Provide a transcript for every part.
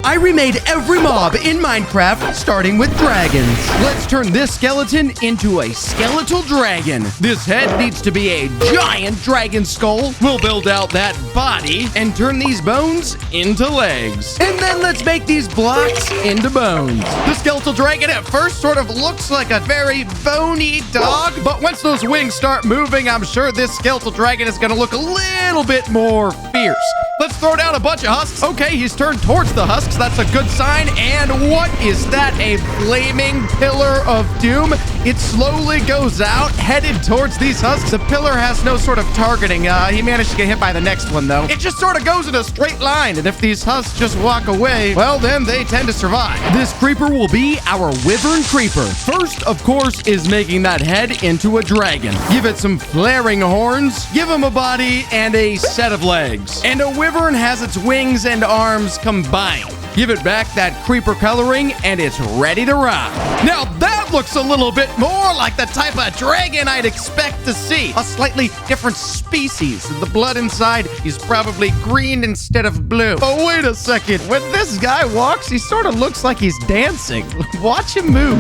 I remade every mob in Minecraft, starting with dragons. Let's turn this skeleton into a skeletal dragon. This head needs to be a giant dragon skull. We'll build out that body and turn these bones into legs. And then let's make these blocks into bones. The skeletal dragon at first sort of looks like a very bony dog, but once those wings start moving, I'm sure this skeletal dragon is going to look a little bit more fierce. Let's throw down a bunch of husks. Okay, he's turned towards the husks. That's a good sign. And what is that? A flaming pillar of doom? It slowly goes out, headed towards these husks. The pillar has no sort of targeting. He managed to get hit by the next one, though. It just sort of goes in a straight line, and if these husks just walk away, well, then they tend to survive. This creeper will be our wyvern creeper. First, of course, is making that head into a dragon. Give it some flaring horns, give him a body, and a set of legs. And a wyvern has its wings and arms combined. Give it back that creeper coloring, and it's ready to rock. Now that looks a little bit more like the type of dragon I'd expect to see. A slightly different species. The blood inside is probably green instead of blue. Oh, wait a second. When this guy walks, he sort of looks like he's dancing. Watch him move.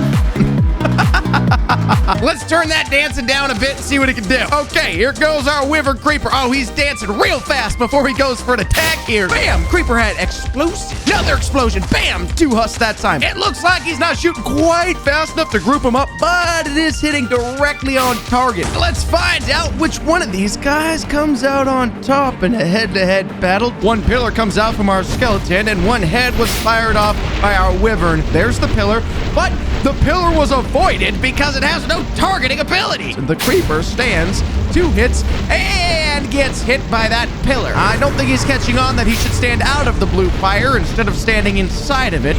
Let's turn that dancing down a bit and see what he can do. Okay, here goes our wyvern creeper. Oh, he's dancing real fast before he goes for an attack here. Bam! Creeper head explosive. Another explosion. Bam! 2 husks that time. It looks like he's not shooting quite fast enough to group him up, but it is hitting directly on target. Let's find out which one of these guys comes out on top in a head-to-head battle. One pillar comes out from our skeleton, and one head was fired off by our wyvern. There's the pillar, but the pillar was avoided because it has no targeting ability. The creeper stands 2 hits and gets hit by that pillar. I don't think he's catching on that he should stand out of the blue fire instead of standing inside of it.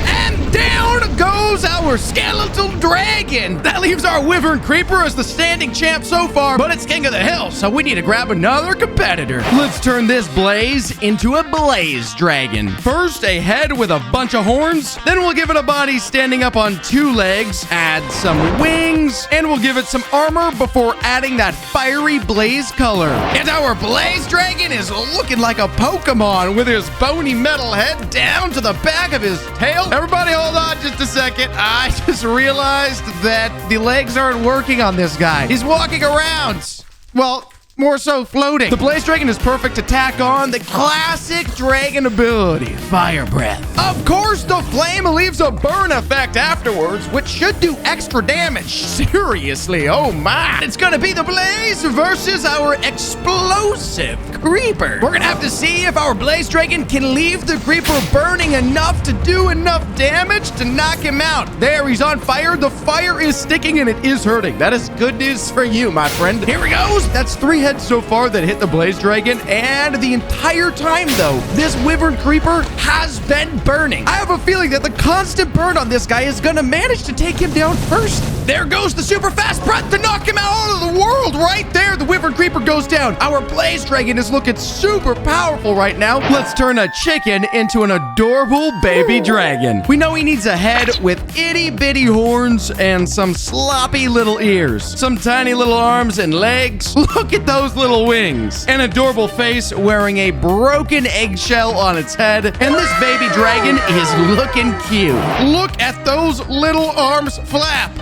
And down goes our skeletal dragon. That leaves our wyvern creeper as the standing champ so far, but it's king of the hill, so we need to grab another competitor. Let's turn this blaze into a blaze dragon. First, a head with a bunch of horns. Then we'll give it a body standing up on 2 legs, add some wings, and we'll give it some armor before adding that fiery blaze color. And our blaze dragon is looking like a Pokemon with his bony metal head down to the back of his tail. Everybody hold on just a second. I just realized that the legs aren't working on this guy. He's walking around. Well, more so floating. The blaze dragon is perfect to tack on the classic dragon ability, fire breath. Of course, the flame leaves a burn effect afterwards, which should do extra damage. Seriously, oh my. It's gonna be the blaze versus our explosive creeper. We're gonna have to see if our blaze dragon can leave the creeper burning enough to do enough damage to knock him out. There, he's on fire. The fire is sticking and it is hurting. That is good news for you, my friend. Here he goes. That's 3 heads so far that hit the blaze dragon, and the entire time though, this wyvern creeper has been burning. I have a feeling that the constant burn on this guy is gonna manage to take him down first. There goes the super fast breath to knock him out of the world. Right there, the wyvern creeper goes down. Our blaze dragon is looking super powerful right now. Let's turn a chicken into an adorable baby dragon. We know he needs a head with itty bitty horns and some sloppy little ears, some tiny little arms and legs. Look at those little wings. An adorable face wearing a broken eggshell on its head. And this baby dragon is looking cute. Look at those little arms flap.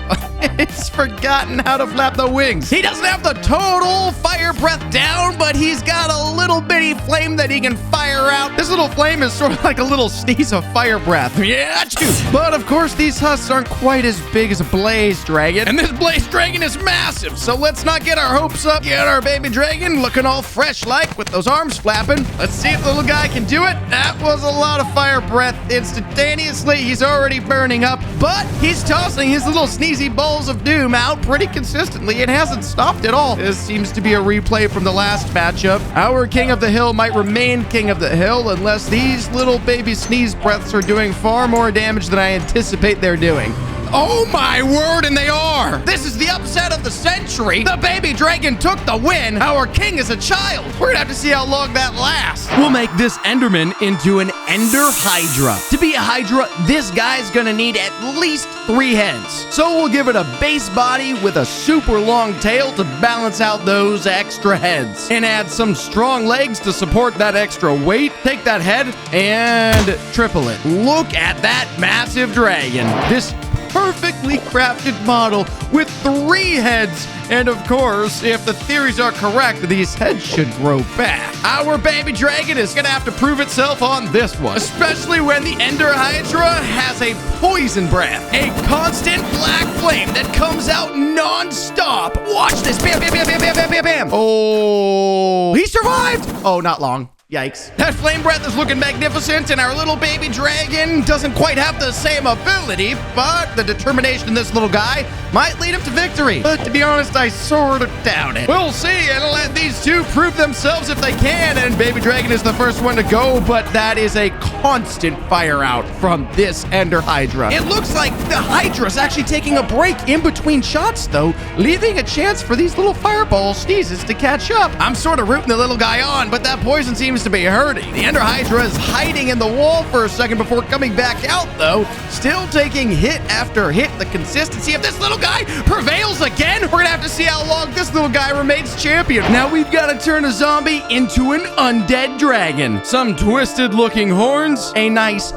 It's forgotten how to flap the wings. He doesn't have the total fire breath down, but he's got a little bitty flame that he can fire out. This little flame is sort of like a little sneeze of fire breath. Yeah, achoo. But of course, these husks aren't quite as big as a blaze dragon. And this blaze dragon is massive, so let's not get our hopes up. Get our baby dragon looking all fresh-like with those arms flapping. Let's see if the little guy can do it. That was a lot of fire breath. Instantaneously, he's already burning up, but he's tossing his little sneezy balls of doom out pretty consistently. It hasn't stopped at all. This seems to be a replay from the last matchup. Our king of the hill might remain king of the hill unless these little baby sneeze breaths are doing far more damage than I anticipate they're doing. Oh my word, and they are. This is the upset of the century. The baby dragon took the win. Our king is a child. We're gonna have to see how long that lasts. We'll make this Enderman into an Ender Hydra. To be a Hydra, this guy's gonna need at least 3 heads. So we'll give it a base body with a super long tail to balance out those extra heads. And add some strong legs to support that extra weight. Take that head and triple it. Look at that massive dragon. This perfectly crafted model with 3 heads. And of course, if the theories are correct, these heads should grow back. Our baby dragon is gonna have to prove itself on this one, especially when the Ender Hydra has a poison breath, a constant black flame that comes out non-stop. Watch this. Bam, bam, bam, bam, bam, bam, bam, bam. Oh, he survived. Oh, not long. Yikes. That flame breath is looking magnificent, and our little baby dragon doesn't quite have the same ability, but the determination in this little guy might lead him to victory. But to be honest, I sort of doubt it. We'll see, and let these two prove themselves if they can, and baby dragon is the first one to go, but that is a constant fire out from this Ender Hydra. It looks like the Hydra's actually taking a break in between shots, though, leaving a chance for these little fireball sneezes to catch up. I'm sort of rooting the little guy on, but that poison seems to be hurting. The Ender Hydra is hiding in the wall for a second before coming back out, though, still taking hit after hit. The consistency of this little guy prevails again. We're gonna have to see how long this little guy remains champion. Now we've got to turn a zombie into an undead dragon. Some twisted looking horns, a nice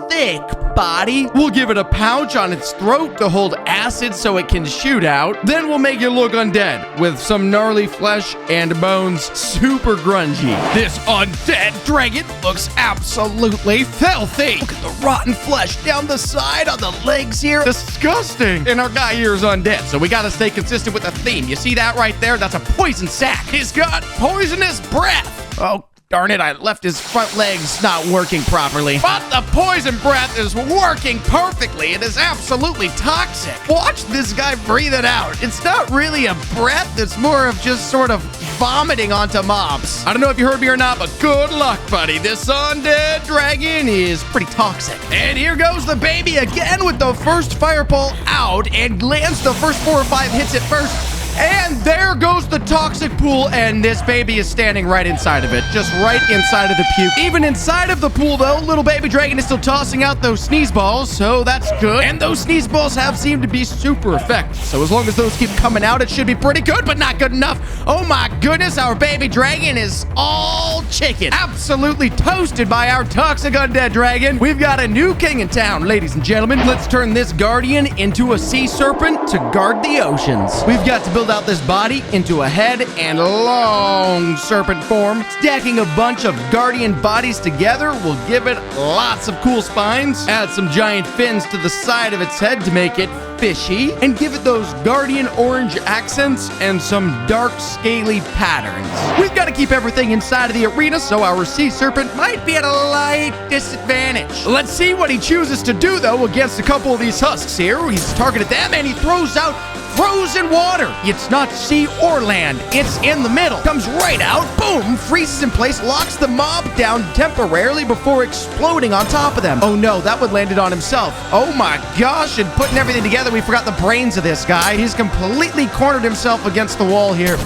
thick body. We'll give it a pouch on its throat to hold acid so it can shoot out. Then we'll make it look undead with some gnarly flesh and bones, super grungy. This undead dragon looks absolutely filthy. Look at the rotten flesh down the side on the legs here. Disgusting. And our guy here is undead, so we gotta stay consistent with the theme. You see that right there? That's a poison sac. He's got poisonous breath. Oh, darn it, I left his front legs not working properly. But the poison breath is working perfectly. It is absolutely toxic. Watch this guy breathe it out. It's not really a breath. It's more of just sort of vomiting onto mobs. I don't know if you heard me or not, but good luck, buddy. This undead dragon is pretty toxic. And here goes the baby again with the first fireball out and lands the first 4 or 5 hits at first. And there goes the toxic pool, and this baby is standing right inside of it. Just right inside of the puke. Even inside of the pool, though, little baby dragon is still tossing out those sneeze balls, so that's good. And those sneeze balls have seemed to be super effective. So as long as those keep coming out, it should be pretty good, but not good enough. Oh my goodness, our baby dragon is all chicken. Absolutely toasted by our toxic undead dragon. We've got a new king in town, ladies and gentlemen. Let's turn this guardian into a sea serpent to guard the oceans. We've got to build out this body into a head and long serpent form. Stacking a bunch of guardian bodies together will give it lots of cool spines. Add some giant fins to the side of its head to make it fishy, and give it those guardian orange accents and some dark scaly patterns. We've got to keep everything inside of the arena, so our sea serpent might be at a light disadvantage. Let's see what he chooses to do, though, against a couple of these husks here. He's targeted them, and he throws out frozen water. It's not sea or land. It's in the middle. Comes right out. Boom. Freezes in place. Locks the mob down temporarily before exploding on top of them. Oh no, that one landed on himself. Oh my gosh. And putting everything together, we forgot the brains of this guy. He's completely cornered himself against the wall here.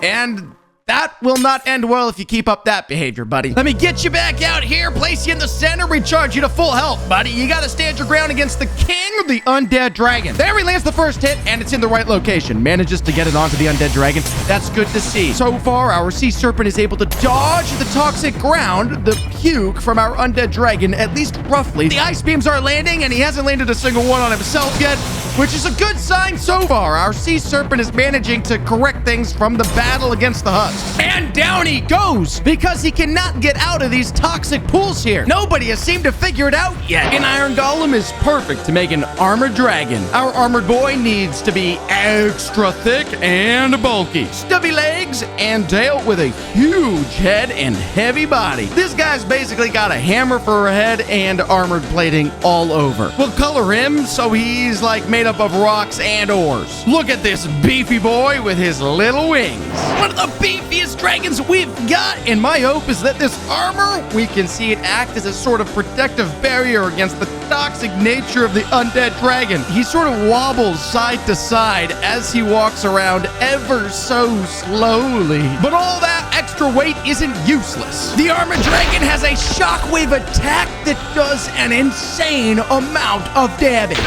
And that will not end well if you keep up that behavior, buddy. Let me get you back out here, place you in the center, recharge you to full health, buddy. You gotta stand your ground against the king of the undead dragon. There he lands the first hit, and it's in the right location. Manages to get it onto the undead dragon. That's good to see. So far, our sea serpent is able to dodge the toxic ground, the puke from our undead dragon, at least roughly. The ice beams are landing, and he hasn't landed a single one on himself yet, which is a good sign so far. Our sea serpent is managing to correct things from the battle against the husks. And down he goes, because he cannot get out of these toxic pools here. Nobody has seemed to figure it out yet. An iron golem is perfect to make an armored dragon. Our armored boy needs to be extra thick and bulky. Stubby legs, legs and tail with a huge head and heavy body. This guy's basically got a hammer for a head and armored plating all over. We'll color him so he's like made up of rocks and ores. Look at this beefy boy with his little wings. One of the beefiest dragons we've got, and my hope is that this armor, we can see it act as a sort of protective barrier against the toxic nature of the undead dragon. He sort of wobbles side to side as he walks around ever so slowly. But all that extra weight isn't useless. The armored dragon has a shockwave attack that does an insane amount of damage.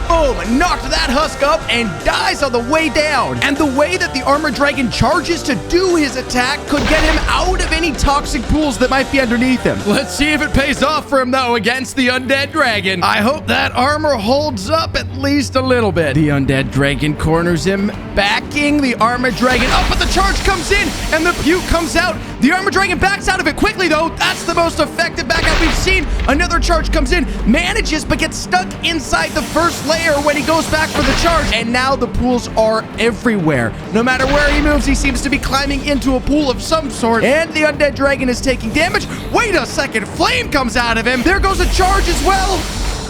Boom, knocked that husk up and dies on the way down. And the way that the armored dragon charges to do his attack could get him out of any toxic pools that might be underneath him. Let's see if it pays off for him, though, against the undead dragon. I hope that armor holds up at least a little bit. The undead dragon corners him, backing the armored dragon up, but the charge comes in and the puke comes out. The armored dragon backs out of it quickly, though. That's the most effective backup we've seen. Another charge comes in, manages, but gets stuck inside the first layer when he goes back for the charge, and now the pools are everywhere. No matter where he moves, he seems to be climbing into a pool of some sort, and the undead dragon is taking damage. Wait a second, flame comes out of him. There goes a charge as well.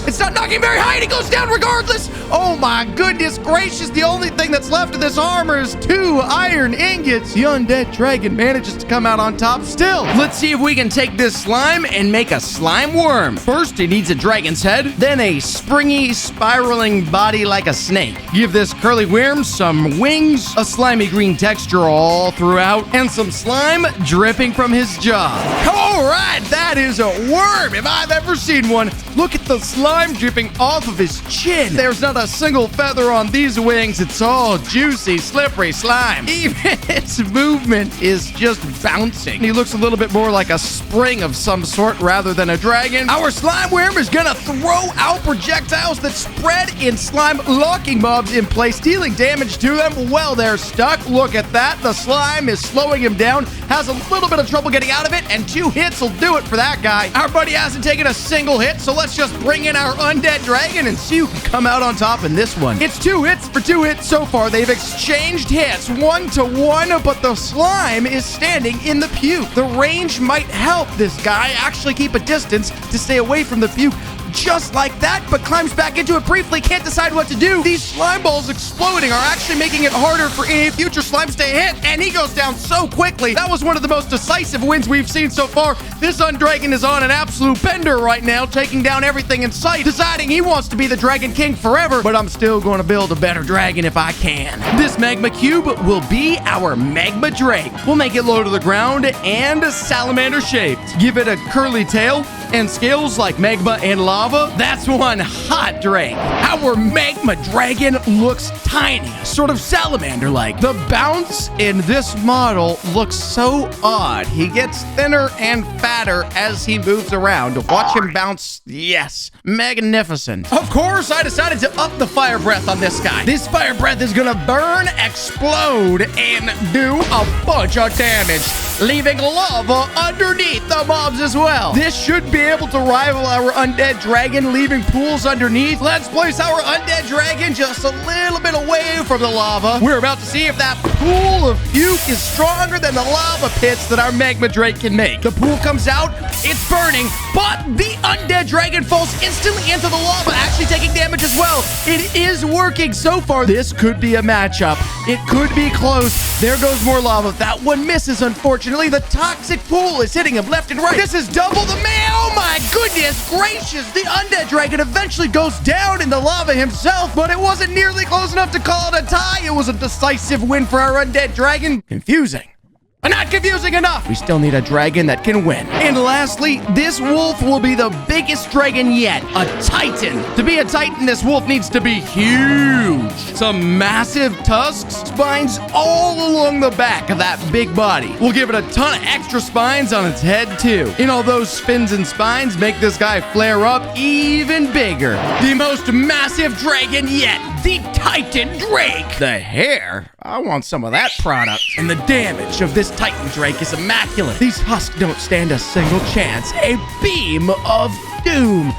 It's not knocking very high, and he goes down regardless. Oh my goodness gracious, the only thing that's left of this armor is 2 iron ingots. The undead dragon manages to come out on top still. Let's see if we can take this slime and make a slime worm. First, it needs a dragon's head, then a springy, spiraling body like a snake. Give this curly worm some wings, a slimy green texture all throughout, and some slime dripping from his jaw. All right, that is a worm if I've ever seen one. Look at the slime dripping off of his chin. There's not a single feather on these wings. It's all juicy, slippery slime. Even its movement is just bouncing. He looks a little bit more like a spring of some sort rather than a dragon. Our slime worm is gonna throw out projectiles that spread in slime, locking mobs in place, dealing damage to them while they're stuck. Look at that. The slime is slowing him down, has a little bit of trouble getting out of it, and 2 hits will do it for that guy. Our buddy hasn't taken a single hit, so let's just bring in our undead dragon and see who can come out on top in this one. It's 2 hits for 2 hits so far. They've exchanged hits 1-to-1, but the slime is standing in the puke. The range might help this guy actually keep a distance to stay away from the puke. Just like that, but climbs back into it briefly, can't decide what to do. These slime balls exploding are actually making it harder for any future slimes to hit, and he goes down so quickly. That was one of the most decisive wins we've seen so far. This undragon is on an absolute bender right now, taking down everything in sight, deciding he wants to be the Dragon King forever, but I'm still going to build a better dragon if I can. This magma cube will be our magma drake. We'll make it low to the ground and salamander shaped. Give it a curly tail and scales like magma and lava. That's one hot drake. Our magma dragon looks tiny, sort of salamander-like. The bounce in this model looks so odd. He gets thinner and fatter as he moves around. Watch him bounce. Yes, magnificent. Of course, I decided to up the fire breath on this guy. This fire breath is gonna burn, explode, and do a bunch of damage, leaving lava underneath the mobs as well. This should be able to rival our undead dragon, leaving pools underneath. Let's place our undead dragon just a little bit away from the lava. We're about to see if that pool of puke is stronger than the lava pits that our magma drake can make. The pool comes out, it's burning, but the undead dragon falls instantly into the lava, actually taking damage as well. It is working so far. This could be a matchup. It could be close. There goes more lava. That one misses, unfortunately. The toxic pool is hitting him left and right. This is double the man. Oh my goodness gracious. The undead dragon eventually goes down in the lava himself, but it wasn't nearly close enough to call it a tie. It was a decisive win for our undead dragon. Confusing. But not confusing enough. We still need a dragon that can win. And lastly, this wolf will be the biggest dragon yet, a titan. To be a titan, this wolf needs to be huge. Some massive tusks, spines all along the back of that big body. We'll give it a ton of extra spines on its head too. And all those fins and spines make this guy flare up even bigger. The most massive dragon yet, the Titan Drake. The hair, I want some of that product. And the damage of this Titan Drake is immaculate. These husks don't stand a single chance. A beam of doom.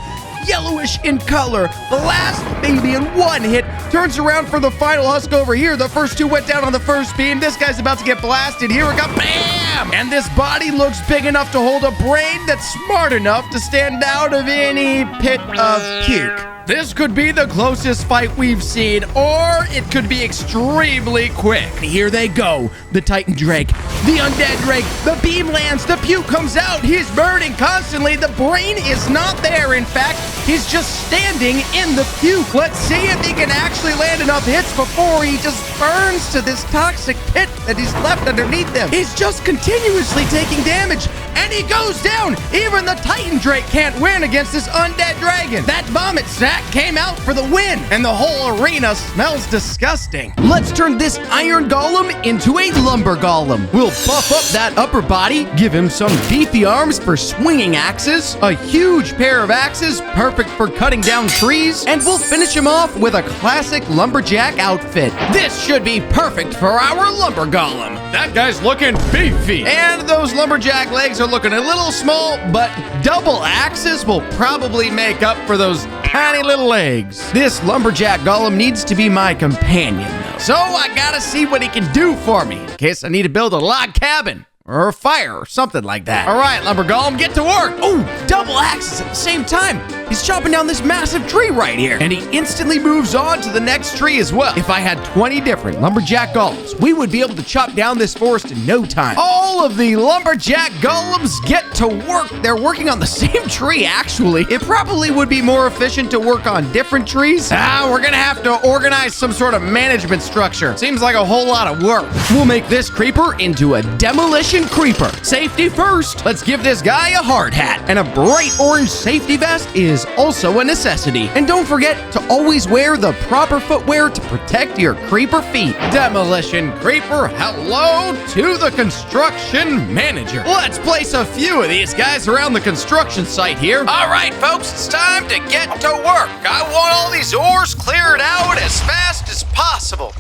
yellowish in color. Blast, baby, in one hit. Turns around for the final husk over here. The first two went down on the first beam. This guy's about to get blasted. Here we go. Bam! And this body looks big enough to hold a brain that's smart enough to stand out of any pit of puke. This could be the closest fight we've seen, or it could be extremely quick. Here they go. The Titan Drake, the Undead Drake, the beam lands, the puke comes out. He's burning constantly. The brain is not there. In fact, he's just standing in the puke. Let's see if he can actually land enough hits before he just burns to this toxic pit that he's left underneath him. He's just continuously taking damage, and he goes down. Even the Titan Drake can't win against this Undead Dragon. That vomit sack came out for the win, and the whole arena smells disgusting. Let's turn this Iron Golem into a Lumber Golem. We'll buff up that upper body, give him some beefy arms for swinging axes, a huge pair of axes, perfect for cutting down trees, and we'll finish him off with a classic lumberjack outfit. This should be perfect for our Lumber Golem. That guy's looking beefy, and those lumberjack legs are looking a little small, but double axes will probably make up for those tiny little legs. This lumberjack golem needs to be my companion, though. So I gotta see what he can do for me, in case I need to build a log cabin or a fire or something like that. All right, lumber golem, get to work. Oh, double axes at the same time. He's chopping down this massive tree right here, and he instantly moves on to the next tree as well. If I had 20 different lumberjack golems, we would be able to chop down this forest in no time. All of the lumberjack golems get to work. They're working on the same tree, actually. It probably would be more efficient to work on different trees. We're gonna have to organize some sort of management structure. Seems like a whole lot of work. We'll make this creeper into a demolition creeper. Safety first. Let's give this guy a hard hat, and a bright orange safety vest is also a necessity. And don't forget to always wear the proper footwear to protect your creeper feet. Demolition creeper, hello to the construction manager. Let's place a few of these guys around the construction site here. All right, folks, it's time to get to work. I want all these ores cleared out as fast as possible.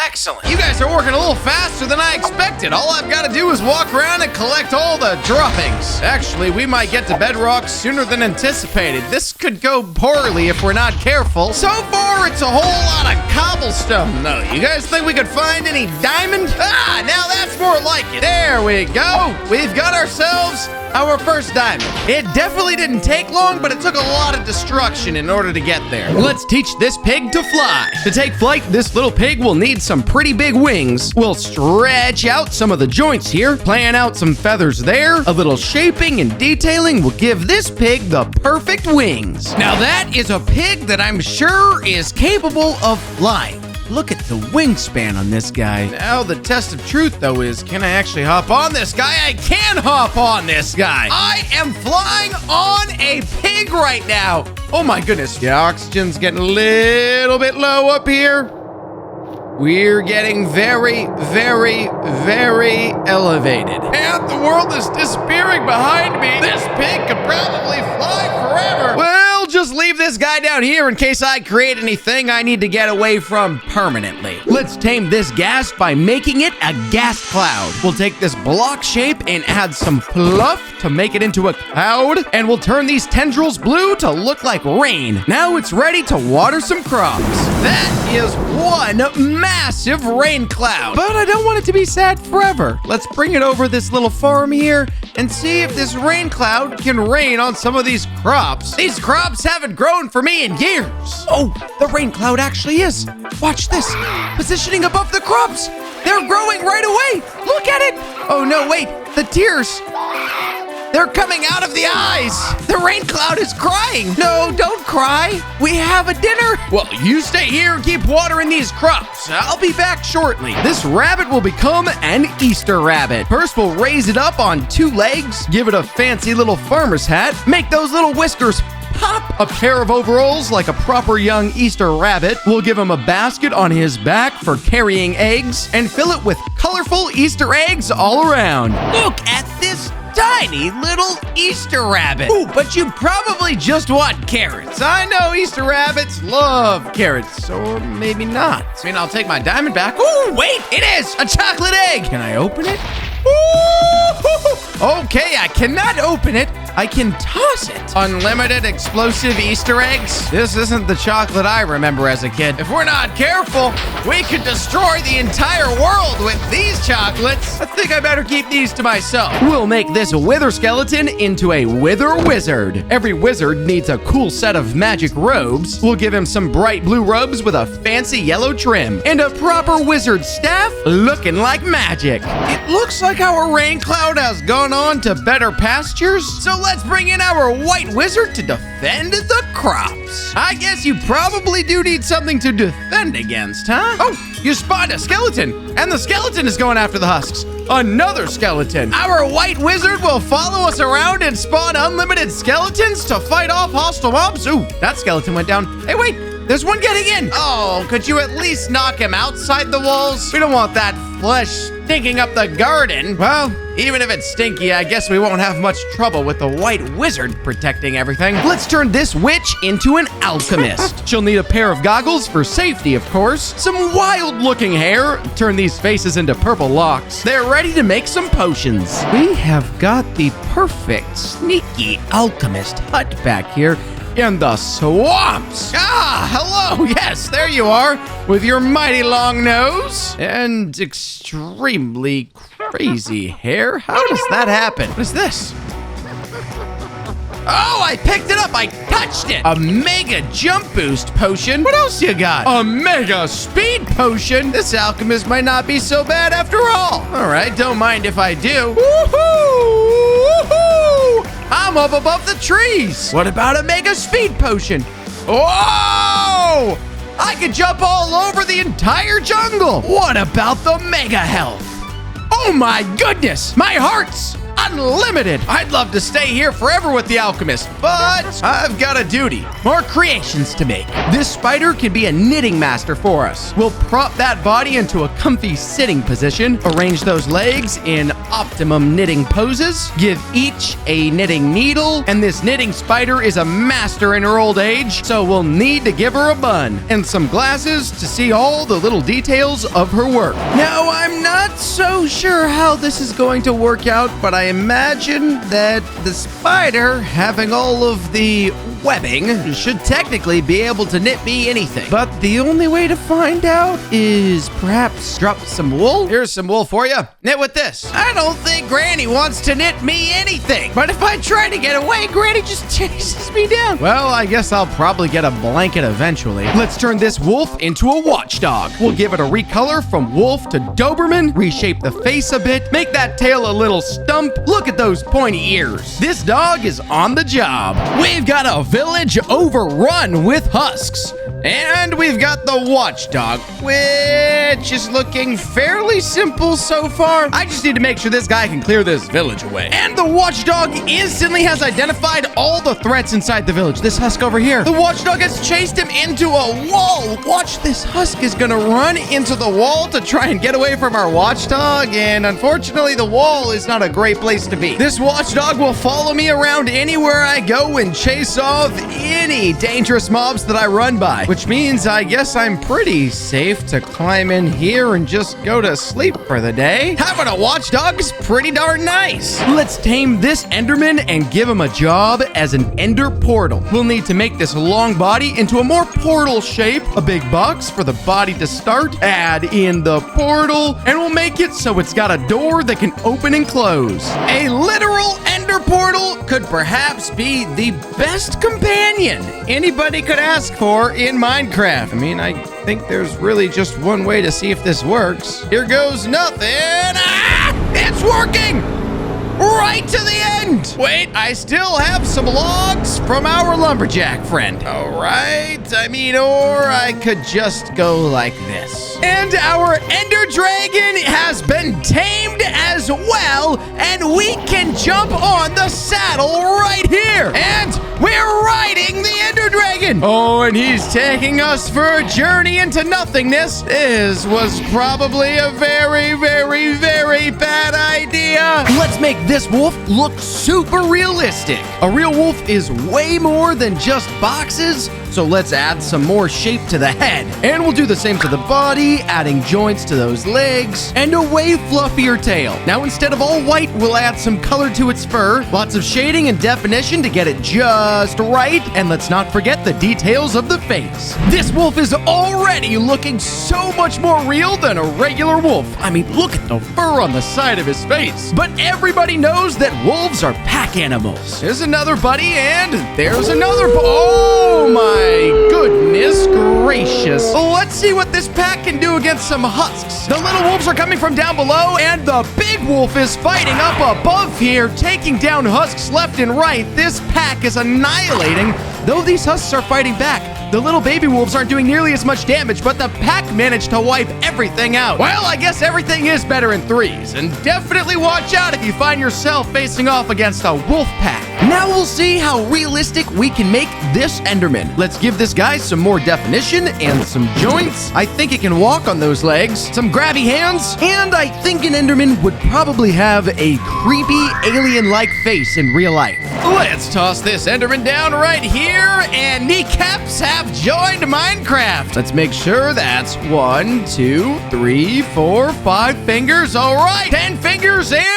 Excellent. You guys are working a little faster than I expected. All I've got to do is walk around and collect all the droppings. Actually, we might get to bedrock sooner than anticipated. This could go poorly if we're not careful. So far, it's a whole lot of cobblestone, though. You guys think we could find any diamond? Now that's more like it. There we go. We've got ourselves our first diamond. It definitely didn't take long, but it took a lot of destruction in order to get there. Let's teach this pig to fly. To take flight, this little pig will need some pretty big wings. We'll stretch out some of the joints here, plan out some feathers there. A little shaping and detailing will give this pig the perfect wings. Now that is a pig that I'm sure is capable of flying. Look at the wingspan on this guy. Now the test of truth, though, is can I actually hop on this guy? I can hop on this guy. I am flying on a pig right now. Oh my goodness. Yeah, oxygen's getting a little bit low up here. We're getting very, very, very elevated. And the world is disappearing behind me. This pig could probably fly forever. Well, just leave this guy down here in case I create anything I need to get away from permanently. Let's tame this gas by making it a gas cloud. We'll take this block shape and add some fluff to make it into a cloud, and we'll turn these tendrils blue to look like rain. Now it's ready to water some crops. That is one massive rain cloud, but I don't want it to be sad forever. Let's bring it over this little farm here and see if this rain cloud can rain on some of these crops. These crops haven't grown for me in years. Oh, the rain cloud actually is. Watch this. Positioning above the crops. They're growing right away. Look at it. Oh no, wait, the tears. They're coming out of the eyes. The rain cloud is crying. No, don't cry. We have a dinner. Well, you stay here and keep watering these crops. I'll be back shortly. This rabbit will become an Easter rabbit. First, we'll raise it up on 2 legs, give it a fancy little farmer's hat, make those little whiskers pop, a pair of overalls like a proper young Easter rabbit. We'll give him a basket on his back for carrying eggs and fill it with colorful Easter eggs all around. Look at this tiny little Easter rabbit. Ooh, but you probably just want carrots. I know Easter rabbits love carrots, or maybe not. I mean, I'll take my diamond back. Ooh, wait, it is a chocolate egg. Can I open it? Ooh, okay, I cannot open it, I can toss it. Unlimited explosive Easter eggs? This isn't the chocolate I remember as a kid. If we're not careful, we could destroy the entire world with these chocolates. I think I better keep these to myself. We'll make this wither skeleton into a wither wizard. Every wizard needs a cool set of magic robes. We'll give him some bright blue robes with a fancy yellow trim and a proper wizard staff looking like magic. It looks like our rain cloud has gone on to better pastures, so let's bring in our white wizard to defend the crops. I guess you probably do need something to defend against, huh? Oh, you spotted a skeleton, and the skeleton is going after the husks. Another skeleton. Our white wizard will follow us around and spawn unlimited skeletons to fight off hostile mobs. Ooh, that skeleton went down. Hey, wait. There's one getting in. Oh, could you at least knock him outside the walls? We don't want that flesh stinking up the garden. Well, even if it's stinky, I guess we won't have much trouble with the white wizard protecting everything. Let's turn this witch into an alchemist. She'll need a pair of goggles for safety, of course. Some wild-looking hair. Turn these faces into purple locks. They're ready to make some potions. We have got the perfect sneaky alchemist hut back here in the swamps. Ah, hello. Yes, there you are with your mighty long nose and extremely crazy hair. How does that happen? What is this? Oh, I picked it up. I touched it. A mega jump boost potion. What else you got? A mega speed potion. This alchemist might not be so bad after all. All right, don't mind if I do. Woohoo! Woohoo! I'm up above the trees. What about a mega speed potion? Whoa! I could jump all over the entire jungle. What about the mega health? Oh my goodness, my heart's unlimited. I'd love to stay here forever with the alchemist, but I've got a duty. More creations to make. This spider can be a knitting master for us. We'll prop that body into a comfy sitting position, arrange those legs in optimum knitting poses, give each a knitting needle, and this knitting spider is a master in her old age, so we'll need to give her a bun and some glasses to see all the little details of her work. Now, I'm not so sure how this is going to work out, but I imagine that the spider, having all of the webbing, should technically be able to knit me anything. But the only way to find out is perhaps drop some wool. Here's some wool for you. Knit with this. I don't think Granny wants to knit me anything. But if I try to get away, Granny just chases me down. Well, I guess I'll probably get a blanket eventually. Let's turn this wolf into a watchdog. We'll give it a recolor from wolf to Doberman, reshape the face a bit, make that tail a little stump. Look at those pointy ears. This dog is on the job. We've got a village overrun with husks. And we've got the watchdog, which is looking fairly simple so far. I just need to make sure this guy can clear this village away. And the watchdog instantly has identified all the threats inside the village. This husk over here. The watchdog has chased him into a wall. Watch, this husk is gonna run into the wall to try and get away from our watchdog. And unfortunately, the wall is not a great place to be. This watchdog will follow me around anywhere I go and chase off any dangerous mobs that I run by. Which means I guess I'm pretty safe to climb in here and just go to sleep for the day. Having a watchdog is pretty darn nice. Let's tame this Enderman and give him a job as an Ender portal. We'll need to make this long body into a more portal shape, a big box for the body to start, add in the portal, and we'll make it so it's got a door that can open and close. A literal Ender portal could perhaps be the best companion anybody could ask for in Minecraft. I mean, I think there's really just one way to see if this works. Here goes nothing. Ah! It's working! Right to the end! Wait, I still have some logs from our lumberjack friend. All right, I mean, or I could just go like this. And our Ender Dragon has been tamed as well, and we can jump on the saddle right here. And we're riding the Ender Dragon. dragon. Oh, and he's taking us for a journey into nothingness. This was probably a very, very, very bad idea. Let's make this wolf look super realistic. A real wolf is way more than just boxes, so let's add some more shape to the head. And we'll do the same to the body, adding joints to those legs, and a way fluffier tail. Now, instead of all white, we'll add some color to its fur, lots of shading and definition to get it just right, and let's not forget the details of the face. This wolf is already looking so much more real than a regular wolf. I mean, look at the fur on the side of his face. But everybody knows that wolves are pack animals. There's another buddy, and there's another. Oh my goodness gracious. Let's see what this pack can do against some husks. The little wolves are coming from down below, and the big wolf is fighting up above here, taking down husks left and right. This pack is annihilating. Though these husks are fighting back, the little baby wolves aren't doing nearly as much damage, but the pack managed to wipe everything out. Well, I guess everything is better in threes, and definitely watch out if you find yourself facing off against a wolf pack. Now we'll see how realistic we can make this Enderman. Let's give this guy some more definition and some joints. I think it can walk on those legs, some grabby hands, and I think an Enderman would probably have a creepy alien-like face in real life. Let's toss this Enderman down right here, and kneecaps have joined Minecraft. Let's make sure that's 1, 2, 3, 4, 5 fingers. All right, 10 fingers and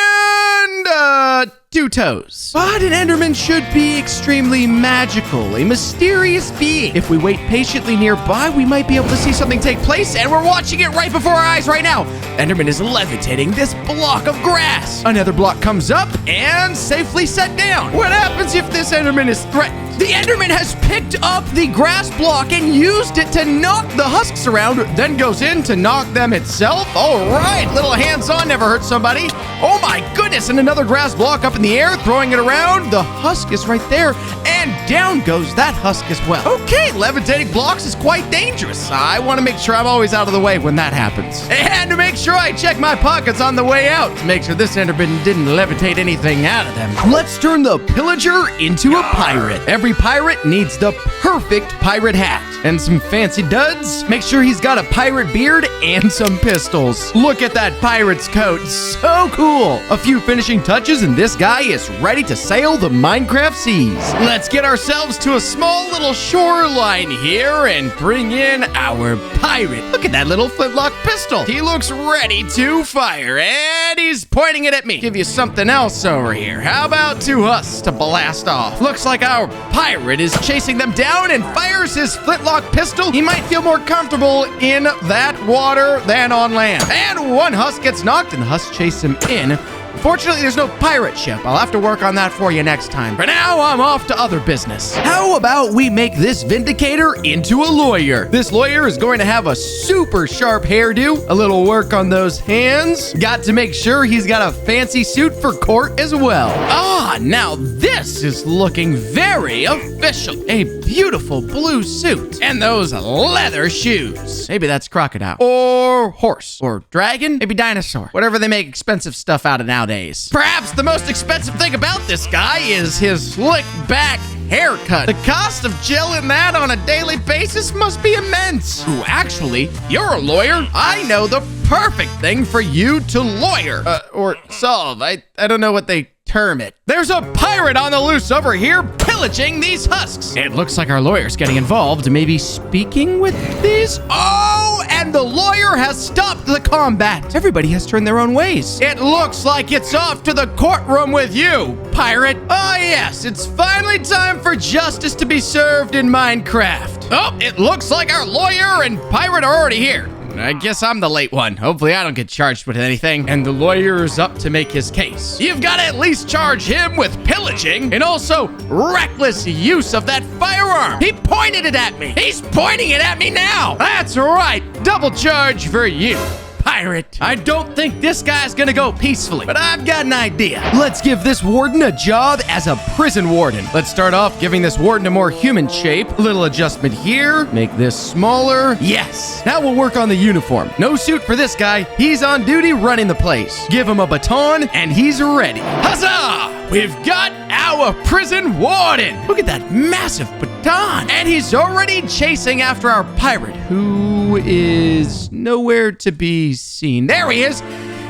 2 toes. But an Enderman should be extremely magical, a mysterious being. If we wait patiently nearby, we might be able to see something take place, and we're watching it right before our eyes right now. Enderman is levitating this block of grass. Another block comes up and safely set down. What happens if this Enderman is threatened? The Enderman has picked up the grass block and used it to knock the husks around, then goes in to knock them itself. All right, little hands-on never hurt somebody. Oh my goodness, and another grass block up in the air, throwing it around. The husk is right there, and down goes that husk as well. Okay, levitating blocks is quite dangerous. I want to make sure I'm always out of the way when that happens. And to make sure I check my pockets on the way out to make sure this Enderman didn't levitate anything out of them. Let's turn the pillager into a pirate. Every pirate needs the perfect pirate hat and some fancy duds. Make sure he's got a pirate beard and some pistols. Look at that pirate's coat. So cool. A few finishing touches and this guy is ready to sail the Minecraft seas. Let's get ourselves to a small little shoreline here and bring in our pirate. Look at that little flintlock pistol. He looks ready to fire, and he's pointing it at me. Give you something else over here. How about 2 husks to blast off? Looks like our pirate is chasing them down and fires his flintlock pistol. He might feel more comfortable in that water than on land. And 1 husk gets knocked, and the husk chase him in. Unfortunately, there's no pirate ship. I'll have to work on that for you next time. For now, I'm off to other business. How about we make this Vindicator into a lawyer? This lawyer is going to have a super sharp hairdo, a little work on those hands. Got to make sure he's got a fancy suit for court as well. Ah, now this is looking very official. A beautiful blue suit and those leather shoes. Maybe that's crocodile or horse or dragon, maybe dinosaur, whatever they make expensive stuff out of nowadays. Perhaps the most expensive thing about this guy is his slick back haircut. The cost of gel in that on a daily basis must be immense. Ooh, actually, you're a lawyer. I know the perfect thing for you to lawyer or solve. I don't know what they term it. There's a pirate on the loose over here pillaging these husks. It looks like our lawyer's getting involved, maybe speaking with these. Oh, and the lawyer has stopped the combat. Everybody has turned their own ways. It looks like it's off to the courtroom with you, pirate. Oh yes, it's finally time for justice to be served in Minecraft. Oh, it looks like our lawyer and pirate are already here. I guess I'm the late one. Hopefully I don't get charged with anything. And the lawyer is up to make his case. You've got to at least charge him with pillaging and also reckless use of that firearm. He pointed it at me. He's pointing it at me now. That's right. Double charge for you, pirate. I don't think this guy's gonna go peacefully, but I've got an idea. Let's give this warden a job as a prison warden. Let's start off giving this warden a more human shape. A little adjustment here. Make this smaller. Yes. Now we'll work on the uniform. No suit for this guy. He's on duty running the place. Give him a baton and he's ready. Huzzah! We've got our prison warden. Look at that massive baton. on. And he's already chasing after our pirate, who is nowhere to be seen. There he is.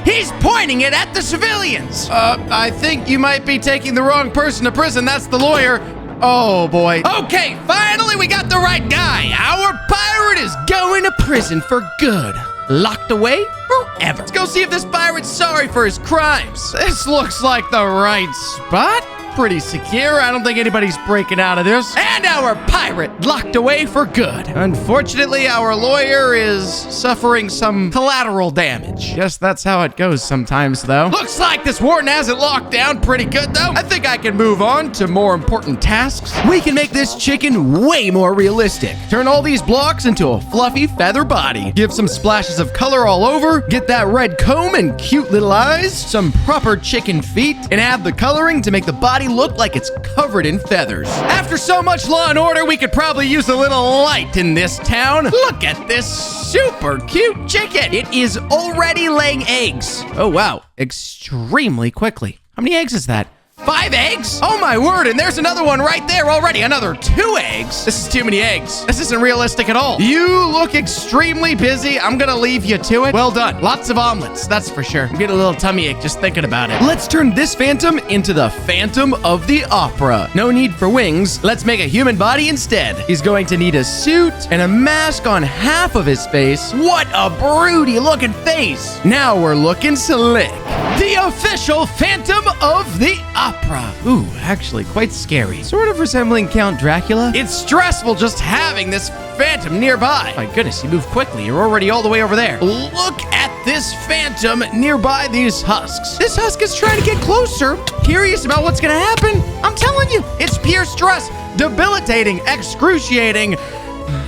He's pointing it at the civilians. I think you might be taking the wrong person to prison. That's the lawyer. Oh, boy. Okay, finally we got the right guy. Our pirate is going to prison for good. Locked away forever. Let's go see if this pirate's sorry for his crimes. This looks like the right spot. Pretty secure. I don't think anybody's breaking out of this. And our pirate locked away for good. Unfortunately, our lawyer is suffering some collateral damage. Guess that's how it goes sometimes, though. Looks like this warden has it locked down pretty good, though. I think I can move on to more important tasks. We can make this chicken way more realistic. Turn all these blocks into a fluffy feather body. Give some splashes of color all over. Get that red comb and cute little eyes. Some proper chicken feet. And add the coloring to make the body look like it's covered in feathers. After so much law and order, we could probably use a little light in this town. Look at this super cute chicken. It is already laying eggs. Oh, wow. Extremely quickly. How many eggs is that? 5 eggs? Oh my word, and there's another one right there already. Another 2 eggs? This is too many eggs. This isn't realistic at all. You look extremely busy. I'm gonna leave you to it. Well done. Lots of omelets, that's for sure. I'm getting a little tummy ache just thinking about it. Let's turn this phantom into the Phantom of the Opera. No need for wings. Let's make a human body instead. He's going to need a suit and a mask on half of his face. What a broody looking face. Now we're looking slick. The official Phantom of the Opera. Ooh, actually quite scary. Sort of resembling Count Dracula. It's stressful just having this phantom nearby. My goodness, you move quickly. You're already all the way over there. Look at this phantom nearby these husks. This husk is trying to get closer. Curious about what's gonna happen. I'm telling you, it's pure stress. Debilitating, excruciating,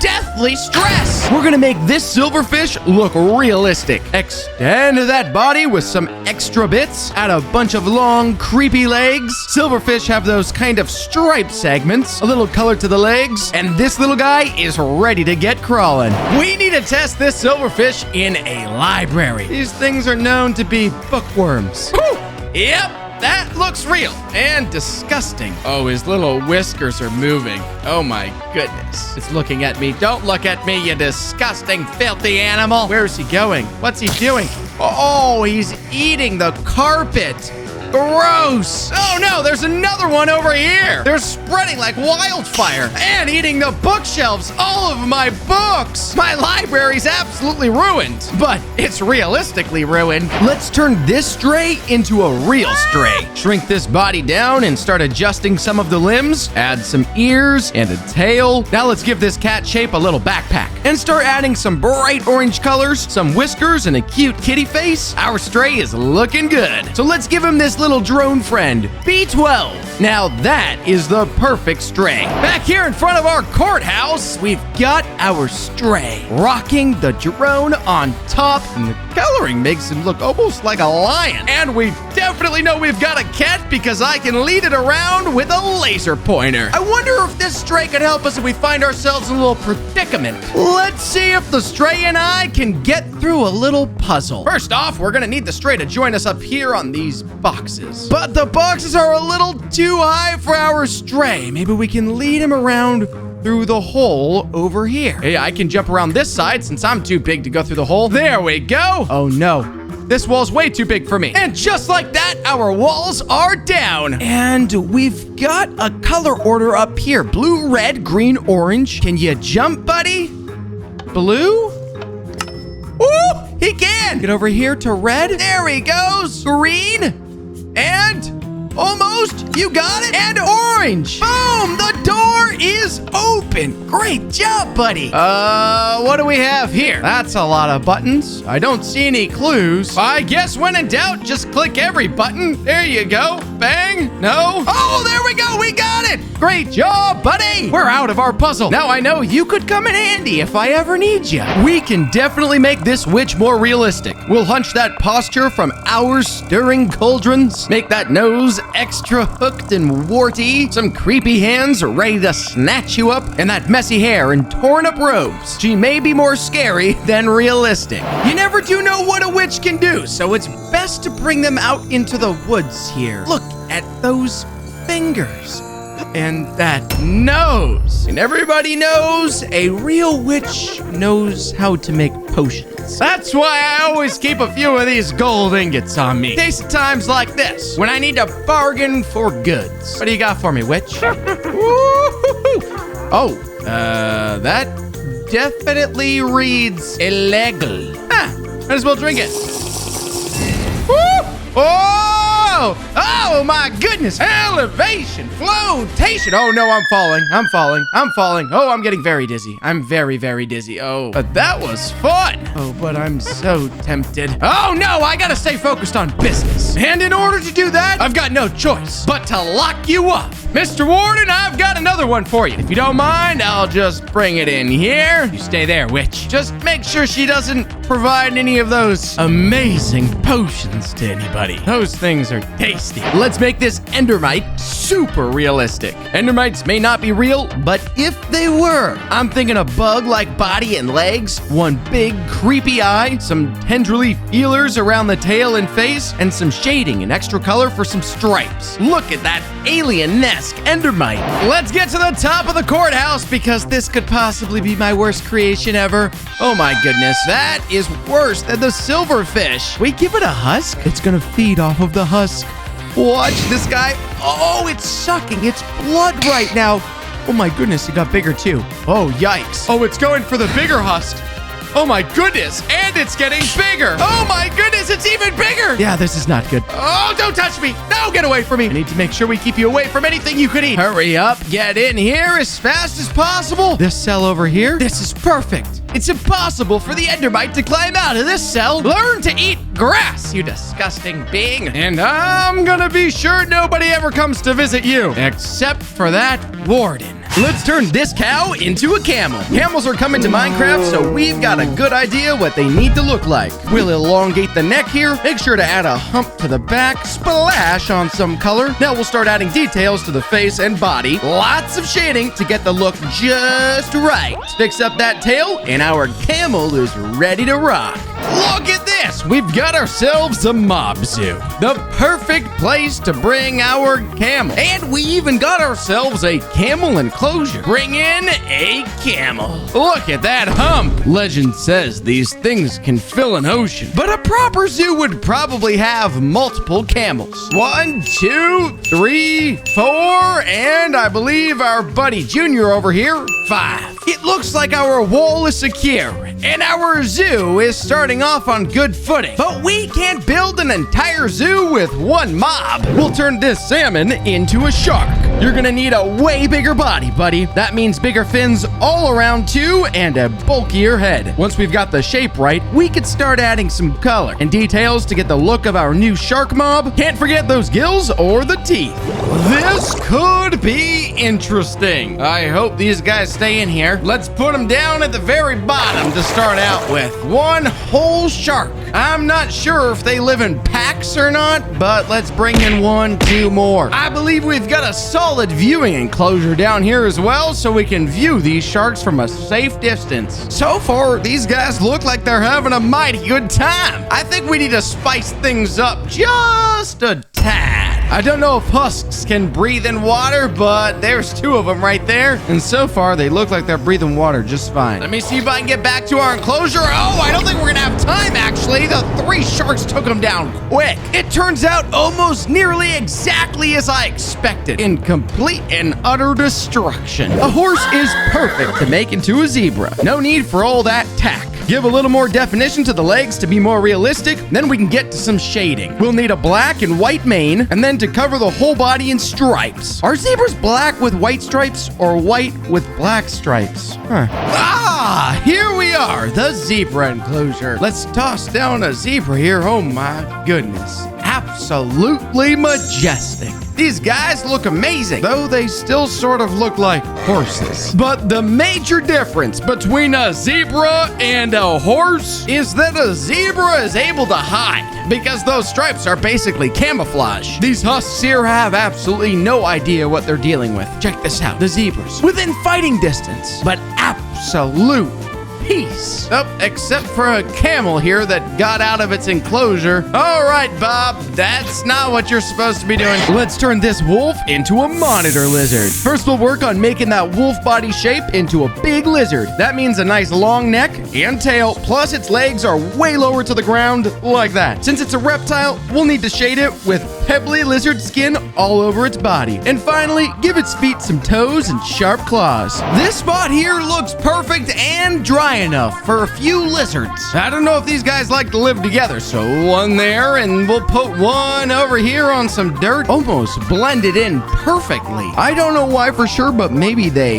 deathly stress. We're gonna make this silverfish look realistic. Extend that body with some extra bits. Add a bunch of long, creepy legs. Silverfish have those kind of striped segments. A little color to the legs. And this little guy is ready to get crawling. We need to test this silverfish in a library. These things are known to be bookworms. Whew. Yep. That looks real and disgusting. Oh, his little whiskers are moving. Oh my goodness. It's looking at me. Don't look at me, you disgusting, filthy animal. Where's he going? What's he doing? Oh, he's eating the carpet. Gross. Oh no, there's another one over here. They're spreading like wildfire and eating the bookshelves. All of my books. My library's absolutely ruined, but it's realistically ruined. Let's turn this stray into a real stray. Shrink this body down and start adjusting some of the limbs. Add some ears and a tail. Now let's give this cat shape a little backpack and start adding some bright orange colors, some whiskers, and a cute kitty face. Our stray is looking good. So let's give him this little drone friend, B12. Now that is the perfect stray. Back here in front of our courthouse, we've got our stray. Rocking the drone on top, and the coloring makes him look almost like a lion. And we definitely know we've got a cat because I can lead it around with a laser pointer. I wonder if this stray could help us if we find ourselves in a little predicament. Let's see if the stray and I can get through a little puzzle. First off, we're gonna need the stray to join us up here on these boxes. But the boxes are a little too high for our stray. Maybe we can lead him around through the hole over here. Hey, I can jump around this side since I'm too big to go through the hole. There we go. Oh no, this wall's way too big for me. And just like that, our walls are down. And we've got a color order up here. Blue, red, green, orange. Can you jump, buddy? Blue? Ooh, he can. Get over here to red. There he goes. Green. And almost, you got it. And orange. Boom, the door is open. Great job, buddy. What do we have here? That's a lot of buttons. I don't see any clues. I guess when in doubt, just click every button. There you go. Bang. No. Oh, there we go. We got it. Great job, buddy. We're out of our puzzle. Now I know you could come in handy if I ever need you. We can definitely make this witch more realistic. We'll hunch that posture from our stirring cauldrons. Make that nose extra hooked and warty. Some creepy hands ready to snatch you up. And that messy hair and torn up robes. She may be more scary than realistic. You never do know what a witch can do, so it's best to bring them out into the woods here. Look at those fingers. and that nose. And everybody knows a real witch knows how to make potions. That's why I always keep a few of these gold ingots on me. In case of times like this, when I need to bargain for goods. What do you got for me, witch? Oh, that definitely reads illegal. Might as well drink it. Woo! Oh! Oh my goodness! Elevation, flotation. Oh no, I'm falling. I'm falling. I'm falling. Oh, I'm getting very dizzy. I'm very, very dizzy. Oh, but that was fun. Oh, but I'm so tempted. Oh no, I gotta stay focused on business. And in order to do that, I've got no choice but to lock you up. Mr. Warden, I've got another one for you. If you don't mind, I'll just bring it in here. You stay there, witch. Just make sure she doesn't provide any of those amazing potions to anybody. Those things are tasty. Let's make this endermite super realistic. Endermites may not be real, but if they were, I'm thinking a bug-like body and legs, one big creepy eye, some tendrily feelers around the tail and face, and some shading and extra color for some stripes. Look at that alien-esque endermite. Let's get to the top of the courthouse because this could possibly be my worst creation ever. Oh my goodness, that is worse than the silverfish. We give it a husk? It's gonna feed off of the husk. Watch this guy. Oh, it's sucking its blood right now. Oh my goodness, it got bigger too. Oh, yikes. Oh, it's going for the bigger husk. Oh my goodness, and it's getting bigger. Oh my goodness, it's even bigger. Yeah, this is not good. Oh, don't touch me. No, get away from me. I need to make sure we keep you away from anything you could eat. Hurry up, get in here as fast as possible. This cell over here, this is perfect. It's impossible for the endermite to climb out of this cell. Learn to eat grass, you disgusting being. And I'm gonna be sure nobody ever comes to visit you, except for that warden. Let's turn this cow into a camel. Camels are coming to Minecraft, so we've got a good idea what they need to look like. We'll elongate the neck here, make sure to add a hump to the back, splash on some color. Now we'll start adding details to the face and body. Lots of shading to get the look just right. Fix up that tail, and our camel is ready to rock. Look at this! We've got ourselves a mob zoo. The perfect place to bring our camel. And we even got ourselves a camel enclosure. Bring in a camel. Look at that hump. Legend says these things can fill an ocean. But a proper zoo would probably have multiple camels. 1, 2, 3, 4, and I believe our buddy Junior over here, 5. It looks like our wall is secure, and our zoo is starting off on good footing. But we can't build an entire zoo with one mob. We'll turn this salmon into a shark. You're gonna need a way bigger body, buddy. That means bigger fins all around too, and a bulkier head. Once we've got the shape right, we could start adding some color and details to get the look of our new shark mob. Can't forget those gills or the teeth. This could be interesting. I hope these guys stay in here. Let's put them down at the very bottom to start out with. One whole shark. I'm not sure if they live in packs or not, but let's bring in 1, 2 more. I believe we've got a solid viewing enclosure down here as well, so we can view these sharks from a safe distance. So far, these guys look like they're having a mighty good time. I think we need to spice things up just a tad. I don't know if husks can breathe in water, but there's 2 of them right there. And so far, they look like they're breathing water just fine. Let me see if I can get back to our enclosure. Oh, I don't think we're gonna have time, actually. The 3 sharks took them down quick. It turns out almost nearly exactly as I expected, in complete and utter destruction. A horse is perfect to make into a zebra. No need for all that tack. Give a little more definition to the legs to be more realistic, then we can get to some shading. We'll need a black and white mane, and then to cover the whole body in stripes. Are zebras black with white stripes or white with black stripes? Ah, here we are, the zebra enclosure. Let's toss down a zebra here. Oh my goodness. Absolutely majestic. These guys look amazing, though they still sort of look like horses. But the major difference between a zebra and a horse is that a zebra is able to hide because those stripes are basically camouflage. These husks here have absolutely no idea what they're dealing with. Check this out. The zebras within fighting distance, but absolute peace. Oh, except for a camel here that got out of its enclosure. All right, Bob, that's not what you're supposed to be doing. Let's turn this wolf into a monitor lizard. First, we'll work on making that wolf body shape into a big lizard. That means a nice long neck and tail, plus its legs are way lower to the ground, like that. Since it's a reptile, we'll need to shade it with pebbly lizard skin all over its body. And finally, give its feet some toes and sharp claws. This spot here looks perfect and dry enough for a few lizards. I don't know if these guys like to live together, so one there, and we'll put one over here on some dirt. Almost blended in perfectly. I don't know why for sure, but maybe they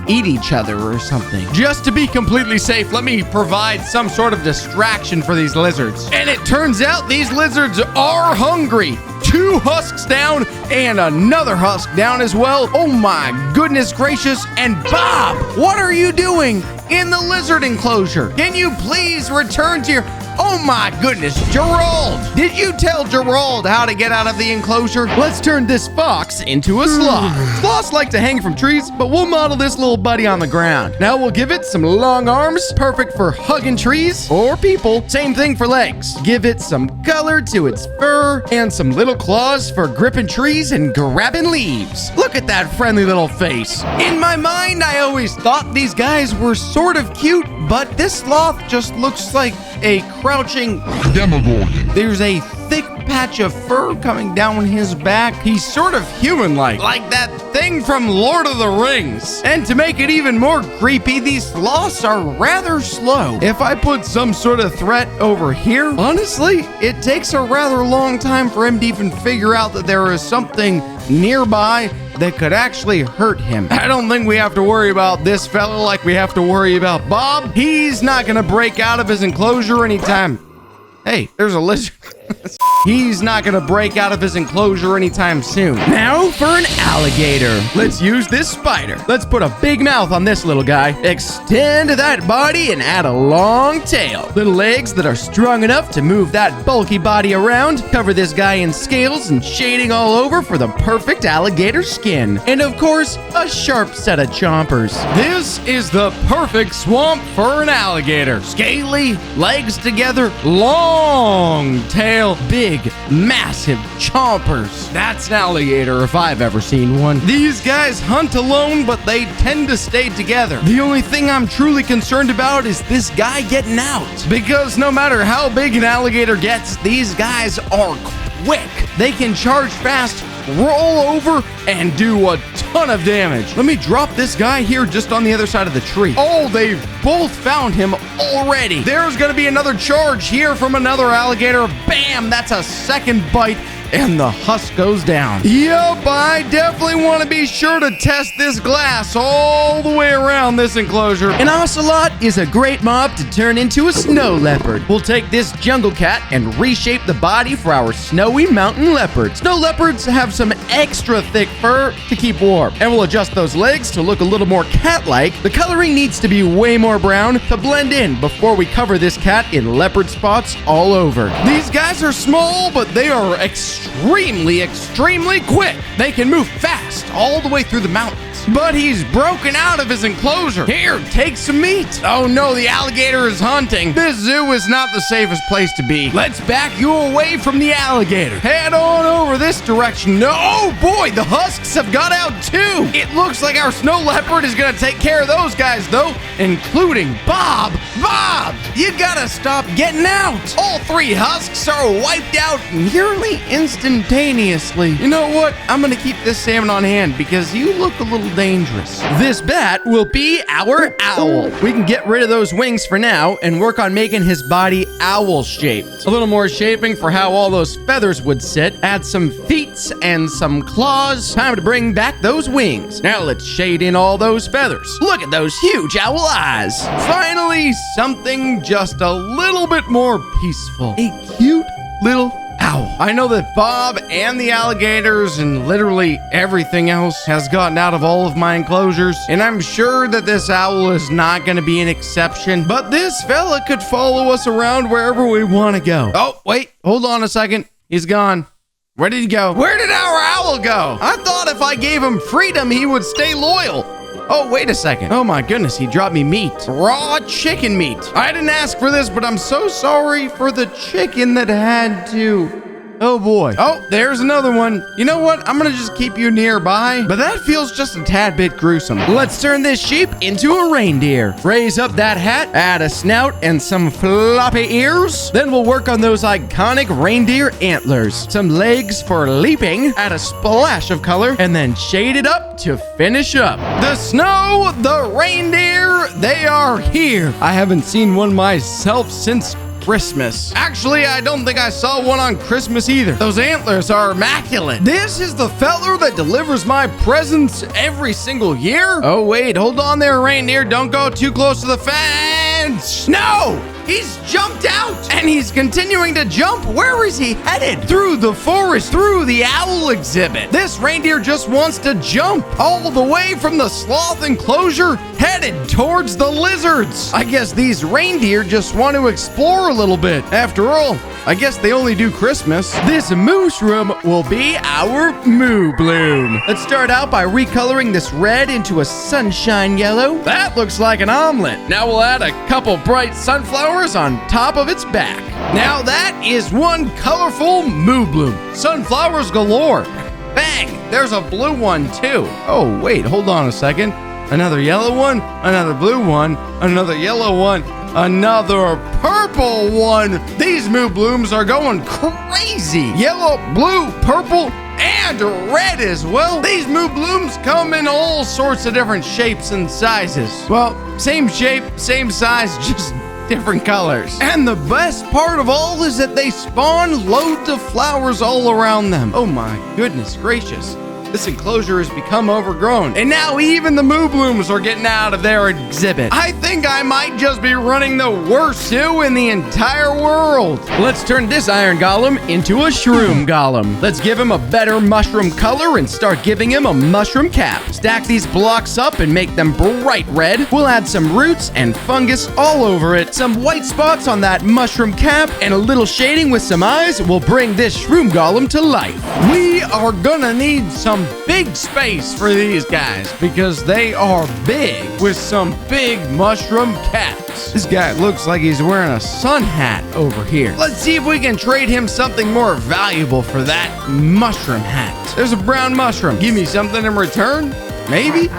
eat each other or something. Just to be completely safe, let me provide some sort of distraction for these lizards. And it turns out these lizards are hungry. 2 husks down and another husk down as well. Oh my goodness gracious. And Bob, what are you doing in the lizard enclosure? Can you please return to your... Oh my goodness, Gerald! Did you tell Gerald how to get out of the enclosure? Let's turn this fox into a sloth. Sloths like to hang from trees, but we'll model this little buddy on the ground. Now we'll give it some long arms, perfect for hugging trees or people. Same thing for legs. Give it some color to its fur and some little claws for gripping trees and grabbing leaves. Look at that friendly little face. In my mind, I always thought these guys were sort of cute, but this sloth just looks like a crouching Demogorgon. There's a thick patch of fur coming down his back. He's sort of human-like, like that thing from Lord of the Rings. And to make it even more creepy, these sloths are rather slow. If I put some sort of threat over here, honestly, it takes a rather long time for him to even figure out that there is something nearby that could actually hurt him. I don't think we have to worry about this fella like we have to worry about Bob. He's not gonna break out of his enclosure anytime. Hey, there's a lizard. He's not gonna break out of his enclosure anytime soon. Now for an alligator. Let's use this spider. Let's put a big mouth on this little guy. Extend that body and add a long tail. Little legs that are strong enough to move that bulky body around. Cover this guy in scales and shading all over for the perfect alligator skin. And of course, a sharp set of chompers. This is the perfect swamp for an alligator. Scaly, legs together, long tail, big, massive chompers. That's an alligator if I've ever seen one. These guys hunt alone, but they tend to stay together. The only thing I'm truly concerned about is this guy getting out. Because no matter how big an alligator gets, these guys are quick. They can charge fast, roll over, and do a ton of damage. Let me drop this guy here just on the other side of the tree. Oh, they've both found him already. There's gonna be another charge here from another alligator. Bam, that's a second bite. And the husk goes down. Yup, I definitely want to be sure to test this glass all the way around this enclosure. An ocelot is a great mob to turn into a snow leopard. We'll take this jungle cat and reshape the body for our snowy mountain leopard. Snow leopards have some extra thick fur to keep warm. And we'll adjust those legs to look a little more cat-like. The coloring needs to be way more brown to blend in before we cover this cat in leopard spots all over. These guys are small, but they are extremely quick. They can move fast all the way through the mountains. But he's broken out of his enclosure. Here, take some meat. Oh no, the alligator is hunting. This zoo is not the safest place to be. Let's back you away from the alligator. Head on over this direction. No, oh boy, the husks have got out too. It looks like our snow leopard is gonna take care of those guys though, including Bob. Bob, you gotta stop getting out. All 3 husks are wiped out nearly instantaneously. You know what? I'm gonna keep this salmon on hand because you look a little dangerous. This bat will be our owl. We can get rid of those wings for now and work on making his body owl-shaped. A little more shaping for how all those feathers would sit. Add some feet and some claws. Time to bring back those wings. Now let's shade in all those feathers. Look at those huge owl eyes. Finally, something just a little bit more peaceful. A cute little owl. I know that Bob and the alligators and literally everything else has gotten out of all of my enclosures, and I'm sure that this owl is not going to be an exception, but this fella could follow us around wherever we want to go. Oh, wait, hold on a second. He's gone. Where did he go? Where did our owl go? I thought if I gave him freedom, he would stay loyal. Oh, wait a second. Oh my goodness, he dropped me meat. Raw chicken meat. I didn't ask for this, but I'm so sorry for the chicken that had to. Oh boy. Oh, there's another one. You know what? I'm gonna just keep you nearby, but that feels just a tad bit gruesome. Let's turn this sheep into a reindeer. Raise up that hat, add a snout and some floppy ears. Then we'll work on those iconic reindeer antlers. Some legs for leaping, add a splash of color, and then shade it up to finish up. The snow, the reindeer, they are here. I haven't seen one myself since Christmas. Actually, I don't think I saw one on Christmas either. Those antlers are immaculate. This is the feller that delivers my presents every single year? Oh, wait, hold on there, reindeer. Don't go too close to the fence. No! He's jumped out, and he's continuing to jump. Where is he headed? Through the forest, through the owl exhibit. This reindeer just wants to jump all the way from the sloth enclosure, headed towards the lizards. I guess these reindeer just want to explore a little bit. After all, I guess they only do Christmas. This mushroom will be our moo bloom. Let's start out by recoloring this red into a sunshine yellow. That looks like an omelet. Now we'll add a couple bright sunflowers on top of its back. Now that is one colorful moo bloom. Sunflowers galore. Bang! There's a blue one too. Oh, wait, hold on a second. Another yellow one, another blue one, another yellow one, another purple one. These moo blooms are going crazy. Yellow, blue, purple, and red as well. These moo blooms come in all sorts of different shapes and sizes. Well, same shape, same size, just different colors. And the best part of all is that they spawn loads of flowers all around them. Oh my goodness gracious. This enclosure has become overgrown, and now even the moo blooms are getting out of their exhibit. I think I might just be running the worst zoo in the entire world. Let's turn this iron golem into a shroom golem. Let's give him a better mushroom color and start giving him a mushroom cap. Stack these blocks up and make them bright red. We'll add some roots and fungus all over it. Some white spots on that mushroom cap and a little shading with some eyes will bring this shroom golem to life. We are gonna need some big space for these guys because they are big with some big mushroom caps. This guy looks like he's wearing a sun hat over here. Let's see if we can trade him something more valuable for that mushroom hat. There's a brown mushroom. Give me something in return? Maybe?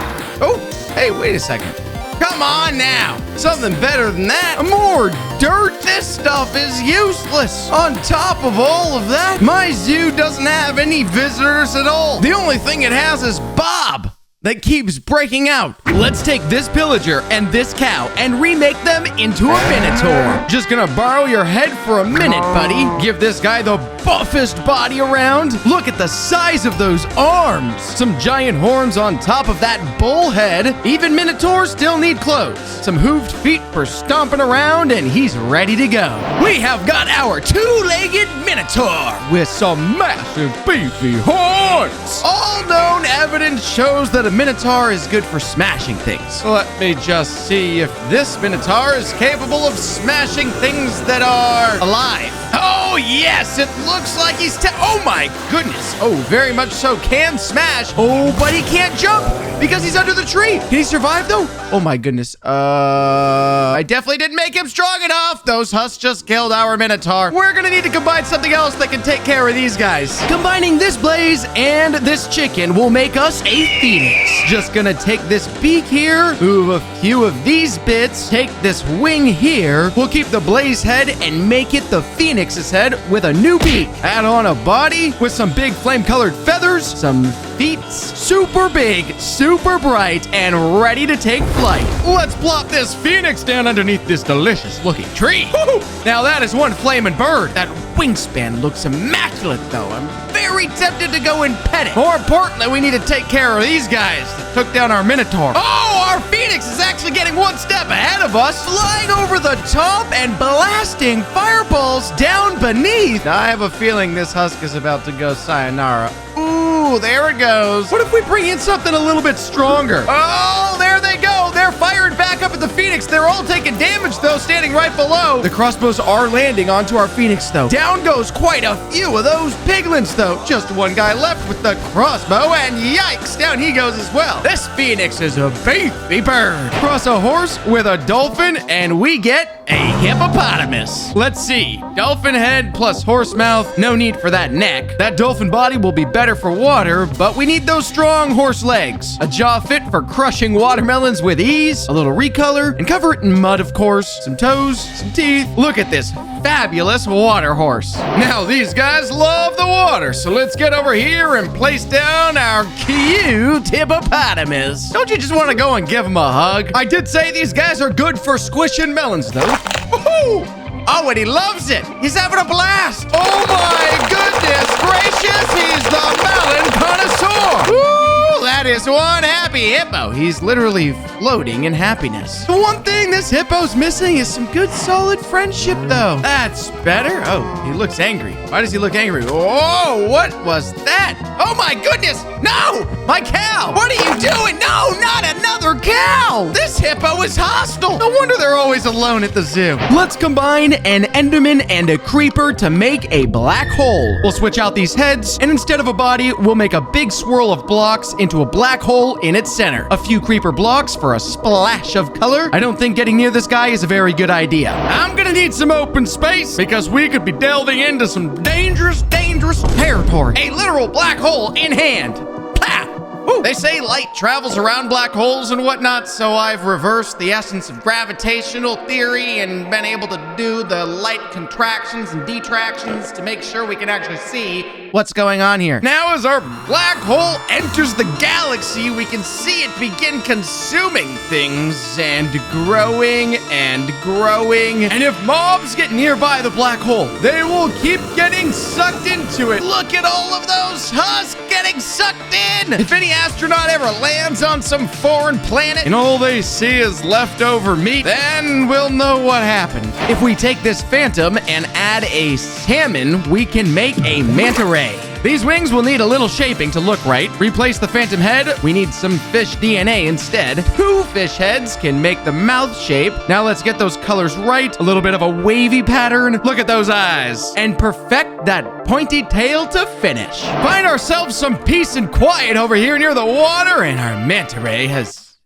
Oh, hey, wait a second. Come on now. Something better than that. More dirt. This stuff is useless. On top of all of that, my zoo doesn't have any visitors at all. The only thing it has is Bob that keeps breaking out. Let's take this pillager and this cow and remake them into a minotaur. Just gonna borrow your head for a minute, buddy. Give this guy the buffest body around. Look at the size of those arms. Some giant horns on top of that bull head. Even minotaurs still need clothes. Some hooved feet for stomping around, and he's ready to go. We have got our two-legged minotaur with some massive beefy horns. All known evidence shows that a minotaur is good for smashing things. Let me just see if this minotaur is capable of smashing things that are alive. Oh, yes, it looks like he's oh my goodness. Oh, very much so can smash. Oh, but he can't jump because he's under the tree. Can he survive though? Oh my goodness. I definitely didn't make him strong enough. Those husks just killed our minotaur. We're gonna need to combine something else that can take care of these guys. Combining this blaze and this chicken will make us a phoenix. Just gonna take this beak here, move a few of these bits, take this wing here. We'll keep the blaze head and make it the phoenix's head with a new beak. Add on a body with some big flame-colored feathers, some feet, super big, super bright, and ready to take flight. Let's plop this phoenix down underneath this delicious-looking tree. Woo-hoo! Now that is one flaming bird. That wingspan looks immaculate, though. I'm very tempted to go and pet it. More importantly, we need to take care of these guys that took down our minotaur. Oh, our phoenix is actually getting one step ahead of us, flying over the top and blasting fireballs down beneath. Now, I have a feeling this husk is about to go sayonara. Ooh, there it goes. What if we bring in something a little bit stronger? Oh, there they go. They're firing back up at the phoenix. They're all taking damage, though, standing right below. The crossbows are landing onto our Phoenix, though. Down goes quite a few of those piglins, though. Just one guy left with the crossbow, and yikes, down he goes as well. This Phoenix is a beefy bird. Cross a horse with a dolphin, and we get a hippopotamus. Let's see. Dolphin head plus horse mouth. No need for that neck. That dolphin body will be better for water, but we need those strong horse legs. A jaw fit for crushing watermelons with ease. A little recolor, and cover it in mud, of course. Some toes, some teeth. Look at this fabulous water horse. Now, these guys love the water, so let's get over here and place down our cute hippopotamus. Don't you just want to go and give him a hug? I did say these guys are good for squishing melons, though. Woohoo! Oh, and he loves it. He's having a blast. Oh, my goodness gracious. He's the melon connoisseur. Woo! That is one happy hippo. He's literally floating in happiness. The one thing this hippo's missing is some good, solid friendship, though. That's better. Oh, he looks angry. Why does he look angry? Oh, what was that? Oh, my goodness. No, my cow. What are you doing? No, not another cow. This hippo is hostile. No wonder they're always alone at the zoo. Let's combine an Enderman and a creeper to make a black hole. We'll switch out these heads, and instead of a body, we'll make a big swirl of blocks into a black hole in its center. A few creeper blocks for a splash of color. I don't think getting near this guy is a very good idea. I'm gonna need some open space because we could be delving into some dangerous territory. A literal black hole in hand. Pah! Ooh. They say light travels around black holes and whatnot, so I've reversed the essence of gravitational theory and been able to do the light contractions and detractions to make sure we can actually see what's going on here. Now, as our black hole enters the galaxy, we can see it begin consuming things and growing and growing. And if mobs get nearby the black hole, they will keep getting sucked into it. Look at all of those husks getting sucked in. If any astronaut ever lands on some foreign planet and all they see is leftover meat, then we'll know what happened. If we take this phantom and add a salmon, we can make a manta ray. These wings will need a little shaping to look right. Replace the phantom head. We need some fish DNA instead. 2 fish heads can make the mouth shape. Now let's get those colors right. A little bit of a wavy pattern. Look at those eyes. And perfect that pointy tail to finish. Find ourselves some peace and quiet over here near the water, and our manta ray has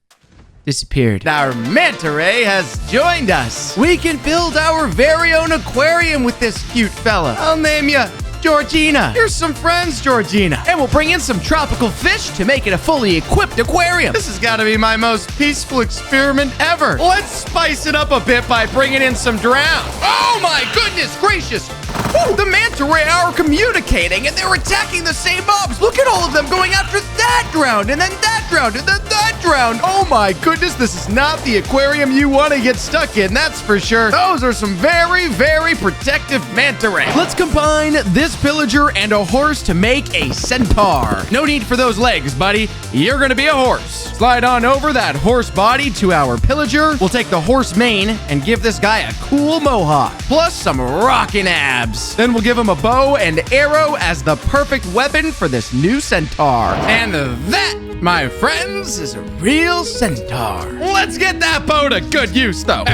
disappeared. Our manta ray has joined us. We can build our very own aquarium with this cute fella. I'll name you Georgina. Here's some friends, Georgina. And we'll bring in some tropical fish to make it a fully equipped aquarium. This has got to be my most peaceful experiment ever. Let's spice it up a bit by bringing in some drowns. Oh my goodness gracious. Woo, the manta ray are communicating and they're attacking the same mobs. Look at all of them going after that drowned and then that drowned and then that drowned. Oh my goodness, this is not the aquarium you want to get stuck in, that's for sure. Those are some very protective manta rays. Let's combine this pillager and a horse to make a centaur. No need for those legs, buddy. You're gonna be a horse. Slide on over that horse body to our pillager. We'll take the horse mane and give this guy a cool mohawk, plus some rockin' abs. Then we'll give him a bow and arrow as the perfect weapon for this new centaur. And that, my friends, is a real centaur. Let's get that bow to good use, though.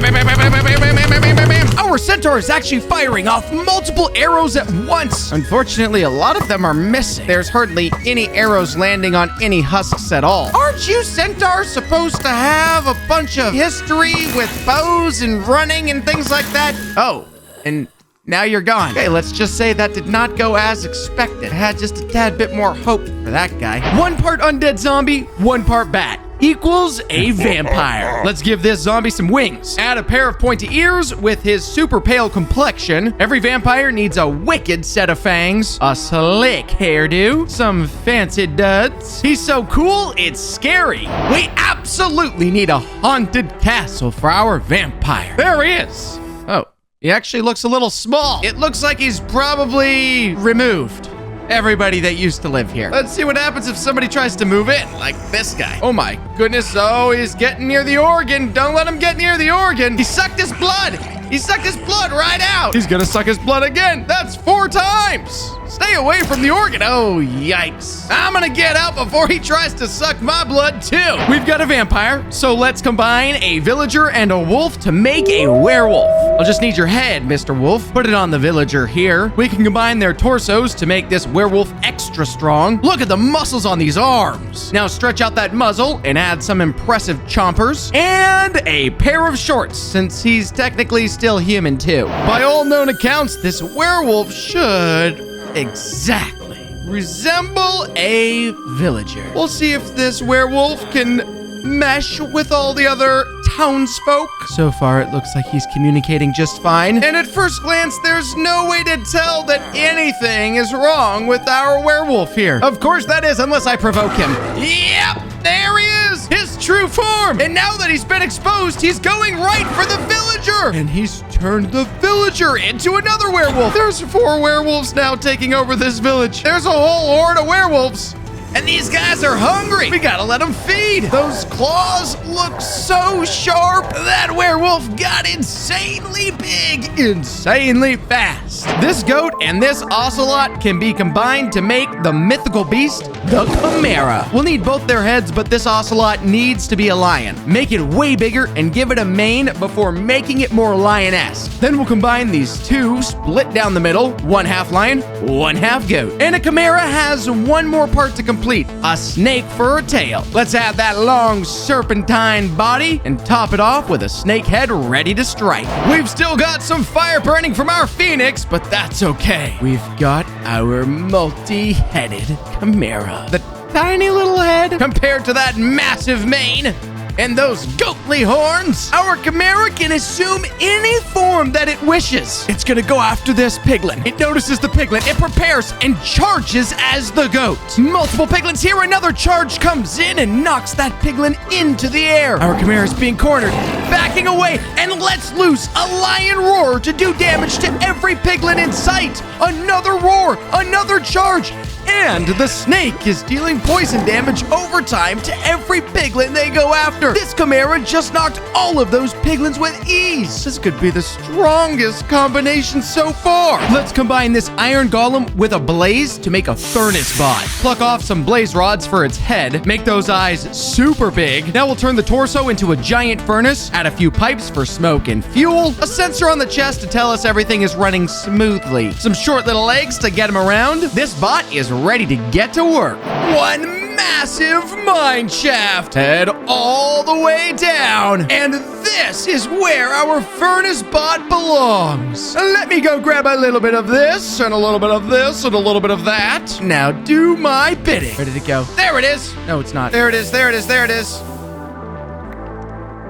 Our centaur is actually firing off multiple arrows at once. Unfortunately, a lot of them are missing. There's hardly any arrows landing on any husks at all. Aren't you centaurs supposed to have a bunch of history with bows and running and things like that? Oh, and now you're gone. Okay, let's just say that did not go as expected. I had just a tad bit more hope for that guy. 1 part undead zombie, 1 part bat equals a vampire. Let's give this zombie some wings. Add a pair of pointy ears with his super pale complexion. Every vampire needs a wicked set of fangs, a slick hairdo, some fancy duds. He's so cool, it's scary. We absolutely need a haunted castle for our vampire. There he is. Oh. He actually looks a little small. It looks like he's probably removed everybody that used to live here. Let's see what happens if somebody tries to move in, like this guy. Oh my goodness, oh, he's getting near the organ. Don't let him get near the organ. He sucked his blood. He sucked his blood right out. He's gonna suck his blood again. That's 4 times. Stay away from the organ. Oh, yikes. I'm gonna get out before he tries to suck my blood, too. We've got a vampire, so let's combine a villager and a wolf to make a werewolf. I'll just need your head, Mr. Wolf. Put it on the villager here. We can combine their torsos to make this werewolf extra strong. Look at the muscles on these arms. Now stretch out that muzzle and add some impressive chompers and a pair of shorts, since he's technically still human too. By all known accounts, this werewolf should exactly resemble a villager. We'll see if this werewolf can mesh with all the other townsfolk. So far, it looks like he's communicating just fine. And at first glance, there's no way to tell that anything is wrong with our werewolf here. Of course that is, unless I provoke him. Yep, there he is, his true form. And now that he's been exposed, he's going right for the villager. And he's turned the villager into another werewolf. There's 4 werewolves now taking over this village. There's a whole horde of werewolves. And these guys are hungry. We gotta let them feed. Those claws look so sharp. That werewolf got insanely big, insanely fast. This goat and this ocelot can be combined to make the mythical beast, the Chimera. We'll need both their heads, but this ocelot needs to be a lion. Make it way bigger and give it a mane before making it more lioness. Then we'll combine these two, split down the middle, 1/2 lion, 1/2 goat. And a Chimera has one more part to complete. A snake for a tail. Let's add that long serpentine body and top it off with a snake head ready to strike. We've still got some fire burning from our phoenix, but that's okay. We've got our multi-headed Chimera. The tiny little head compared to that massive mane and those goatly horns. Our Chimera can assume any form that it wishes. It's gonna go after this piglin. It notices the piglin, it prepares and charges as the goat. Multiple piglins here, another charge comes in and knocks that piglin into the air. Our Chimera is being cornered, backing away, and lets loose a lion roar to do damage to every piglin in sight. Another roar, another charge, and the snake is dealing poison damage over time to every piglin they go after. This Chimera just knocked all of those piglins with ease. This could be the strongest combination so far. Let's combine this iron golem with a blaze to make a furnace bot. Pluck off some blaze rods for its head. Make those eyes super big. Now we'll turn the torso into a giant furnace. Add a few pipes for smoke and fuel. A sensor on the chest to tell us everything is running smoothly. Some short little legs to get him around. This bot is ready to get to work. One massive mine shaft. Head all the way down. And this is where our furnace bot belongs. Let me go grab a little bit of this, and a little bit of this, and a little bit of that. Now do my bidding. Where did it go? There it is. No, it's not. There it is, there it is, there it is.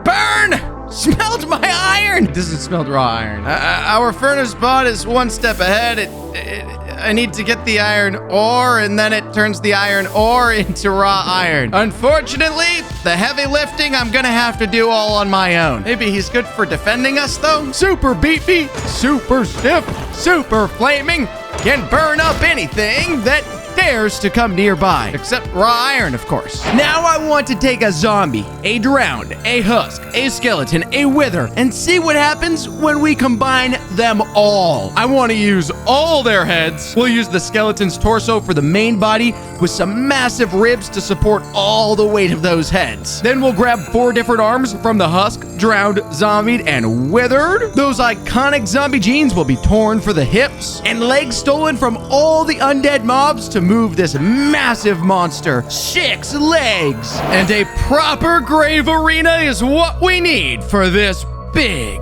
Burn! Smelled my iron! This is smelled raw iron. Our furnace bot is one step ahead. I need to get the iron ore, and then it turns the iron ore into raw iron. Unfortunately, the heavy lifting I'm gonna have to do all on my own. Maybe he's good for defending us, though. Super beefy, super stiff, super flaming, can burn up anything that dares to come nearby, except raw iron, of course. Now I want to take a zombie, a drowned, a husk, a skeleton, a wither, and see what happens when we combine them all. I want to use all their heads. We'll use the skeleton's torso for the main body with some massive ribs to support all the weight of those heads. Then we'll grab 4 different arms from the husk, drowned, zombied, and withered. Those iconic zombie genes will be torn for the hips, and legs stolen from all the undead mobs to move this massive monster. 6 legs. And a proper grave arena is what we need for this big,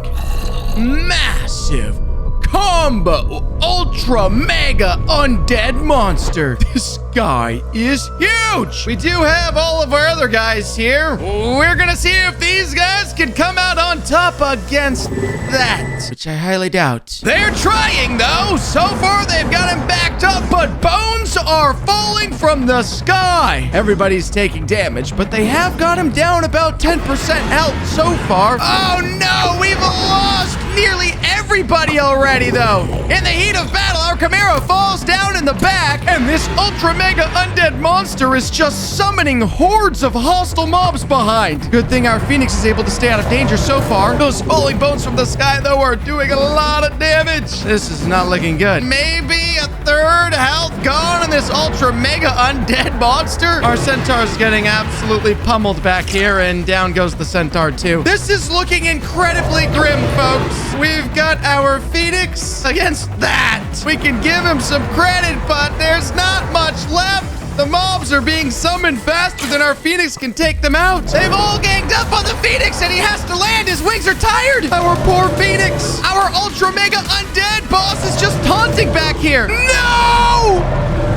massive, combo, ultra mega undead monster. This guy is huge. We do have all of our other guys here. We're gonna see if these guys can come out on top against that, which I highly doubt. They're trying, though. So far, they've got him backed up, but bones are falling from the sky. Everybody's taking damage, but they have got him down about 10% health so far. Oh no, we've lost nearly everybody already, though. In the heat of battle, our Chimera falls down in the back, and this ultra mega undead monster is just summoning hordes of hostile mobs behind. Good thing our Phoenix is able to stay out of danger so far. Those falling bones from the sky, though, are doing a lot of damage. This is not looking good. Maybe a third health gone in this ultra mega undead monster. Our Centaur's getting absolutely pummeled back here, and down goes the Centaur too. This is looking incredibly grim, folks. We've got our Phoenix against that. We can give him some credit, but there's not much left. The mobs are being summoned faster than our Phoenix can take them out. They've all ganged up on the Phoenix, and he has to land. His wings are tired. Our poor Phoenix. Our ultra mega undead boss is just taunting back here. No!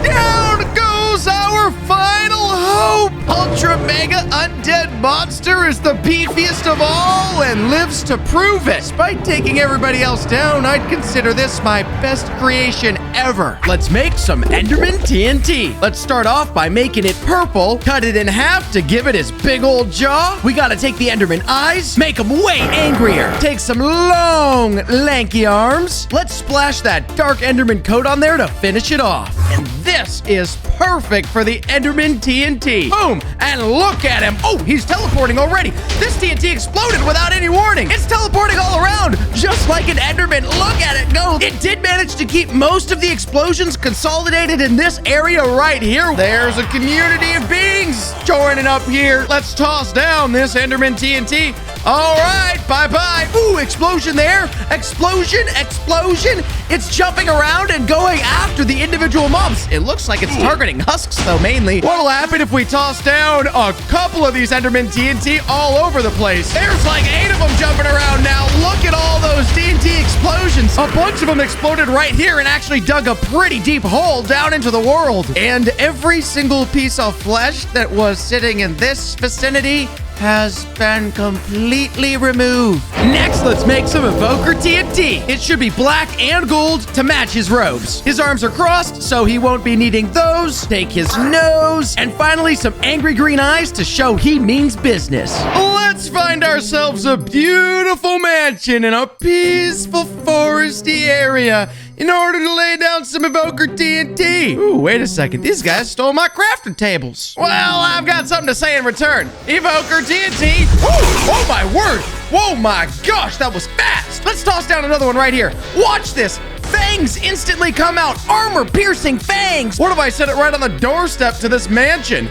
Down goes our final hope. Ultra mega undead monster is the beefiest of all and lives to prove it. Despite taking everybody else down, I'd consider this my best creation ever. Let's make some Enderman TNT. Let's start off by making it purple, cut it in half to give it his big old jaw. We gotta take the Enderman eyes, make them way angrier. Take some long, lanky arms. Let's splash that dark Enderman coat on there to finish it off. And this is perfect for the Enderman TNT. Boom! And look at him. Oh, he's teleporting already. This TNT exploded without any warning. It's teleporting all around, just like an Enderman. Look at it go. It did manage to keep most of the explosions consolidated in this area right here. There's a community of beings joining up here. Let's toss down this Enderman TNT. All right, bye-bye. Ooh, explosion there. Explosion, explosion. It's jumping around and going after the individual mobs. It looks like it's targeting husks, though, mainly. What'll happen if we toss down a couple of these Enderman TNT all over the place? There's like 8 of them jumping around now. Look at all those TNT explosions. A bunch of them exploded right here and actually dug a pretty deep hole down into the world. And every single piece of flesh that was sitting in this vicinity has been completely removed. Next, let's make some Evoker TNT. It should be black and gold to match his robes. His arms are crossed, so he won't be needing those. Take his nose. And finally, some angry green eyes to show he means business. Let's find ourselves a beautiful mansion in a peaceful foresty area in order to lay down some Evoker TNT. Ooh, wait a second. These guys stole my crafting tables. Well, I've got something to say in return. Evoker TNT. Ooh, oh my word. Whoa, my gosh, that was fast. Let's toss down another one right here. Watch this. Fangs instantly come out. Armor-piercing fangs. What if I set it right on the doorstep to this mansion?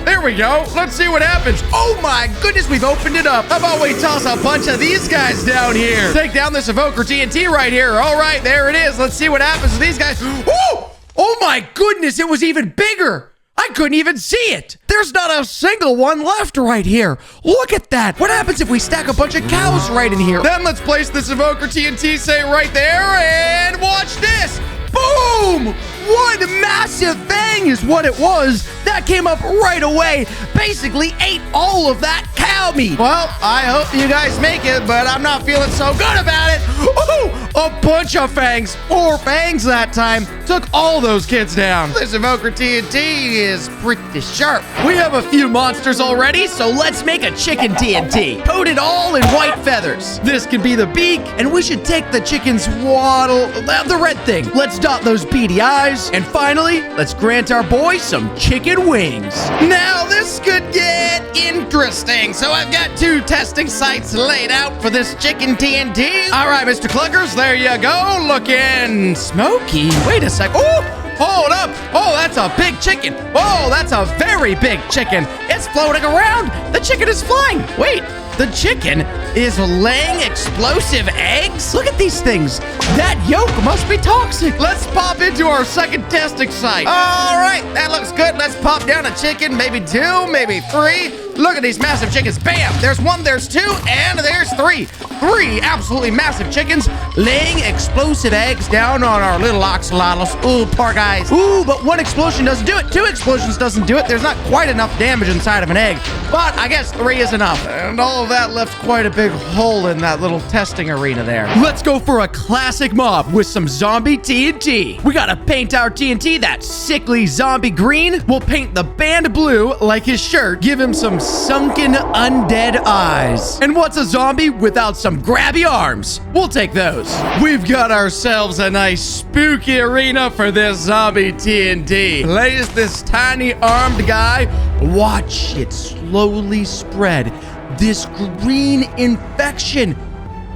There we go. Let's see what happens. Oh my goodness, we've opened it up. How about we toss a bunch of these guys down here? Take down this Evoker TNT right here. All right, there it is. Let's see what happens to these guys. Ooh! Oh my goodness, it was even bigger. I couldn't even see it. There's not a single one left right here. Look at that. What happens if we stack a bunch of cows right in here? Then let's place this Evoker TNT, say, right there, and watch this. Boom! One massive fang is what it was. That came up right away. Basically ate all of that cow meat. Well, I hope you guys make it, but I'm not feeling so good about it. Ooh, a bunch of fangs. 4 fangs that time. Took all those kids down. This Evoker TNT is pretty sharp. We have a few monsters already, so let's make a chicken TNT. Coated all in white feathers. This could be the beak, and we should take the chicken's waddle, the red thing. Let's dot those beady eyes. And finally, let's grant our boy some chicken wings. Now, this could get interesting. So I've got 2 testing sites laid out for this chicken TNT. All right, Mr. Clunkers, there you go. Looking smoky. Wait a sec. Oh, hold up. Oh, that's a big chicken. Oh, that's a very big chicken. It's floating around. The chicken is flying. Wait. The chicken is laying explosive eggs? Look at these things. That yolk must be toxic. Let's pop into our second testing site. All right, that looks good. Let's pop down a chicken, maybe 2, maybe 3. Look at these massive chickens. Bam! There's 1, there's 2, and there's 3. 3 absolutely massive chickens laying explosive eggs down on our little oxalotls. Ooh, poor guys. Ooh, but 1 explosion doesn't do it. 2 explosions doesn't do it. There's not quite enough damage inside of an egg, but I guess 3 is enough. And all of that left quite a big hole in that little testing arena there. Let's go for a classic mob with some zombie TNT. We gotta paint our TNT that sickly zombie green. We'll paint the band blue like his shirt. Give him some sunken undead eyes. And what's a zombie without some grabby arms? We'll take those. We've got ourselves a nice spooky arena for this zombie TNT. Place this tiny armed guy. Watch it slowly spread. This green infection.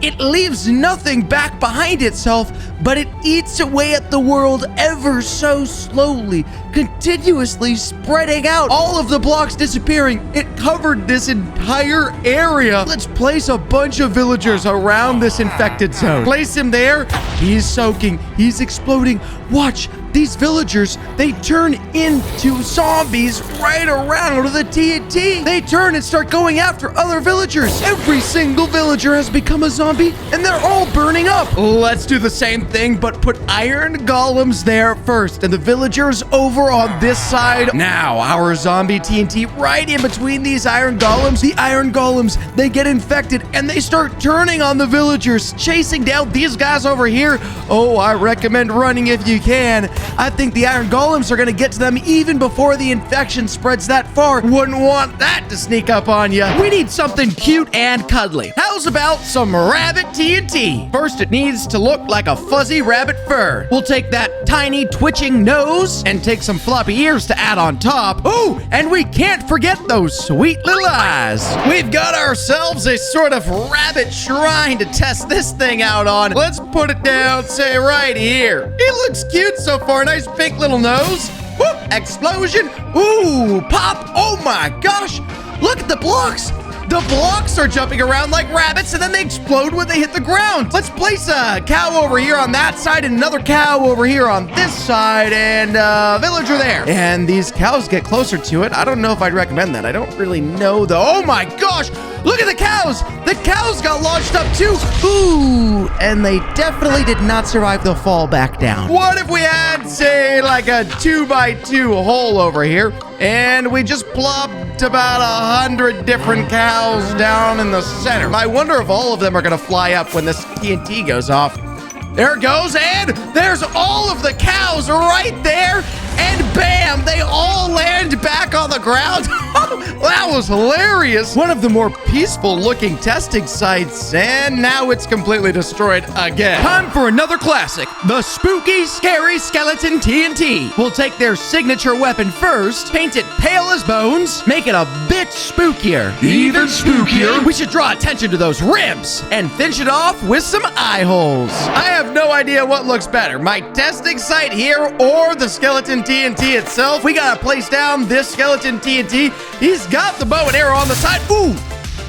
It leaves nothing back behind itself, but it eats away at the world ever so slowly, continuously spreading out. All of the blocks disappearing. It covered this entire area. Let's place a bunch of villagers around this infected zone. Place him there. He's soaking. He's exploding. Watch. These villagers, they turn into zombies right around the TNT. They turn and start going after other villagers. Every single villager has become a zombie, and they're all burning up. Let's do the same thing, but put iron golems there first, and the villagers over on this side. Now, our zombie TNT right in between these iron golems. The iron golems, they get infected, and they start turning on the villagers, chasing down these guys over here. Oh, I recommend running if you can. I think the iron golems are going to get to them even before the infection spreads that far. Wouldn't want that to sneak up on you. We need something cute and cuddly. How's about some rabbit TNT? First, it needs to look like a fuzzy rabbit fur. We'll take that tiny twitching nose and take some floppy ears to add on top. Oh, and we can't forget those sweet little eyes. We've got ourselves a sort of rabbit shrine to test this thing out on. Let's put it down, say right here. It looks cute so far. Nice pink little nose. Whoop, explosion. Ooh, pop. Oh my gosh. Look at the blocks. The blocks are jumping around like rabbits, and then they explode when they hit the ground. Let's place a cow over here on that side and another cow over here on this side and a villager there. And these cows get closer to it. I don't know if I'd recommend that. I don't really know, though. Oh, my gosh. Look at the cows. The cows got launched up, too. Ooh, and they definitely did not survive the fall back down. What if we had, say, like a 2x2 hole over here, and we just plopped about 100 different cows down in the center? I wonder if all of them are going to fly up when this TNT goes off. There it goes, and there's all of the cows right there, and bam, they all land back on the ground. That was hilarious. One of the more peaceful looking testing sites, and now it's completely destroyed again. Time for another classic, the spooky, scary skeleton TNT. We'll take their signature weapon first, paint it pale as bones, make it a bit spookier. Even spookier. We should draw attention to those ribs and finish it off with some eye holes. I have no idea what looks better, my testing site here or the skeleton TNT itself. We gotta place down this skeleton TNT. He's got the bow and arrow on the side. Ooh,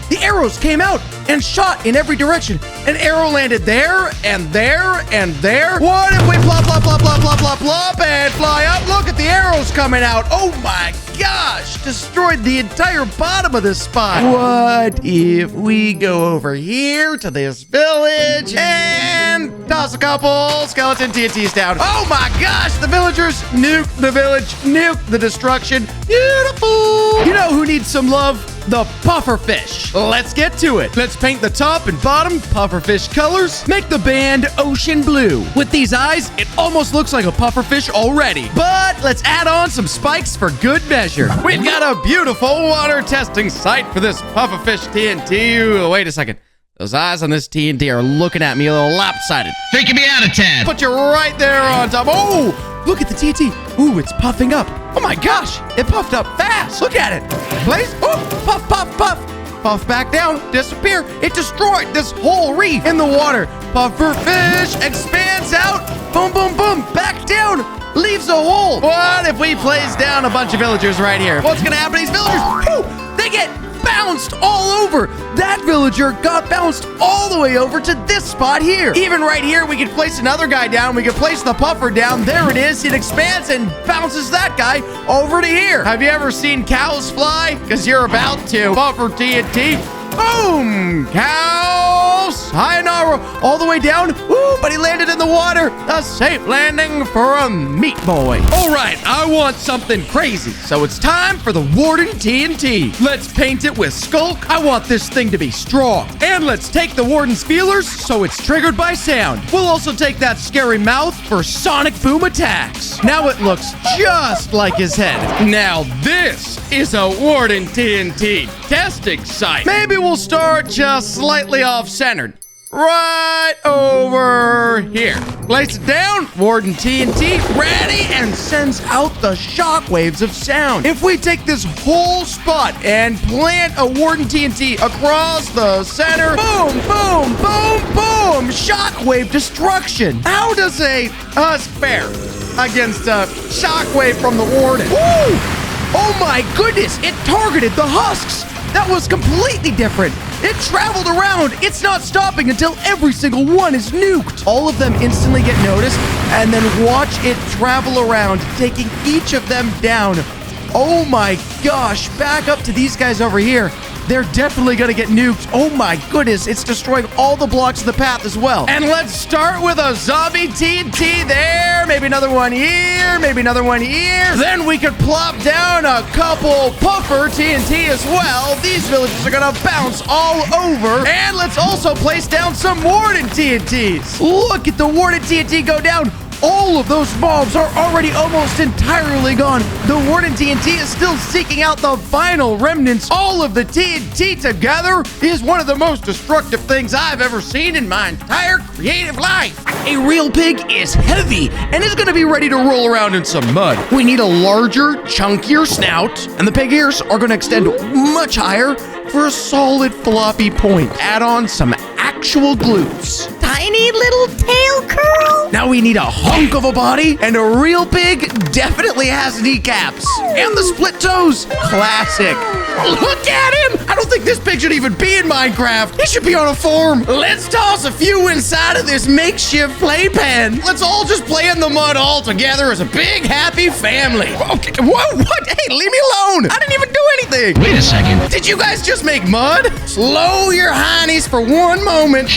the arrows came out and shot in every direction. An arrow landed there and there and there. What if we plop, plop, plop, plop, plop, plop, plop, and fly up? Look at the arrows coming out. Oh my gosh, destroyed the entire bottom of this spot. What if we go over here to this village and toss a couple skeleton TNTs down? Oh my gosh, the villagers nuke the village, nuke the destruction. Beautiful. You know who needs some love? The pufferfish. Let's get to it. Let's paint the top and bottom pufferfish colors. Make the band ocean blue. With these eyes, it almost looks like a pufferfish already. But let's add on some spikes for good measure. We've got a beautiful water testing site for this pufferfish TNT. Wait a second. Those eyes on this TNT are looking at me a little lopsided. Taking me out of 10. Put you right there on top. Oh, look at the TNT. Ooh, it's puffing up. Oh my gosh, it puffed up fast. Look at it. Place. Oh, puff, puff, puff. Puff back down, disappear. It destroyed this whole reef in the water. Pufferfish expands out. Boom, boom, boom. Back down. Leaves a hole. What if we place down a bunch of villagers right here? What's going to happen to these villagers? Whew, they get bounced all over. That villager got bounced all the way over to this spot here. Even right here, we could place another guy down. We could place the puffer down. There it is. It expands and bounces that guy over to here. Have you ever seen cows fly? Because you're about to. Puffer TNT. Boom! Cow almost. Sayonara all the way down. Ooh, but he landed in the water. A safe landing for a meat boy. All right, I want something crazy. So it's time for the Warden TNT. Let's paint it with Skulk. I want this thing to be strong. And let's take the Warden's feelers so it's triggered by sound. We'll also take that scary mouth for sonic boom attacks. Now it looks just like his head. Now this is a Warden TNT testing site. Maybe we'll start just slightly off-centered. Right over here. Place it down, Warden TNT ready, and sends out the shockwaves of sound. If we take this whole spot and plant a Warden TNT across the center, boom, boom, boom, boom, shockwave destruction. How does a us fare against a shockwave from the Warden? Woo! Oh my goodness, it targeted the husks. That was completely different. It traveled around. It's not stopping until every single one is nuked. All of them instantly get noticed, and then watch it travel around, taking each of them down. Oh my gosh, back up to these guys over here. They're definitely gonna get nuked. Oh my goodness, it's destroying all the blocks of the path as well. And let's start with a zombie TNT there. Maybe another one here, maybe another one here. Then we could plop down a couple puffer TNT as well. These villagers are gonna bounce all over. And let's also place down some Warden TNTs. Look at the Warden TNT go down. All of those mobs are already almost entirely gone. The Warden TNT is still seeking out the final remnants. All of the TNT together is one of the most destructive things I've ever seen in my entire creative life. A real pig is heavy and is going to be ready to roll around in some mud. We need a larger, chunkier snout, and the pig ears are going to extend much higher for a solid floppy point. Add on some actual glutes. Tiny little tail curl. Now we need a hunk of a body, and a real pig definitely has kneecaps. And the split toes. Classic. Look at him! I don't think this pig should even be in Minecraft. He should be on a farm. Let's toss a few inside of this makeshift playpen. Let's all just play in the mud all together as a big happy family. Okay, what? Hey, leave me alone. I didn't even do anything. Wait a second. Did you guys just make mud? Slow your heinies for one moment.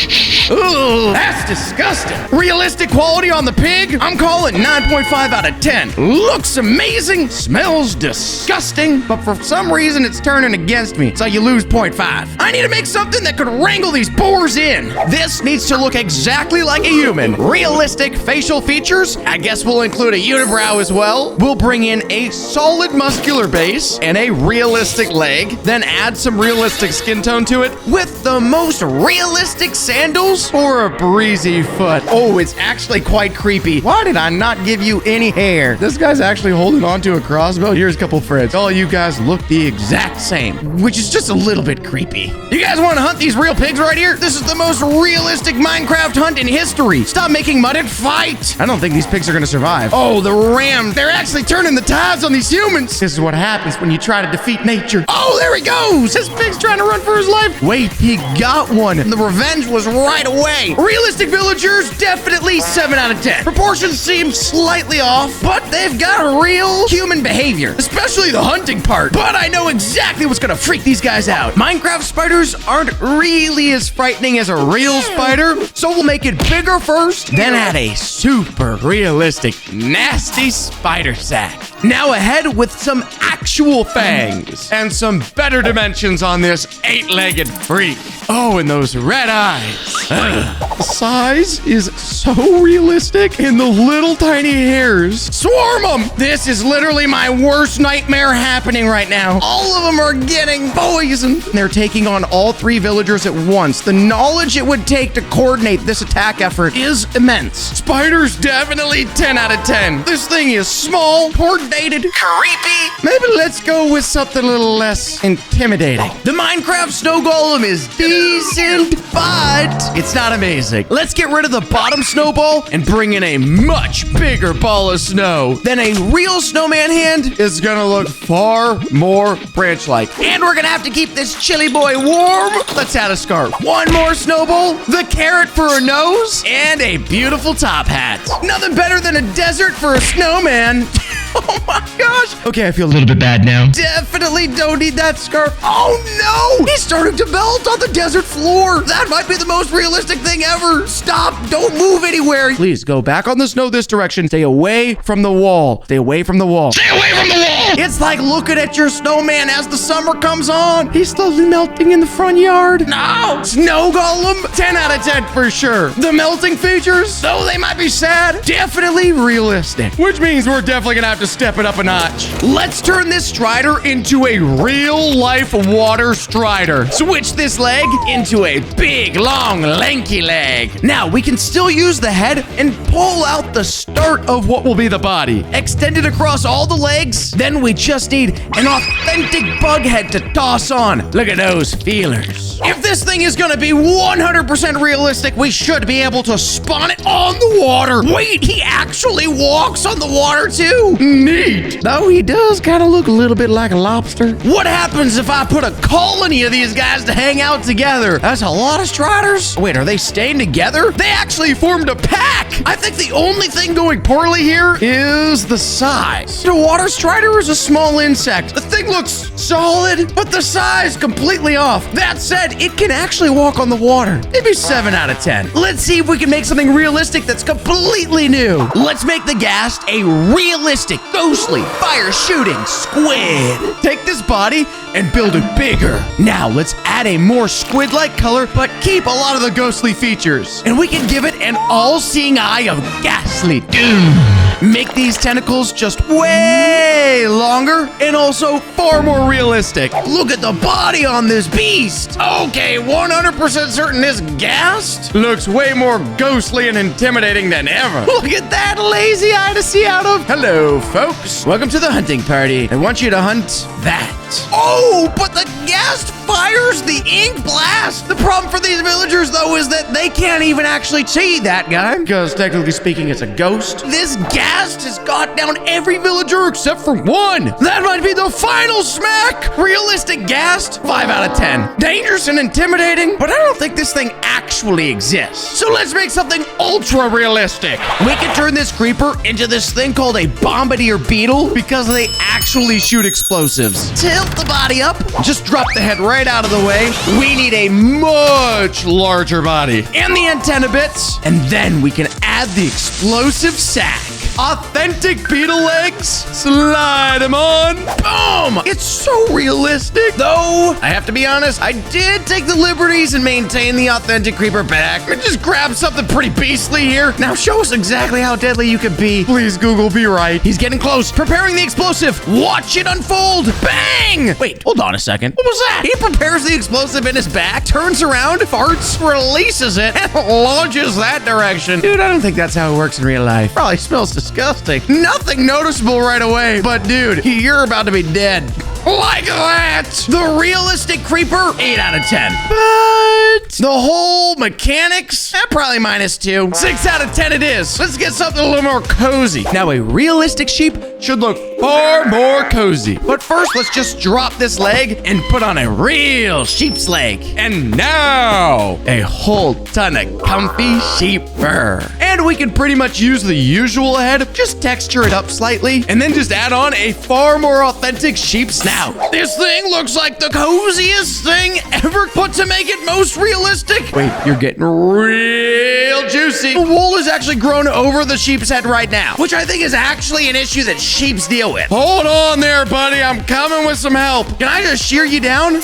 Ugh, that's disgusting. Realistic quality on the pig? I'm calling 9.5 out of 10. Looks amazing, smells disgusting, but for some reason it's turning against me, so you lose 0.5. I need to make something that could wrangle these boars in. This needs to look exactly like a human. Realistic facial features. I guess we'll include a unibrow as well. We'll bring in a solid muscular base and a realistic leg, then add some realistic skin tone to it with the most realistic sandals for a breezy foot. Oh, it's actually quite creepy. Why did I not give you any hair? This guy's actually holding onto a crossbow. Here's a couple friends. All you guys look the exact same, which is just a little bit creepy. You guys want to hunt these real pigs right here? This is the most realistic Minecraft hunt in history. Stop making mud and fight. I don't think these pigs are going to survive. Oh, the ram. They're actually turning the tides on these humans. This is what happens when you try to defeat nature. Oh, there he goes. This pig's trying to run for his life. Wait, he got one. The revenge was right away. Realistic villagers, definitely 7 out of 10. Proportions seem slightly off, but they've got real human behavior, especially the hunting part. But I know exactly what's gonna freak these guys out. Minecraft spiders aren't really as frightening as a real spider, so we'll make it bigger first, then add a super realistic, nasty spider sack. Now ahead with some actual fangs and some better dimensions on this 8-legged freak. Oh, and those red eyes. The size is so realistic, and the little tiny hairs. Swarm them! This is literally my worst nightmare happening right now. All of them are getting poisoned. They're taking on all 3 villagers at once. The knowledge it would take to coordinate this attack effort is immense. Spiders definitely 10 out of 10. This thing is small, coordinated, creepy. Maybe let's go with something a little less intimidating. The Minecraft snow golem is decent, but it's not amazing. Let's get rid of the bottom snowball and bring in a much bigger ball of snow. Then a real snowman hand is gonna look far more branch-like. And we're gonna have to keep this chilly boy warm. Let's add a scarf. One more snowball, the carrot for a nose, and a beautiful top hat. Nothing better than a desert for a snowman. Oh my gosh. Okay, I feel a little bit bad now. Definitely don't need that scarf. Oh no! He's starting to melt on the desert floor. That might be the most realistic thing ever. Stop. Don't move anywhere. Please go back on the snow this direction. Stay away from the wall. Stay away from the wall. Stay away from the wall! It's like looking at your snowman as the summer comes on. He's slowly melting in the front yard. No! Snow golem, 10 out of 10 for sure. The melting features, though they might be sad, definitely realistic. Which means we're definitely gonna have to step it up a notch. Let's turn this Strider into a real-life water Strider. Switch this leg into a big, long, lanky leg. Now, we can still use the head and pull out the start of what will be the body. Extend it across all the legs, then we just need an authentic bug head to toss on. Look at those feelers. If this thing is gonna be 100% realistic, we should be able to spawn it on the water. Wait, he actually walks on the water too? Neat. Though he does kind of look a little bit like a lobster. What happens if I put a colony of these guys to hang out together? That's a lot of Striders. Wait, are they staying together? They actually formed a pack. I think the only thing going poorly here is the size. The water Strider is a small insect. The thing looks solid, but the size completely off. That said, it can actually walk on the water. Maybe 7 out of 10. Let's see if we can make something realistic that's completely new. Let's make the Ghast a realistic, ghostly, fire-shooting squid. Take this body and build it bigger. Now, let's add a more squid-like color, but keep a lot of the ghostly features. And we can give it an all-seeing eye of ghastly doom. Make these tentacles just way longer and also far more realistic. Look at the body on this beast. Okay, 100% certain this Ghast looks way more ghostly and intimidating than ever. Look at that lazy eye to see out of. Hello, folks. Welcome to the hunting party. I want you to hunt that. Oh, but the Ghast fires the ink blast. The problem for these villagers, though, is that they can't even actually see that guy because, technically speaking, it's a ghost. This Ghast has got down every villager except for one. That might be the final smack. Realistic Ghast, 5 out of 10. Dangerous and intimidating, but I don't think this thing actually exists. So let's make something ultra realistic. We can turn this creeper into this thing called a bombardier beetle because they actually shoot explosives. Tilt the body up, just drop the head right out of the way. We need a much larger body and the antenna bits, and then we can add the explosive sack. Authentic beetle legs. Slide them on. Boom! It's so realistic. Though, I have to be honest, I did take the liberties and maintain the authentic creeper back. And just grab something pretty beastly here. Now show us exactly how deadly you can be. Please, Google, be right. He's getting close. Preparing the explosive. Watch it unfold. Bang! Wait, hold on a second. What was that? He prepares the explosive in his back, turns around, farts, releases it, and launches that direction. Dude, I don't think that's how it works in real life. Probably smells disgusting. Nothing noticeable right away, but dude, you're about to be dead. Like that! The realistic creeper, 8 out of 10. But the whole mechanics, probably -2. 6 out of 10 it is. Let's get something a little more cozy. Now, a realistic sheep should look far more cozy. But first, let's just drop this leg and put on a real sheep's leg. And now, a whole ton of comfy sheep fur. And we can pretty much use the usual head, just texture it up slightly, and then just add on a far more authentic sheep snout. This thing looks like the coziest thing ever, but to make it most realistic, wait, you're getting real juicy. The wool is actually grown over the sheep's head right now, which I think is actually an issue that sheeps deal with. Hold on there, buddy. I'm coming with some help. Can I just shear you down?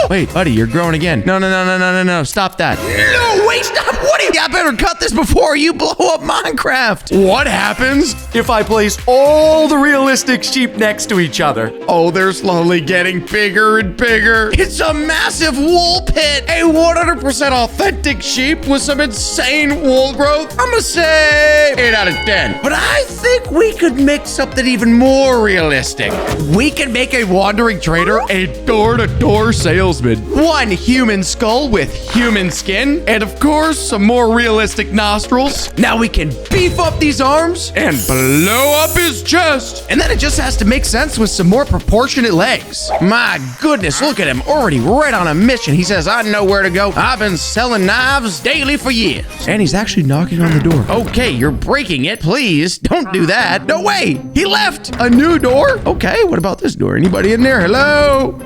Wait, buddy, you're growing again. No. Stop that. No, wait, stop. What are you? I better cut this before you blow up Minecraft. What happens if I place all the realistic sheep next to each other? Oh, they're slowly getting bigger and bigger. It's a massive wool pit. A 100% authentic sheep with some insane wool growth. I'm gonna say 8 out of 10. But I think we could make something even more realistic. We can make a wandering trader a door-to-door salesman. One human skull with human skin. And of course, some more realistic nostrils. Now we can beef up these arms and blow up his chest. And then it just has to make sense with some more proportionate legs. My goodness, look at him, already right on a mission. He says, I know where to go. I've been selling knives daily for years. And he's actually knocking on the door. Okay, you're breaking it. Please don't do that. No way. He left. A new door? Okay, what about this door? Anybody in there? Hello?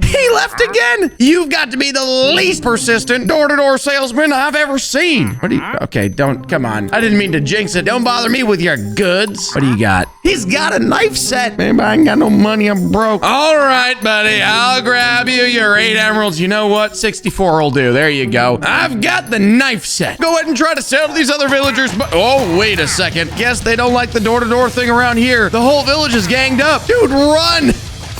He left again. You've got to be the least persistent door-to-door salesman I've ever seen. What do you... Okay, don't... Come on. I didn't mean to jinx it. Don't bother me with your goods. What do you got? He's got a knife set. Man, I ain't got no money. I'm broke. All right, buddy. I'll grab you your 8 emeralds. You know what? 64 will do. There you go. I've got the knife set. Go ahead and try to sell to these other villagers. But oh, wait a second. Guess they don't like the door-to-door thing around here. The whole village is ganged up. Dude, run.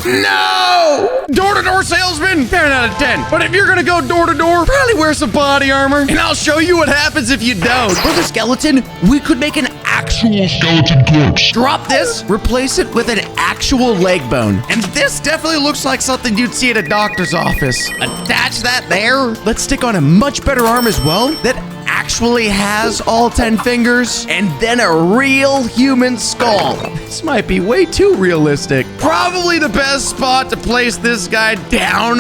No! Door-to-door salesman, 10 out of 10. But if you're gonna go door-to-door, probably wear some body armor. And I'll show you what happens if you don't. For the skeleton, we could make an actual skeleton corpse. Drop this, replace it with an actual leg bone. And this definitely looks like something you'd see at a doctor's office. Attach that there. Let's stick on a much better arm as well that actually has all 10 fingers, and then a real human skull. This might be way too realistic. Probably the best spot to place this guy down.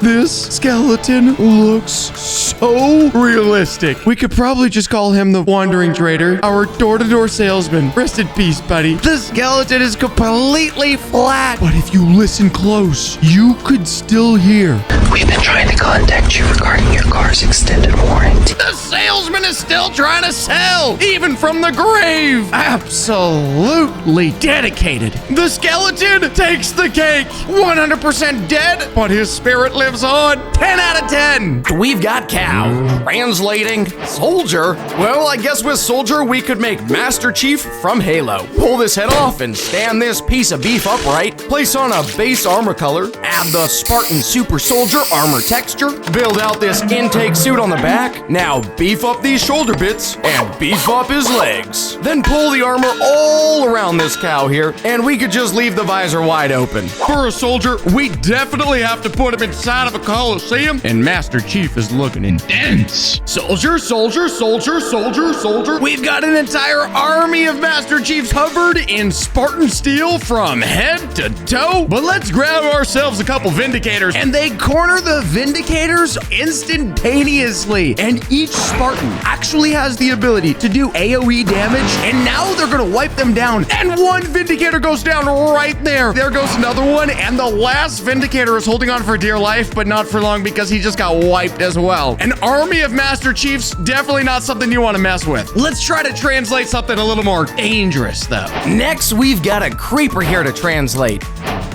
This skeleton looks so realistic. We could probably just call him the Wandering Trader, our door-to-door salesman. Rest in peace, buddy. The skeleton is completely flat. But if you listen close, you could still hear. We've been trying to contact you regarding your car's extended warranty. The salesman is still trying to sell, even from the grave. Absolutely dedicated. The skeleton takes the cake. 100% dead, but his spirit lives on. 10 out of 10. We've got cow. Translating soldier. Well, I guess with soldier, we could make Master Chief from Halo. Pull this head off and stand this piece of beef upright. Place on a base armor color. Add the Spartan Super Soldier armor texture. Build out this intake suit on the back. Now beef up these shoulder bits and beef up his legs. Then pull the armor all around this cow here, and we could just leave the visor wide open. For a soldier, we definitely have to put him inside of a coliseum, and Master Chief is looking intense. Soldier, soldier, soldier, soldier, soldier. We've got an entire army of Master Chiefs covered in Spartan steel from head to toe. But let's grab ourselves a couple Vindicators, and they corner the Vindicators instantaneously. And each Spartan actually has the ability to do AoE damage, and now they're gonna wipe them down. And one Vindicator goes down right there. There goes another one, and the last Vindicator is holding on for dear life, but not for long because he just got wiped as well. An army of Master Chiefs, definitely not something you want to mess with. Let's try to translate something a little more dangerous, though. Next, we've got a creeper here to translate.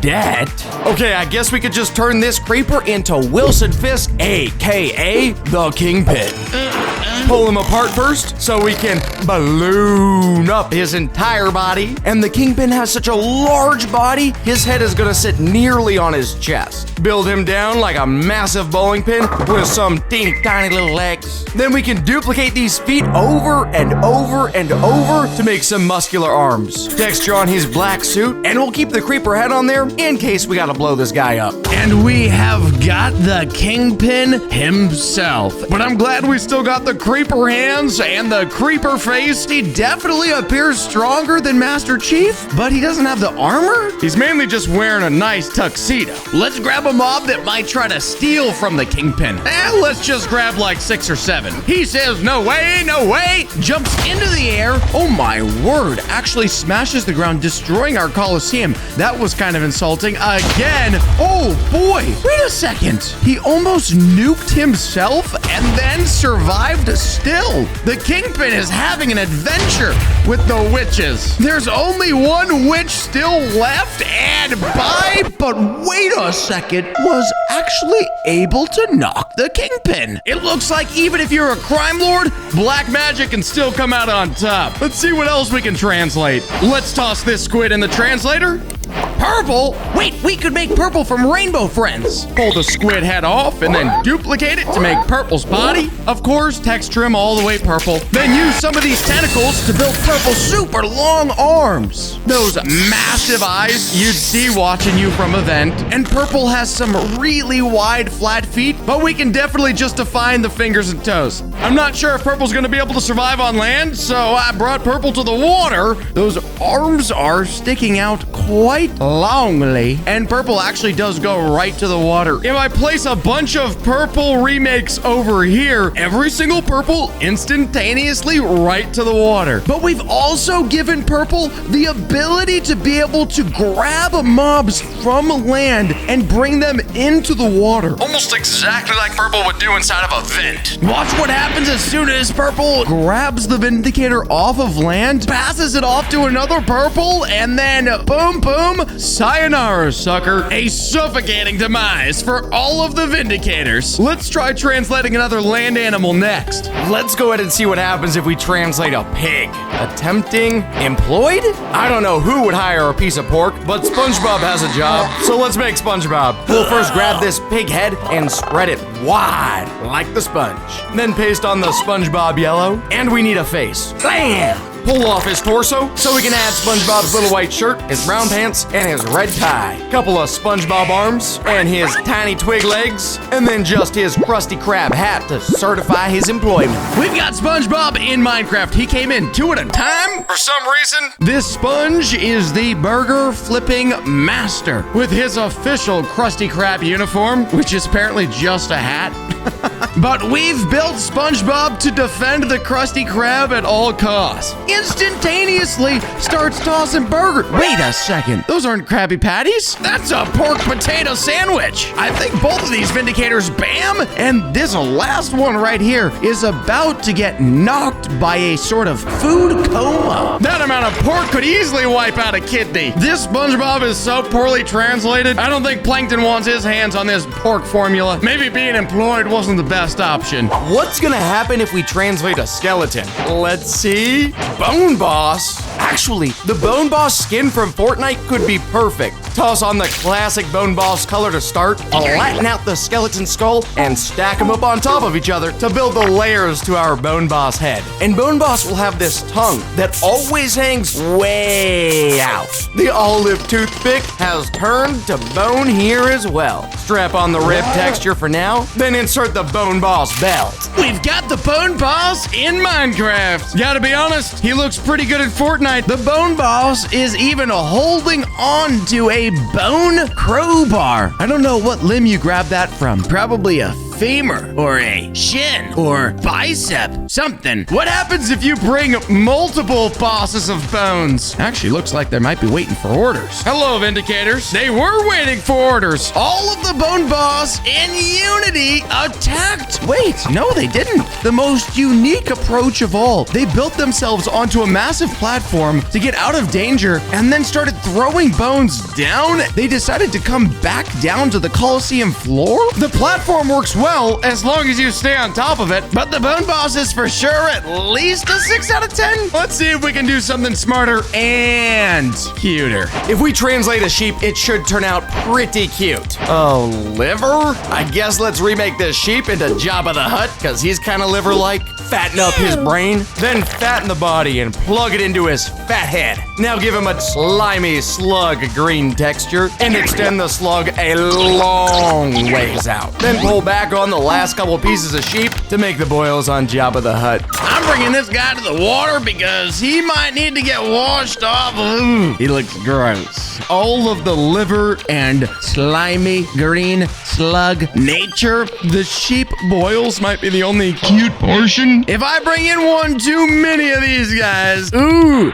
Debt? Okay, I guess we could just turn this creeper into Wilson Fisk, aka the Kingpin. Pull him apart first so we can balloon up his entire body. And the Kingpin has such a large body, his head is gonna sit nearly on his chest. Build him down like a massive bowling pin with some teeny tiny little legs. Then we can duplicate these feet over and over and over to make some muscular arms. Texture on his black suit, and we'll keep the creeper head on there in case we gotta blow this guy up. And we have got the Kingpin himself. But I'm glad we still got the creeper hands and the creeper face. He definitely appears stronger than Master Chief, but he doesn't have the armor. He's mainly just wearing a nice tuxedo. Let's grab a mob that might try to steal from the Kingpin. And let's just grab like 6 or 7. He says, no way, no way. Jumps into the air. Oh my word. Actually smashes the ground, destroying our Coliseum. That was kind of insulting. Again. Oh boy. Wait a second. He almost nuked himself and then survived still. The Kingpin is having an adventure with the witches. There's only one witch still left, and but wait a second, was actually able to knock the Kingpin. It looks like even if you're a crime lord, black magic can still come out on top. Let's see what else we can translate. Let's toss this squid in the translator. Purple? Wait, we could make purple from rainbow friends. Pull the squid head off and then duplicate it to make purple's body. Of course, texture him all the way purple. Then use some of these tentacles to build purple super long arms. Those massive eyes you'd see watching you from a vent. And purple has some really wide, flat feet, but we can definitely just define the fingers and toes. I'm not sure if purple's gonna be able to survive on land, so I brought purple to the water. Those arms are sticking out quite longly, and purple actually does go right to the water. If I place a bunch of purple remakes over here, every single purple instantaneously right to the water. But we've also given purple the ability to be able to grab mobs from land and bring them into the water. Almost exactly like purple would do inside of a vent. Watch what happens as soon as purple grabs the Vindicator off of land, passes it off to another purple, and then boom, boom, sayonara, sucker. A suffocating demise for all of the Vindicators. Let's try translating another land animal next. Let's go ahead and see what happens if we translate a pig. Attempting employed? I don't know who would hire a piece of pork, but SpongeBob has a job, so let's make SpongeBob. We'll first grab this pig head and spread it wide, like the sponge. Then paste on the SpongeBob yellow, and we need a face. Bam! Pull off his torso so we can add SpongeBob's little white shirt, his brown pants, and his red tie. Couple of SpongeBob arms and his tiny twig legs, and then just his Krusty Krab hat to certify his employment. We've got SpongeBob in Minecraft. He came in 2 at a time. For some reason, This sponge is the burger flipping master with his official Krusty Krab uniform, which is apparently just a hat. But we've built SpongeBob to defend the Krusty Krab at all costs. Instantaneously starts tossing burger. Wait a second. Those aren't Krabby Patties. That's a pork potato sandwich. I think both of these Vindicators bam. And this last one right here is about to get knocked by a sort of food coma. That amount of pork could easily wipe out a kidney. This SpongeBob is so poorly translated. I don't think Plankton wants his hands on this pork formula. Maybe being employed wasn't the best option. what's gonna happen if we translate a skeleton? Let's see. Bone Boss. Actually, the Bone Boss skin from Fortnite could be perfect. Toss on the classic Bone Boss color to start, flatten out the skeleton skull, and stack them up on top of each other to build the layers to our Bone Boss head. And Bone Boss will have this tongue that always hangs way out. The olive toothpick has turned to bone here as well. Strap on the rib texture for now, then insert the Bone Boss belt. We've got the Bone Boss in Minecraft. Gotta be honest, he looks pretty good at Fortnite. The Bone Boss is even holding on to a bone crowbar. I don't know what limb you grabbed that from. Probably a femur or a shin or bicep, something. What happens if you bring multiple bosses of bones? Actually, looks like they might be waiting for orders. Hello, Vindicators. They were waiting for orders. All of the Bone Boss in Unity attacked. Wait, no, they didn't. The most unique approach of all. They built themselves onto a massive platform to get out of danger and then started throwing bones down. They decided to come back down to the Coliseum floor. The platform works well as long as you stay on top of it, but the Bone Boss is for sure at least a 6 out of 10. Let's see if we can do something smarter and cuter. If we translate a sheep, it should turn out pretty cute. Oh, liver? I guess let's remake this sheep into Jabba the Hutt, because he's kind of liver-like. Fatten up his brain, then fatten the body and plug it into his fat head. Now give him a slimy slug green texture and extend the slug a long ways out. Then pull back on the last couple pieces of sheep to make the boils on Jabba the Hutt. I'm bringing this guy to the water because he might need to get washed off. He looks gross. All of the liver and slimy green slug nature. The sheep boils might be the only cute portion. If I bring in one too many of these guys, ooh,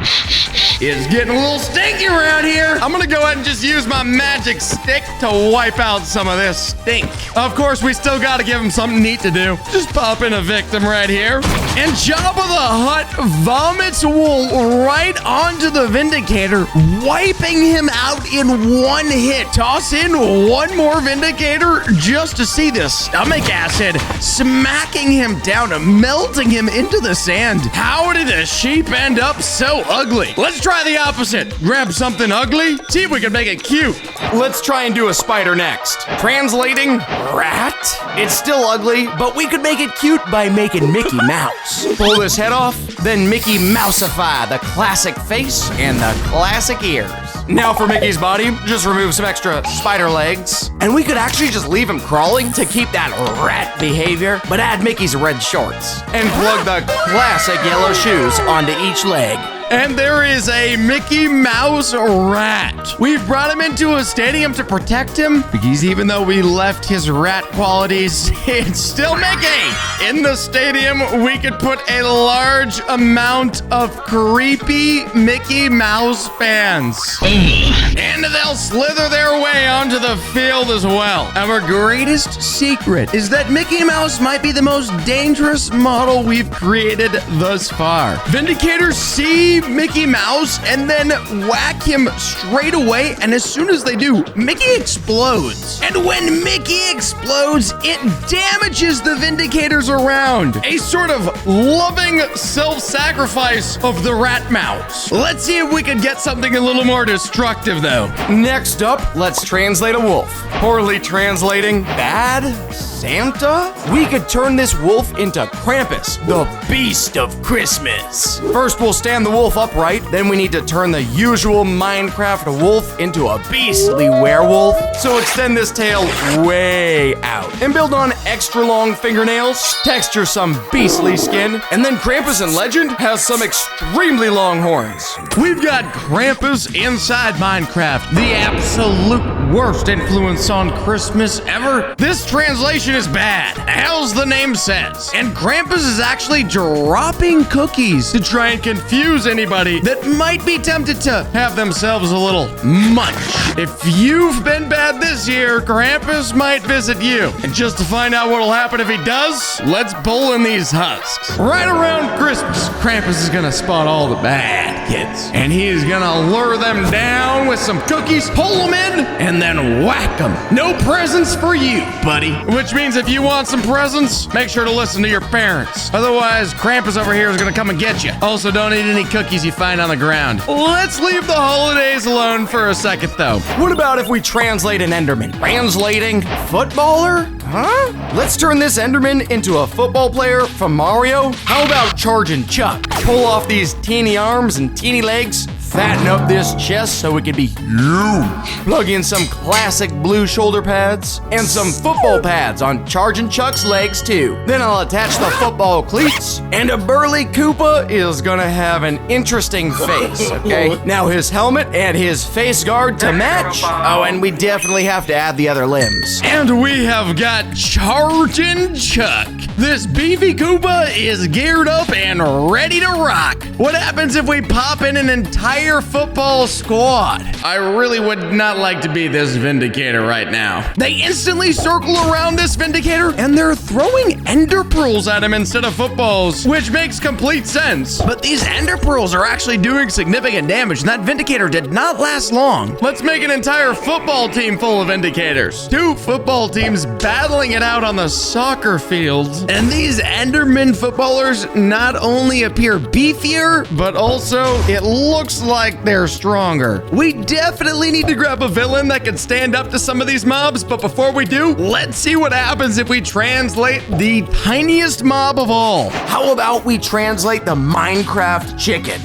it's getting a little stinky around here. I'm gonna go ahead and just use my magic stick to wipe out some of this stink. Of course, we still gotta give him something neat to do. Just pop in a victim right here. And Jabba the Hutt vomits wool right onto the Vindicator, wiping him out in one hit. Toss in one more Vindicator just to see the stomach acid smacking him down, melting him into the sand. How did the sheep end up so ugly? Let's try the opposite. Grab something ugly, see if we can make it cute. Let's try and do a spider next. Translating rat. It's still ugly, but we could make it cute by making Mickey Mouse. Pull this head off, then Mickey Mousify the classic face and the classic ears. Now for Mickey's body, just remove some extra spider legs. And we could actually just leave him crawling to keep that rat behavior, but add Mickey's red shorts. And plug the classic yellow shoes onto each leg. And there is a Mickey Mouse rat. We've brought him into a stadium to protect him because even though we left his rat qualities, it's still Mickey. In the stadium, we could put a large amount of creepy Mickey Mouse fans. And they'll slither their way onto the field as well. Our greatest secret is that Mickey Mouse might be the most dangerous model we've created thus far. Vindicators see Mickey Mouse and then whack him straight away, and as soon as they do, Mickey explodes. And when Mickey explodes, it damages the Vindicators around. A sort of loving self-sacrifice of the rat mouse. Let's see if we can get something a little more destructive though. Next up, let's translate a wolf. Poorly translating bad Santa? We could turn this wolf into Krampus, the beast of Christmas. First, we'll stand the wolf upright, then we need to turn the usual Minecraft wolf into a beastly werewolf. So extend this tail way out and build on extra long fingernails, texture some beastly skin, and then Krampus in Legend has some extremely long horns. We've got Krampus inside Minecraft, the absolute worst influence on Christmas ever. This translation is bad, as the name says. And Krampus is actually dropping cookies to try and confuse anybody that might be tempted to have themselves a little munch. If you've been bad this year, Krampus might visit you. And just to find out what'll happen if he does, let's pull in these husks. Right around Christmas, Krampus is gonna spot all the bad kids. And he is gonna lure them down with some cookies, pull them in, and then whack them. No presents for you, buddy. Which means if you want some presents, make sure to listen to your parents. Otherwise, Krampus over here is gonna come and get you. Also, don't eat any cookies you find on the ground. Let's leave the holidays alone for a second, though. What about if we translate an Enderman? Translating footballer? Huh? Let's turn this Enderman into a football player from Mario. How about Charging Chuck? Pull off these teeny arms and teeny legs, fatten up this chest so it can be huge. Plug in some classic blue shoulder pads and some football pads on Charging Chuck's legs too. Then I'll attach the football cleats, and a burly Koopa is gonna have an interesting face, okay? Now his helmet and his face guard to match. Oh, and we definitely have to add the other limbs. And we have got Charging Chuck. This beefy Koopa is geared up and ready to rock. What happens if we pop in an entire football squad? I really would not like to be this Vindicator right now. They instantly circle around this Vindicator and they're throwing ender pearls at him instead of footballs, which makes complete sense. But these ender pearls are actually doing significant damage, and that Vindicator did not last long. Let's make an entire football team full of Vindicators. 2 football teams battling it out on the soccer field. And these Enderman footballers not only appear beefier, but also it looks like they're stronger. We definitely need to grab a villain that can stand up to some of these mobs, but before we do, let's see what happens if we translate the tiniest mob of all. How about we translate the Minecraft chicken?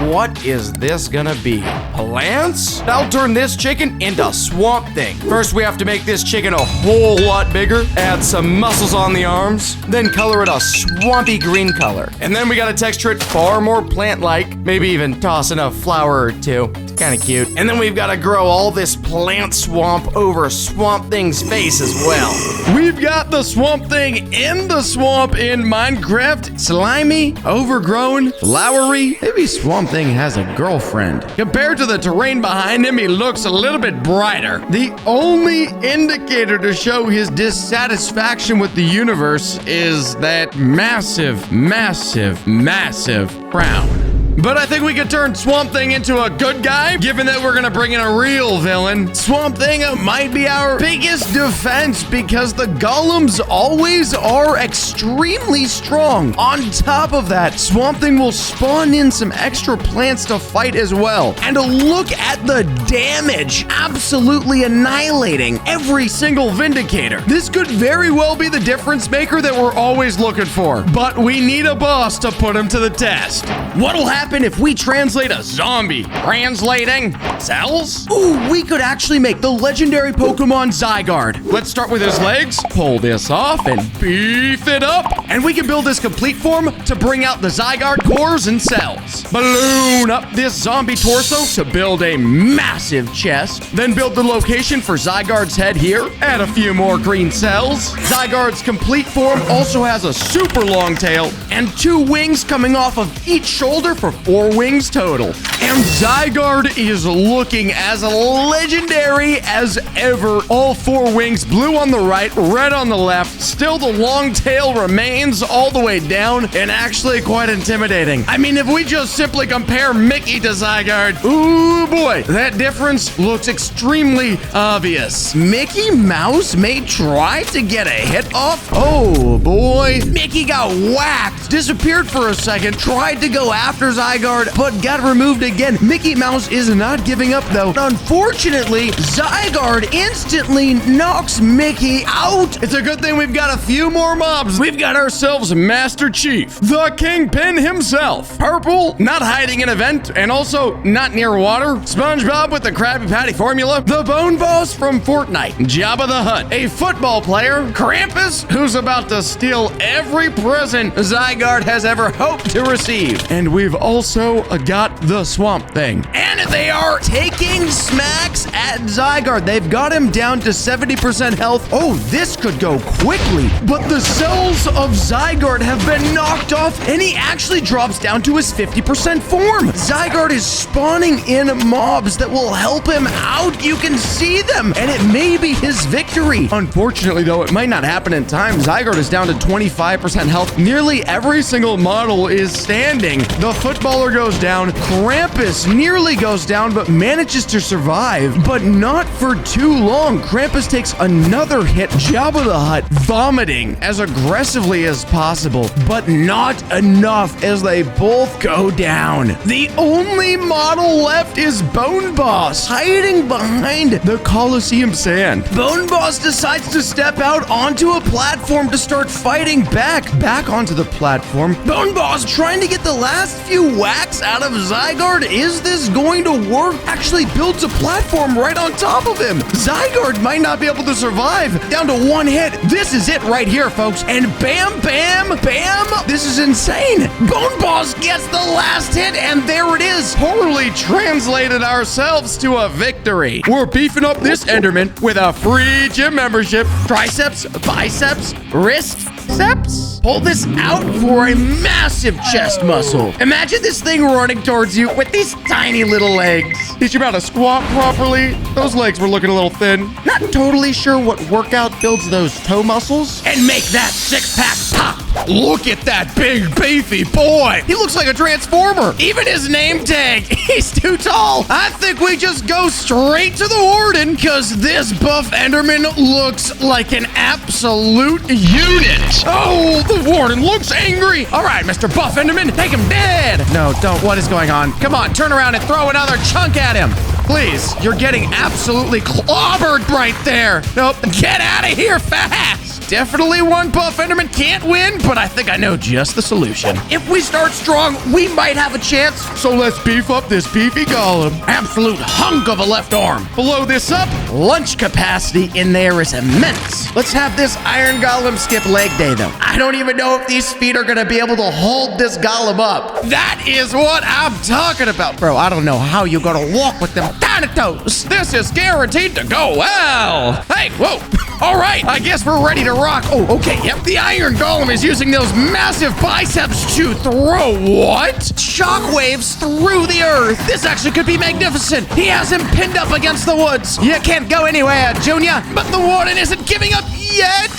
What is this gonna be? Plants? I'll turn this chicken into Swamp Thing. First, we have to make this chicken a whole lot bigger, add some muscles on the arms, then color it a swampy green color. And then we gotta texture it far more plant-like, maybe even toss in a flower or 2. Kind of cute. And then we've got to grow all this plant swamp over Swamp Thing's face as well. We've got the Swamp Thing in the swamp in Minecraft. Slimy, overgrown, flowery. Maybe Swamp Thing has a girlfriend. Compared to the terrain behind him, he looks a little bit brighter. The only indicator to show his dissatisfaction with the universe is that massive, massive, massive frown. But I think we could turn Swamp Thing into a good guy, given that we're gonna bring in a real villain. Swamp Thing might be our biggest defense because the golems always are extremely strong. On top of that, Swamp Thing will spawn in some extra plants to fight as well. And look at the damage, absolutely annihilating every single Vindicator. This could very well be the difference maker that we're always looking for. But we need a boss to put him to the test. What'll happen if we translate a zombie? Translating cells? Ooh, we could actually make the legendary Pokemon Zygarde. Let's start with his legs, pull this off, and beef it up. And we can build this complete form to bring out the Zygarde cores and cells. Balloon up this zombie torso to build a massive chest. Then build the location for Zygarde's head here. Add a few more green cells. Zygarde's complete form also has a super long tail and 2 wings coming off of each shoulder for 4 wings total. And Zygarde is looking as legendary as ever. All 4 wings, blue on the right, red on the left. Still the long tail remains all the way down and actually quite intimidating. I mean, if we just simply compare Mickey to Zygarde, ooh boy, that difference looks extremely obvious. Mickey Mouse may try to get a hit off. Oh boy, Mickey got whacked, disappeared for a second, tried to go after Zygarde, but got removed again. Mickey Mouse is not giving up though. Unfortunately, Zygarde instantly knocks Mickey out. It's a good thing we've got a few more mobs. We've got ourselves Master Chief, the Kingpin himself. Purple, not hiding an event, and also not near water. SpongeBob with the Krabby Patty formula. The Bone Boss from Fortnite. Jabba the Hutt, a football player. Krampus, who's about to steal every present Zygarde has ever hoped to receive. And we've also got the Swamp Thing. And they are taking smacks at Zygarde. They've got him down to 70% health. Oh, this could go quickly. But the cells of Zygarde have been knocked off, and he actually drops down to his 50% form. Zygarde is spawning in mobs that will help him out. You can see them, and it may be his victory. Unfortunately, though, it might not happen in time. Zygarde is down to 25% health. Nearly every single model is standing. The footballer goes down. Krampus nearly goes down, but manages to survive. But not for too long. Krampus takes another hit. Jabba the Hutt vomiting as aggressively as possible, but not enough as they both go down. The only model left is Bone Boss, hiding behind the Colosseum sand. Bone Boss decides to step out onto a platform to start fighting back onto the platform. Bone Boss trying to get the last few whacks out of Zygarde. Is this going to work? Actually builds a platform right on top of him. Zygarde might not be able to survive. Down to 1 hit. This is it right here, folks. And bam, bam, bam. This is insane. Bone Boss gets the last hit, and there it is. Poorly translated ourselves to a victory. We're beefing up this Enderman with a free gym membership. Triceps, biceps, wrists, biceps. Pull this out for a massive chest muscle. Imagine this thing running towards you with these tiny little legs. Teach you how to squat properly. Those legs were looking a little thin. Not totally sure what workout builds those toe muscles and make that 6-pack pop. Look at that big beefy boy. He looks like a transformer. Even his name tag, he's too tall. I think we just go straight to the warden because this buff Enderman looks like an absolute unit. Oh, the warden looks angry. All right, Mr. Buff Enderman, take him dead. No, don't. What is going on? Come on, turn around and throw another chunk at him. Please, you're getting absolutely clobbered right there. Nope, get out of here fast. Definitely one buff Enderman can't win, but I think I know just the solution. If we start strong, we might have a chance. So let's beef up this beefy golem. Absolute hunk of a left arm. Blow this up, lunch capacity in there is immense. Let's have this iron golem skip leg day, though. I don't even know if these feet are gonna be able to hold this golem up. That is what I'm talking about. Bro, I don't know how you're gonna walk with them tiny toes. This is guaranteed to go well. Hey, whoa. All right, I guess we're ready to rock. Oh, okay, yep. The iron golem is using those massive biceps to throw what? Shockwaves through the earth. This actually could be magnificent. He has him pinned up against the woods. You can't go anywhere, Junior. But the warden isn't giving up yet.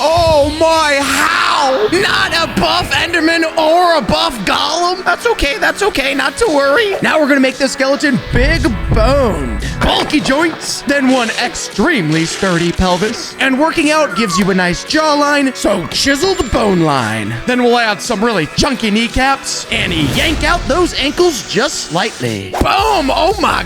Oh my, how? Not a buff Enderman or a buff Golem? That's okay, not to worry. Now we're gonna make this skeleton big boned. Bulky joints, then one extremely sturdy pelvis. And working out gives you a nice jawline, so chiseled bone line. Then we'll add some really chunky kneecaps and yank out those ankles just slightly. Boom, oh my,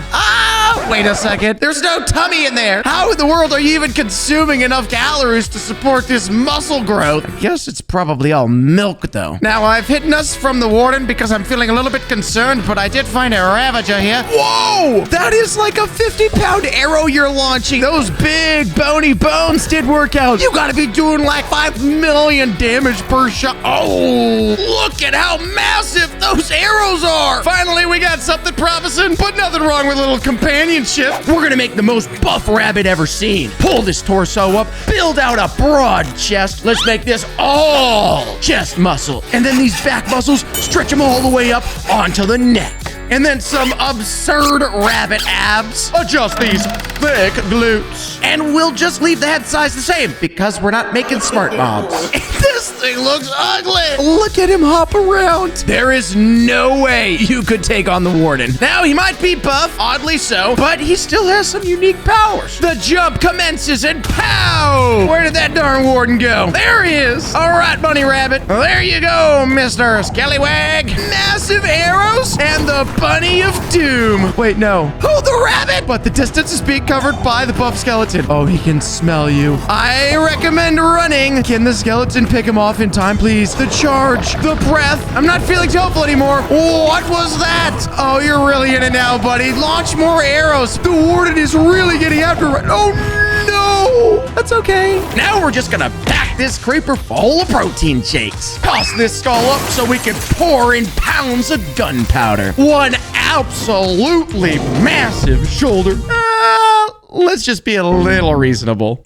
wait a second. There's no tummy in there. How in the world are you even consuming enough calories to support this muscle growth? I guess it's probably all milk, though. Now, I've hidden us from the warden because I'm feeling a little bit concerned, but I did find a Ravager here. Whoa! That is like a 50-pound arrow you're launching. Those big bony bones did work out. You gotta be doing like 5 million damage per shot. Oh, look at how massive those arrows are. Finally, we got something promising, but nothing wrong with a little companionship. We're gonna make the most buff rabbit ever seen. Pull this torso up, build out a broad chest. Let's make this all chest muscle. And then these back muscles, stretch them all the way up onto the neck. And then some absurd rabbit abs. Adjust these thick glutes. And we'll just leave the head size the same because we're not making smart mobs. This thing looks ugly. Look at him hop around. There is no way you could take on the warden. Now, he might be buff, oddly so, but he still has some unique powers. The jump commences and pow! Where did that darn warden go? There he is. All right, bunny rabbit. There you go, Mr. Scallywag. Massive arrows and the bunny of doom. Wait, no. Oh, the rabbit! But the distance is being covered by the buff skeleton. Oh, he can smell you. I recommend running. Can the skeleton pick him off in time, please? The charge, the breath. I'm not feeling so hopeful anymore. What was that? Oh, you're really in it now, buddy. Launch more arrows. The warden is really getting after it. Oh, no. That's okay. Now we're just gonna pack this creeper full of protein shakes. Toss this skull up so we can pour in pounds of gunpowder. One absolutely massive shoulder. Let's just be a little reasonable.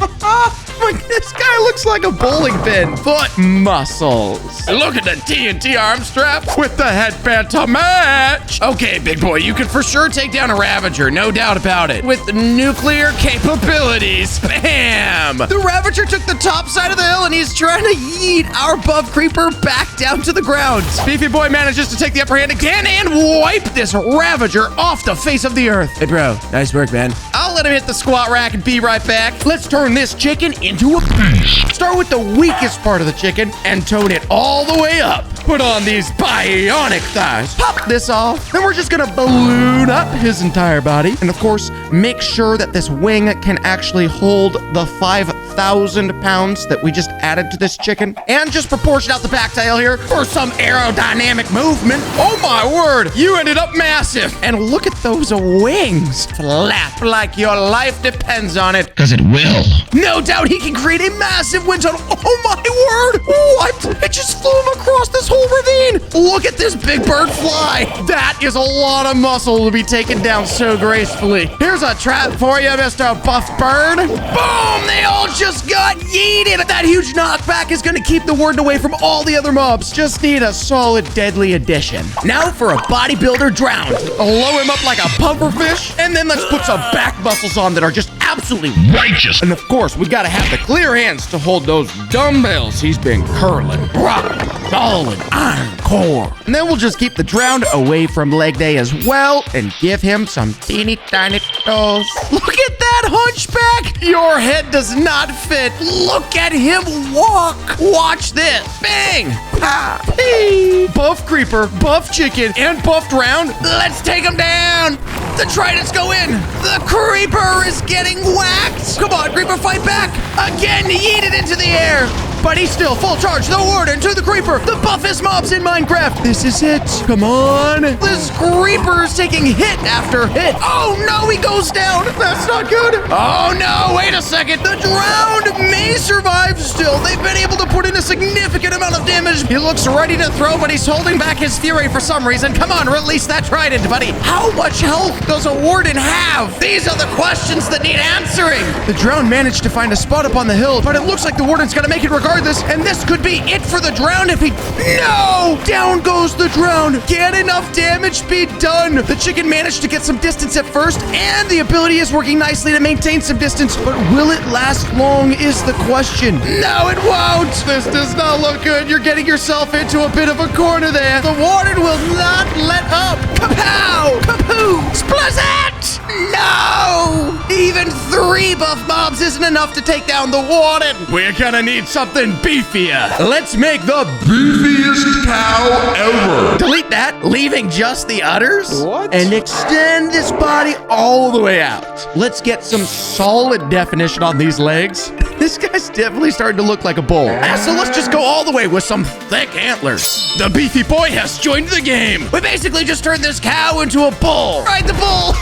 This guy looks like a bowling pin. Foot muscles. Look at the TNT arm strap with the headband to match. Okay, big boy, you can for sure take down a Ravager, no doubt about it. With nuclear capabilities. Bam! The Ravager took the top side of the hill and he's trying to yeet our buff creeper back down to the ground. Beefy boy manages to take the upper hand again and wipe this Ravager off the face of the earth. Hey, bro, nice work, man. I'll let him hit the squat rack and be right back. Let's turn this chicken into a beast. Start with the weakest part of the chicken and tone it all the way up. Put on these bionic thighs. Pop this off. Then we're just gonna balloon up his entire body. And of course, make sure that this wing can actually hold the 5,000 pounds that we just added to this chicken. And just proportion out the back tail here for some aerodynamic movement. Oh my word, you ended up massive. And look at those wings. Flap like your life depends on it. Because it will. No doubt he can create a massive wind tunnel. Oh my word! What? It just flew him across this whole ravine. Look at this big bird fly. That is a lot of muscle to be taken down so gracefully. Here's a trap for you, Mr. Buff Bird. Boom! They all just got yeeted. That huge knockback is going to keep the warden away from all the other mobs. Just need a solid deadly addition. Now for a bodybuilder drown. Low him up like a pufferfish, and then let's put some back muscles on that are just absolutely righteous. And of course, we gotta have the clear hands to hold those dumbbells he's been curling. Rock, solid iron core. And then we'll just keep the drowned away from leg day as well and give him some teeny tiny toes. Look at that hunchback. Your head does not fit. Look at him walk. Watch this. Bang. Ha. Hey. Buff creeper, buff chicken, and buff drowned. Let's take him down. The tridents go in. The creeper is getting whacked. Come on, creeper, fight back. Again, yeet it into the air. but he's still full charge. The warden to the creeper. The buffest mobs in Minecraft. This is it. Come on. This creeper is taking hit after hit. Oh, no, he goes down. That's not good. Oh, no, wait a second. The drowned may survive still. They've been able to put in a significant amount of damage. He looks ready to throw, but he's holding back his fury for some reason. Come on, release that trident, buddy. How much health does a warden have? These are the questions that need answering. The drowned managed to find a spot up on the hill, but it looks like the warden's gonna make it regardless, and this could be it for the drowned if he... No! Down goes the drowned. Can enough damage be done? The chicken managed to get some distance at first, and the ability is working nicely to maintain some distance, but will it last long is the question. No, it won't. This does not look good. You're getting yourself into a bit of a corner there. The warden will not let up. Kapow! Kapoo! Splazat! No! Even 3 buff mobs isn't enough to take down the warden. We're gonna need something beefier. Let's make the Beefiest cow ever. delete that, leaving just the udders. What? And extend this body all the way out. Let's get some solid definition on these legs. This guy's definitely starting to look like a bull. So let's just go all the way with some thick antlers. The beefy boy has joined the game. We basically just turned this cow into a bull. Ride the bull.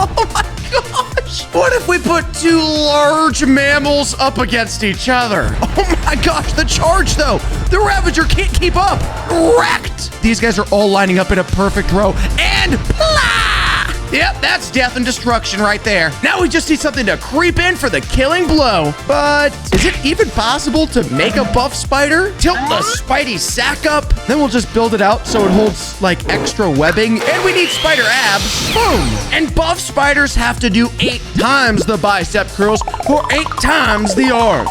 Oh my gosh. What if we put 2 large mammals up against each other? Oh my gosh, the charge though. The Ravager can't keep up. Wrecked. These guys are all lining up in a perfect row. And plah! Yep, that's death and destruction right there. Now we just need something to creep in for the killing blow. But is it even possible to make a buff spider? Tilt the Spidey sack up. Then we'll just build it out so it holds like extra webbing. And we need spider abs. Boom. And buff spiders have to do 8 times the bicep curls for 8 times the arms.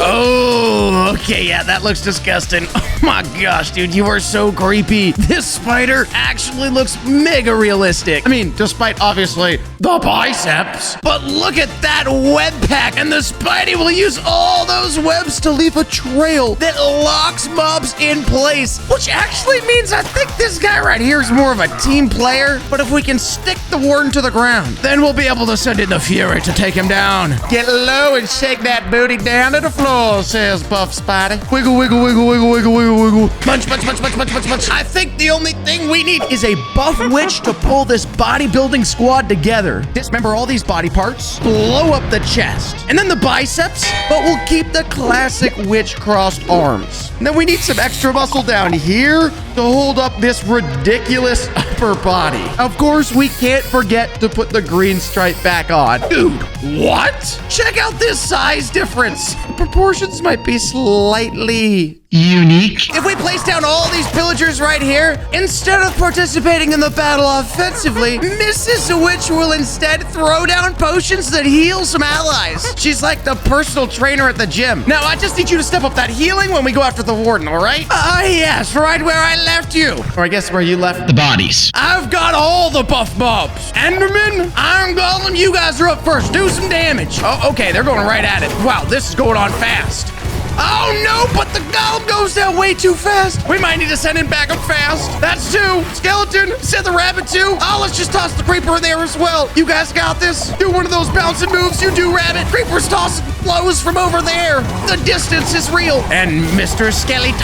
Oh, okay, yeah, that looks disgusting. Oh my gosh, dude, you are so creepy. This spider actually looks mega realistic. I mean, despite obviously the biceps. But look at that web pack, and the Spidey will use all those webs to leave a trail that locks mobs in place, which actually means I think this guy right here is more of a team player. But if we can stick the warden to the ground, then we'll be able to send in the fury to take him down. Get low and shake that booty down to the floor, says Buff Spidey. Wiggle, wiggle, wiggle, wiggle, wiggle, wiggle, wiggle. Munch, munch, munch, munch, munch, munch, munch. I think the only thing we need is a buff witch to pull this bodybuilding squad together. Dismember all these body parts, blow up the chest, and then the biceps, but we'll keep the classic witch crossed arms. And then we need some extra muscle down here to hold up this ridiculous upper body. Of course, we can't forget to put the green stripe back on. Dude, what? Check out this size difference. Proportions might be slightly unique. If we place down all these pillagers right here, instead of participating in the battle offensively, Mrs. Witch will instead throw down potions that heal some allies. She's like the personal trainer at the gym. Now, I just need you to step up that healing when we go after the warden, all right? Yes, right where I left you. Or I guess where you left The bodies. I've got all the buff mobs. Enderman, Iron Golem, you guys are up first. Do some damage. Oh, okay, they're going right at it. Wow, this is going on fast. Oh no, but the golem goes down way too fast. We might need to send him back up fast. That's 2. Skeleton, send the rabbit 2. Oh, let's just toss the creeper in there as well. You guys got this. Do one of those bouncing moves. You do, rabbit. Creeper's tossing flows from over there. The distance is real. And Mr. Skeleton,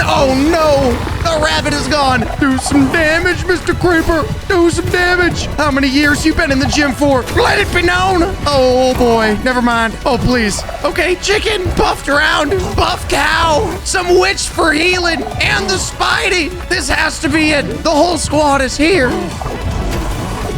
oh no, the rabbit is gone. Do some damage, Mr. Creeper. Do some damage. How many years you been in the gym for? Let it be known. Oh boy, never mind. Oh please. Okay, chicken, buffed around. Buff cow, some witch for healing, and the Spidey. This has to be it. The whole squad is here.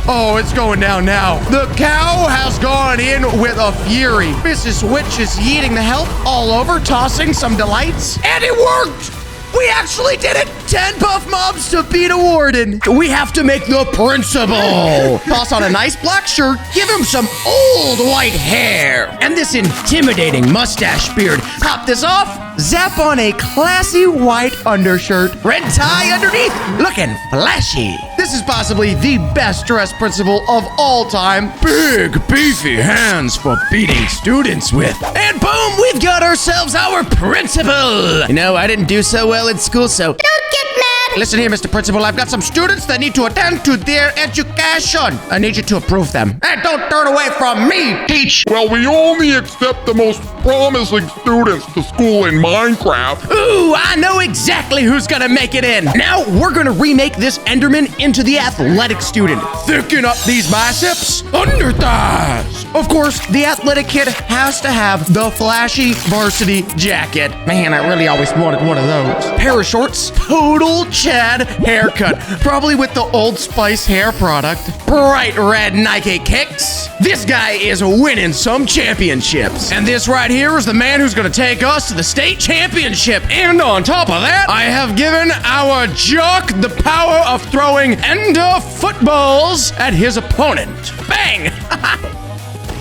Oh, it's going down now. The cow has gone in with a fury. Mrs. Witch is yeeting the health all over, tossing some delights, and it worked. We actually did it! 10 buff mobs to beat a warden. We have to make the principal. Toss on a nice black shirt, give him some old white hair, and this intimidating mustache beard. Pop this off, zap on a classy white undershirt, red tie underneath, looking flashy. This is possibly the best dressed principal of all time. Big, beefy hands for beating students with. And boom, we've got ourselves our principal. You know, I didn't do so well in school, so don't get mad. Listen here, Mr. Principal, I've got some students that need to attend to their education. I need you to approve them. And don't turn away from me, Peach. Well, we only accept the most promising students to school in Minecraft. Ooh, I know exactly who's gonna make it in. Now we're gonna remake this Enderman into the athletic student. Thicken up these biceps, under thighs. Of course, the athletic kid has to have the flashy varsity jacket. Man, I really always wanted one of those. Pair of shorts, total Chad haircut. Probably with the Old Spice hair product. Bright red Nike kicks. This guy is winning some championships. And this right here is the man who's gonna take us to the state championship. And on top of that, I have given our jock the power of throwing ender footballs at his opponent. Bang!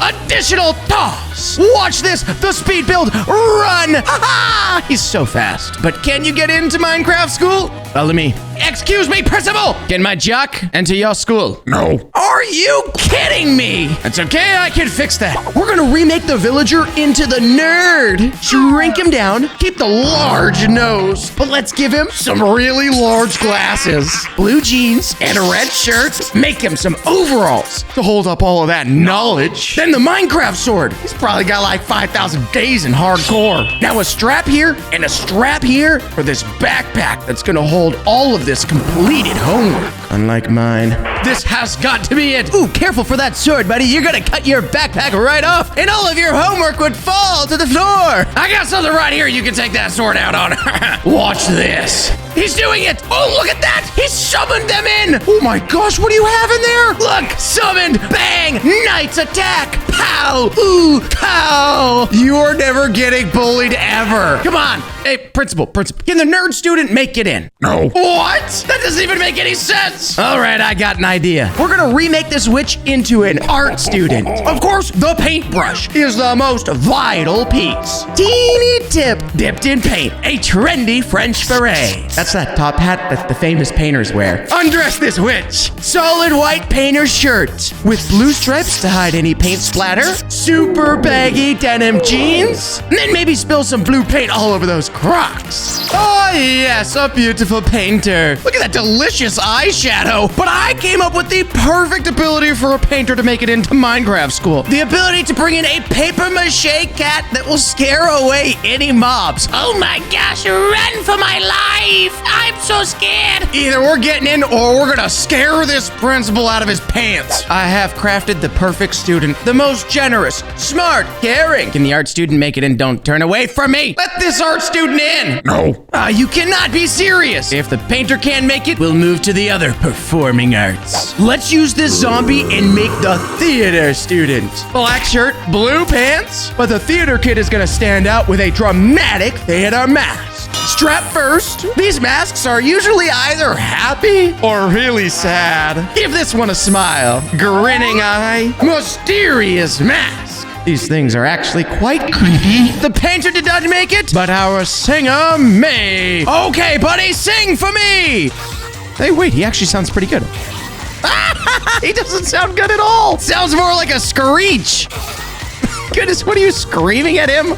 Additional toss. Watch this, the speed build, run. Ha-ha! He's so fast. But can you get into Minecraft school? Follow me. Excuse me, principal. Can my jock enter your school? No. Are you kidding me? It's okay, I can fix that. We're gonna remake the villager into the nerd. Shrink him down, keep the large nose, but let's give him some really large glasses, blue jeans, and a red shirt. Make him some overalls to hold up all of that knowledge. Then the Minecraft sword. He's probably got like 5,000 days in hardcore. Now a strap here and a strap here for this backpack that's gonna hold all of this completed homework. Unlike mine. This has got to be it. Ooh, careful for that sword, buddy. You're gonna cut your backpack right off, and all of your homework would fall to the floor. I got something right here you can take that sword out on. Watch this. He's doing it. Oh, look at that. He summoned them in. Oh my gosh, what do you have in there? Look, summoned. Bang. Knight's attack. Pow. Ooh, pow. You're never getting bullied ever. Come on. Hey, principal. Can the nerd student make it in? No. What? That doesn't even make any sense. All right, I got an idea. We're gonna remake this witch into an art student. Of course, the paintbrush is the most vital piece. Teeny tip dipped in paint. A trendy French beret. That's that top hat that the famous painters wear. Undress this witch. Solid white painter's shirt with blue stripes to hide any paint splatter. Super baggy denim jeans. And then maybe spill some blue paint all over those Crocs. Oh yes, a beautiful painter. Look at that delicious eyeshadow. But I came up with the perfect ability for a painter to make it into Minecraft school. The ability to bring in a paper mache cat that will scare away any mobs. Oh my gosh, run for my life. I'm so scared. Either we're getting in or we're gonna scare this principal out of his pants. I have crafted the perfect student, the most generous, smart, caring. Can the art student make it in? Don't turn away from me. Let this art student in. No. You cannot be serious. If the painter can't make it, we'll move to the other performing arts. Let's use this zombie and make the theater student. Black shirt, blue pants, but the theater kid is gonna stand out with a dramatic theater mask. Strap first. These masks are usually either happy or really sad. Give this one a smile. Grinning eye. Mysterious mask. These things are actually quite creepy. The painter did not make it, but our singer may. Okay, buddy, sing for me. Hey, wait, he actually sounds pretty good. He doesn't sound good at all. Sounds more like a screech. Goodness, what are you screaming at him?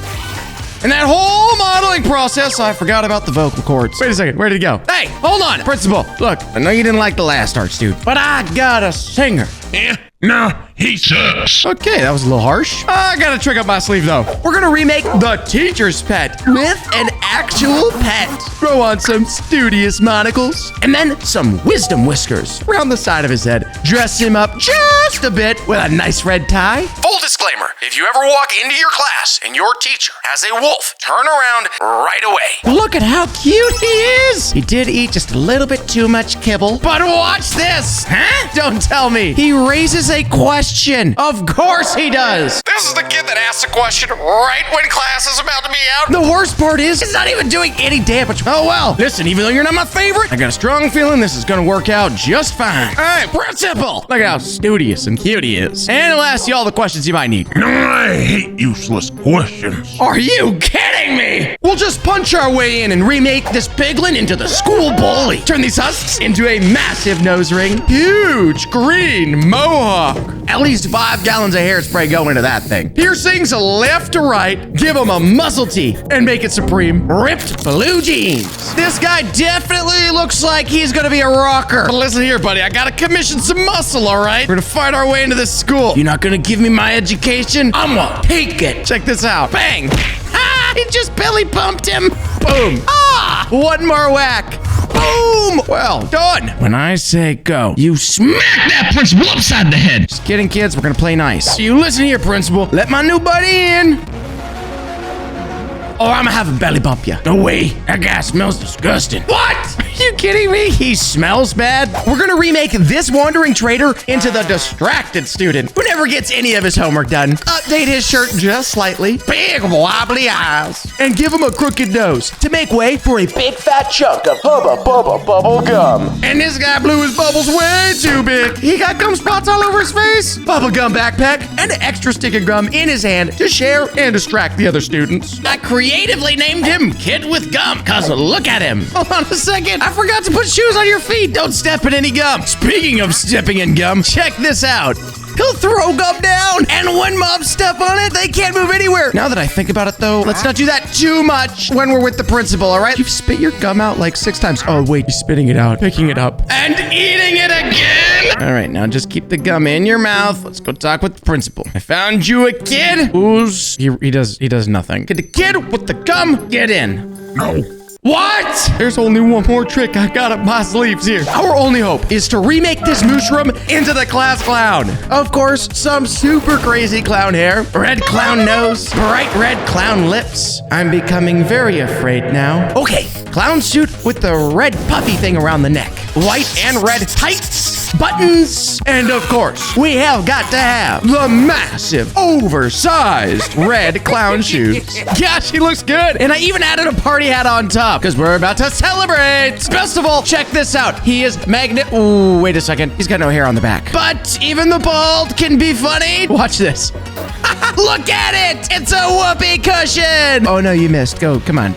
In that whole modeling process, I forgot about the vocal cords. Wait a second, where did he go? Hey, hold on, principal. Look, I know you didn't like the last art student, but I got a singer. Yeah. No, he sucks. Okay, that was a little harsh. I got a trick up my sleeve, though. We're gonna remake the teacher's pet with an actual pet. Throw on some studious monocles, and then some wisdom whiskers around the side of his head. Dress him up just a bit with a nice red tie. Full disclaimer, if you ever walk into your class and your teacher has a wolf, turn around right away. Look at how cute he is. He did eat just a little bit too much kibble. But watch this. Huh? Don't tell me. He raises a question. Of course he does. This is the kid that asks a question right when class is about to be out. The worst part is, it's not even doing any damage. Oh well. Listen, even though you're not my favorite, I got a strong feeling this is gonna work out just fine. All right, principal. Look at how studious and cute he is. And he'll ask you all the questions you might need. I hate useless questions. Are you kidding me? We'll just punch our way in and remake this piglin into the school bully. Turn these husks into a massive nose ring, huge green mohawk, At least 5 gallons of hairspray go into that thing. Piercings left to right. Give him a muscle tee and make it supreme. Ripped blue jeans. This guy definitely looks like he's gonna be a rocker. But listen here, buddy. I gotta commission some muscle, all right? We're gonna fight our way into this school. You're not gonna give me my education? I'm gonna take it. Check this out. Bang. Ha! He just belly bumped him. Boom. Ah! One more whack. Boom! Well done. When I say go, you smack that principal upside the head. Just kidding, kids. We're gonna play nice. You listen here, principal. Let my new buddy in. Or I'm gonna have a belly bump you. No way. That guy smells disgusting. What? Are you kidding me? He smells bad? We're gonna remake this wandering traitor into the distracted student who never gets any of his homework done. Update his shirt just slightly. Big wobbly eyes. And give him a crooked nose to make way for a big fat chunk of Hubba Bubba bubble gum. And this guy blew his bubbles way too big. He got gum spots all over his face. Bubble gum backpack and an extra stick of gum in his hand to share and distract the other students. I creatively named him Kid with Gum, cause look at him. Hold on a second. I forgot to put shoes on your feet. Don't step in any gum. Speaking of stepping in gum, check this out. He'll throw gum down, and when mobs step on it, they can't move anywhere. Now that I think about it, though, let's not do that too much when we're with the principal, all right? You've spit your gum out like 6 times. Oh, wait, you're spitting it out, picking it up, and eating it again. All right, now just keep the gum in your mouth. Let's go talk with the principal. I found you a kid who's... He does nothing. Get the kid with the gum, get in. No. What? There's only one more trick I got up my sleeves here. Our only hope is to remake this mushroom into the class clown. Of course, some super crazy clown hair, red clown nose, bright red clown lips. I'm becoming very afraid now. Okay, clown suit with the red puffy thing around the neck. White and red tights, buttons, and of course, we have got to have the massive, oversized red clown shoes. Gosh, he looks good. And I even added a party hat on top because we're about to celebrate. Best of all, check this out. He is magnet. Ooh, wait a second. He's got no hair on the back. But even the bald can be funny. Watch this. Look at it. It's a whoopee cushion. Oh, no, you missed. Go. Come on.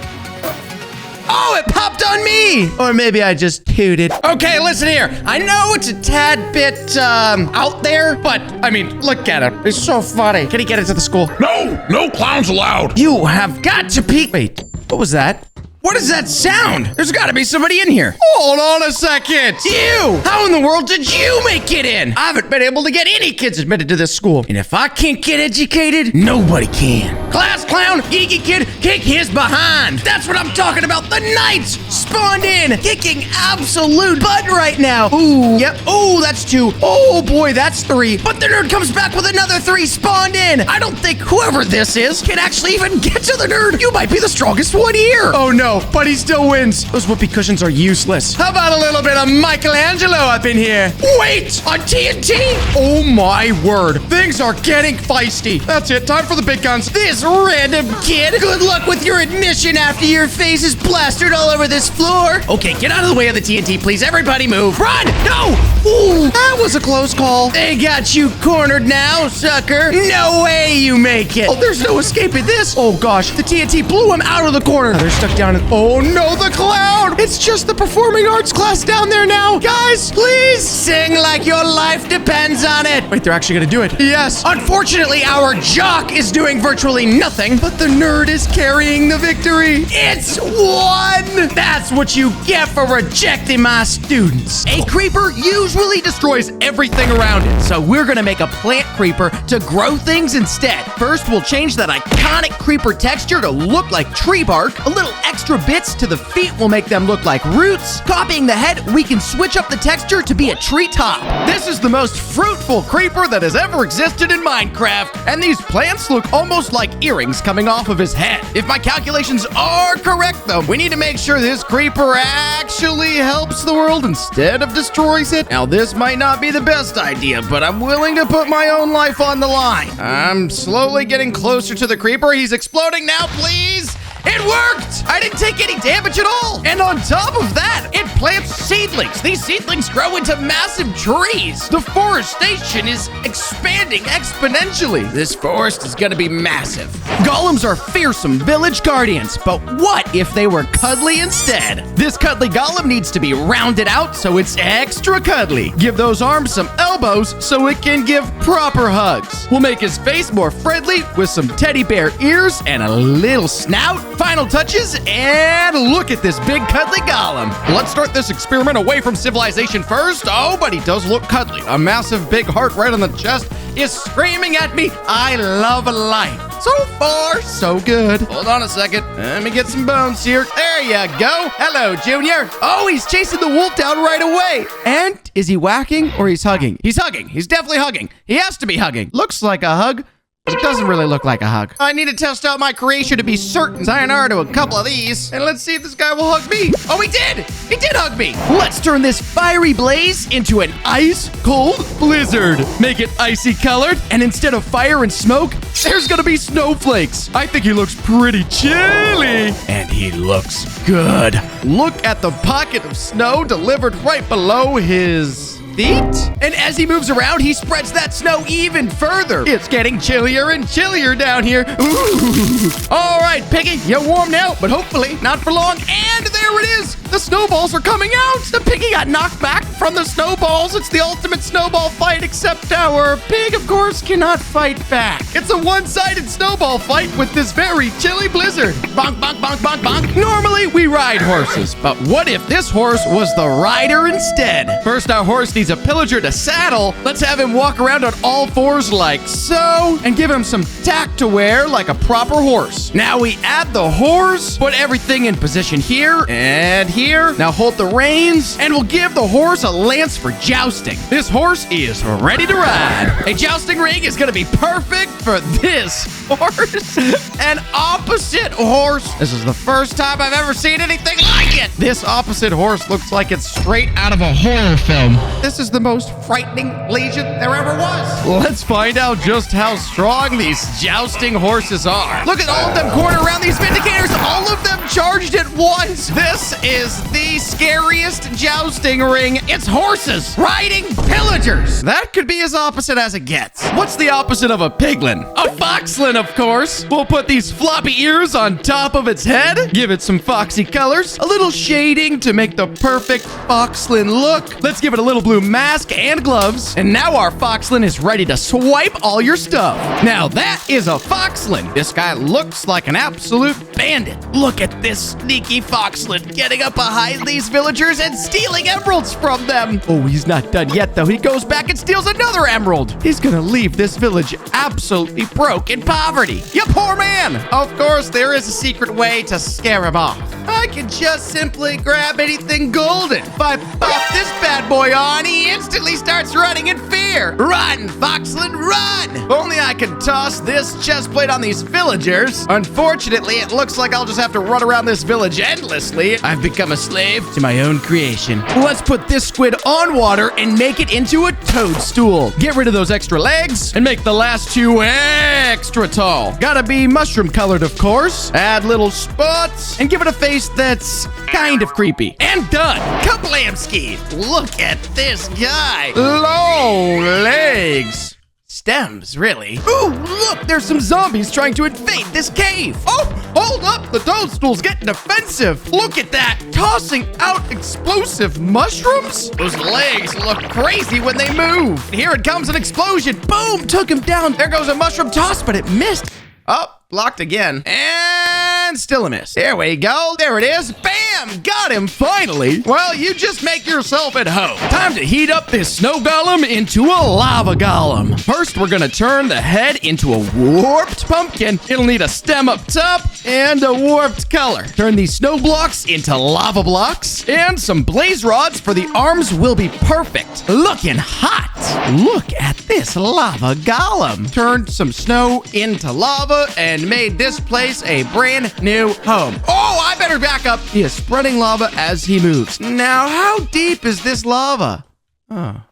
Oh, it popped on me! Or maybe I just tooted. Okay, listen here. I know it's a tad bit, out there, but, I mean, look at him. It's so funny. Can he get into the school? No, no clowns allowed. You have got to peek. Wait, what was that? What is that sound? There's got to be somebody in here. Hold on a second. You! How in the world did you make it in? I haven't been able to get any kids admitted to this school. And if I can't get educated, nobody can. Class clown, geeky kid, kick his behind. That's what I'm talking about. The Knights spawned in, kicking absolute butt right now. Ooh, yep. Ooh, that's 2. Oh boy, that's 3. But the nerd comes back with another 3 spawned in. I don't think whoever this is can actually even get to the nerd. You might be the strongest one here. Oh no. But he still wins. Those whoopee cushions are useless. How about a little bit of Michelangelo up in here? Wait, on TNT? Oh my word. Things are getting feisty. That's it. Time for the big guns. This random kid. Good luck with your admission after your face is plastered all over this floor. Okay, get out of the way of the TNT, please. Everybody move. Run! No! Ooh, that was a close call. They got you cornered now, sucker. No way you make it. Oh, there's no escaping this. Oh gosh, the TNT blew him out of the corner. They're stuck down in... Oh no, the clown! It's just the performing arts class down there now. Guys, please sing like your life depends on it. Wait, they're actually gonna do it. Yes. Unfortunately, our jock is doing virtually nothing, but the nerd is carrying the victory. It's 1! That's what you get for rejecting my students. A creeper usually destroys everything around it, so we're gonna make a plant creeper to grow things instead. First, we'll change that iconic creeper texture to look like tree bark. A little extra bits to the feet will make them look like roots. Copying the head, we can switch up the texture to be a treetop. This is the most fruitful creeper that has ever existed in Minecraft, and these plants look almost like earrings coming off of his head. If my calculations are correct, though, we need to make sure this creeper actually helps the world instead of destroys it. Now, this might not be the best idea, but I'm willing to put my own life on the line. I'm slowly getting closer to the creeper. He's exploding now, please. It worked! I didn't take any damage at all! And on top of that, it plants seedlings. These seedlings grow into massive trees. The forestation is expanding exponentially. This forest is gonna be massive. Golems are fearsome village guardians, but what if they were cuddly instead? This cuddly golem needs to be rounded out so it's extra cuddly. Give those arms some elbows so it can give proper hugs. We'll make his face more friendly with some teddy bear ears and a little snout. Final touches, and look at this big cuddly golem. Let's start this experiment away from civilization first. Oh, but he does look cuddly. A massive big heart right on the chest is screaming at me, I love life. So far, so good. Hold on a second. Let me get some bones here. There you go. Hello, Junior. Oh, he's chasing the wolf down right away. And is he whacking or he's hugging? He's hugging. He's definitely hugging. He has to be hugging. Looks like a hug. It doesn't really look like a hug. I need to test out my creation to be certain. Sayonara to a couple of these. And let's see if this guy will hug me. Oh, he did! He did hug me! Let's turn this fiery blaze into an ice-cold blizzard. Make it icy colored, and instead of fire and smoke, there's gonna be snowflakes. I think he looks pretty chilly. And he looks good. Look at the pocket of snow delivered right below his feet. And as he moves around, he spreads that snow even further. It's getting chillier and chillier down here. Ooh. All right, Piggy, you're warm now, but hopefully not for long. And there it is. The snowballs are coming out. The piggy got knocked back from the snowballs. It's the ultimate snowball fight, except our pig, of course, cannot fight back. It's a one-sided snowball fight with this very chilly blizzard. Bonk, bonk, bonk, bonk, bonk. Normally, we ride horses, but what if this horse was the rider instead? First, our horse needs a pillager to saddle. Let's have him walk around on all fours like so, and give him some tack to wear like a proper horse. Now we add the horse, put everything in position here and here. Now hold the reins, and we'll give the horse a lance for jousting. This horse is ready to ride. A jousting ring is gonna be perfect for this horse. An opposite horse. This is the first time I've ever seen anything like it. This opposite horse looks like it's straight out of a horror film. This is the most frightening legion there ever was. Let's find out just how strong these jousting horses are. Look at all of them corner around these vindicators. All of them charged at once. This is the scariest jousting ring. It's horses riding pillagers. That could be as opposite as it gets. What's the opposite of a piglin? A foxlin, of course. We'll put these floppy ears on top of its head, give it some foxy colors, a little shading to make the perfect foxlin look. Let's give it a little blue mask and gloves. And now our foxlin is ready to swipe all your stuff. Now that is a foxlin. This guy looks like an absolute bandit. Look at this sneaky foxlin getting up behind these villagers and stealing emeralds from them. Oh, he's not done yet, though. He goes back and steals another emerald. He's gonna leave this village absolutely broke in poverty. You poor man. Of course, there is a secret way to scare him off. I can just simply grab anything golden. If I pop this bad boy on, he instantly starts running in fear. Run, Foxland, run! Only I can toss this chest plate on these villagers. Unfortunately, it looks like I'll just have to run around this village endlessly. I've become a slave to my own creation. Let's put this squid on water and make it into a toadstool. Get rid of those extra legs and make the last two extra tall. Gotta be mushroom colored, of course. Add little spots and give it a face that's kind of creepy. And done. Kablamski. Look at this guy. Long legs. Stems, really. Ooh, look, there's some zombies trying to invade this cave. Oh, hold up, the toadstool's getting defensive. Look at that, tossing out explosive mushrooms. Those legs look crazy when they move. Here it comes, an explosion. Boom, took him down. There goes a mushroom toss, but it missed. Oh, blocked again. And still a miss. There we go. There it is. Bam! Got him finally. Well, you just make yourself at home. Time to heat up this snow golem into a lava golem. First, we're gonna turn the head into a warped pumpkin. It'll need a stem up top and a warped color. Turn these snow blocks into lava blocks. And some blaze rods for the arms will be perfect. Looking hot. Look at this lava golem. Turned some snow into lava and made this place a brand new home. Oh, I better back up. He is spreading lava as he moves. Now, how deep is this lava? Oh,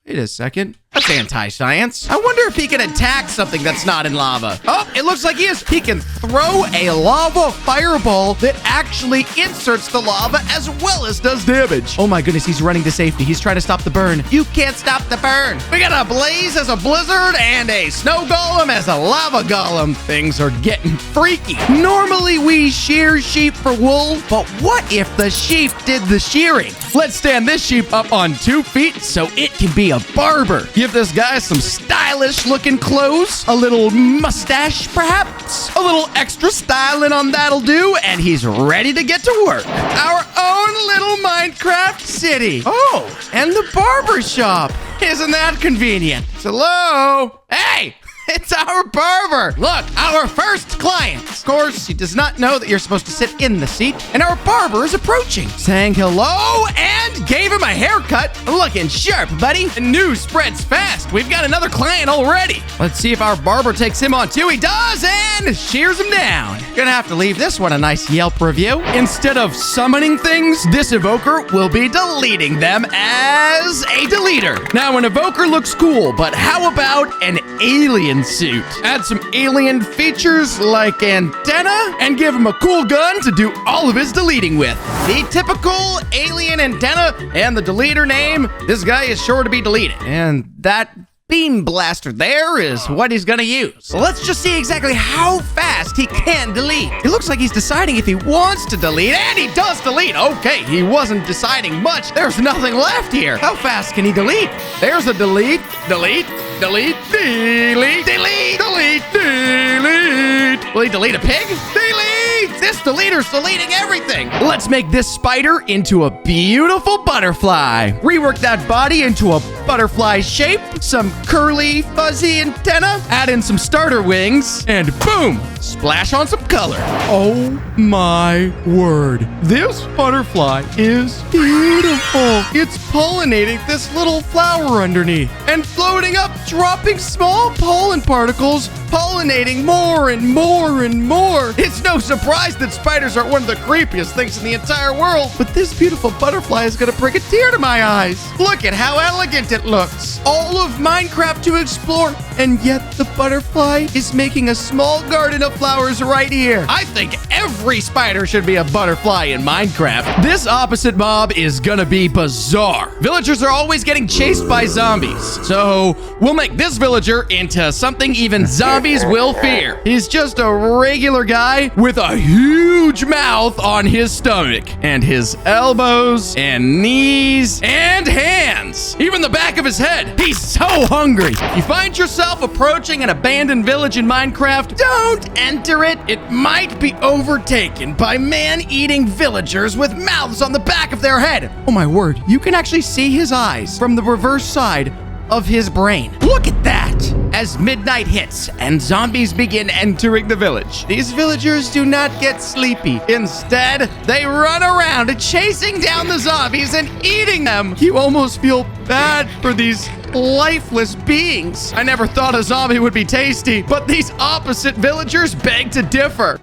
wait a second. That's anti-science. I wonder if he can attack something that's not in lava. Oh, it looks like he is. He can throw a lava fireball that actually inserts the lava as well as does damage. Oh my goodness, he's running to safety. He's trying to stop the burn. You can't stop the burn. We got a blaze as a blizzard and a snow golem as a lava golem. Things are getting freaky. Normally we shear sheep for wool, but what if the sheep did the shearing? Let's stand this sheep up on 2 feet so it can be a barber. Give this guy some stylish looking clothes, a little mustache perhaps, a little extra styling on that'll do, and he's ready to get to work. Our own little Minecraft city. Oh, and the barber shop. Isn't that convenient? Hello? Hey! It's our barber. Look, our first client. Of course, he does not know that you're supposed to sit in the seat, and our barber is approaching, saying hello and gave him a haircut. Looking sharp, buddy. The news spreads fast. We've got another client already. Let's see if our barber takes him on too. He does, and shears him down. Gonna have to leave this one a nice Yelp review. Instead of summoning things, this evoker will be deleting them as a deleter. Now, an evoker looks cool, but how about an alien suit? Add some alien features like antenna and give him a cool gun to do all of his deleting with. The typical alien antenna and the deleter name, this guy is sure to be deleted. And that beam blaster there is what he's gonna use. So let's just see exactly how fast he can delete. It looks like he's deciding if he wants to delete, and he does delete. Okay, he wasn't deciding much. There's nothing left here. How fast can he delete? There's a delete, delete, delete, delete, delete, delete, delete. Will he delete a pig? Delete! This deleter's deleting everything. Let's make this spider into a beautiful butterfly. Rework that body into a butterfly shape. Some curly, fuzzy antenna. Add in some starter wings. And boom! Splash on some color. Oh my word. This butterfly is beautiful. It's pollinating this little flower underneath and floating up, dropping small pollen particles, pollinating more and more and more. It's no surprise that spiders are one of the creepiest things in the entire world, but this beautiful butterfly is gonna bring a tear to my eyes. Look at how elegant it looks. All of Minecraft to explore, and yet the butterfly is making a small garden of flowers right here. I think every spider should be a butterfly in Minecraft. This opposite mob is gonna be bizarre. Villagers are always getting chased by zombies, so we'll make this villager into something even zombies will fear. He's just a regular guy with a huge mouth on his stomach, and his elbows and knees and hands, even the back of his head. He's so hungry. You find yourself approaching an abandoned village in Minecraft, don't enter it. It might be overtaken by man-eating villagers with mouths on the back of their head. Oh my word, you can actually see his eyes from the reverse side of his brain. Look at that! As midnight hits and zombies begin entering the village, these villagers do not get sleepy. Instead, they run around chasing down the zombies and eating them. You almost feel bad for these lifeless beings. I never thought a zombie would be tasty, but these opposite villagers beg to differ.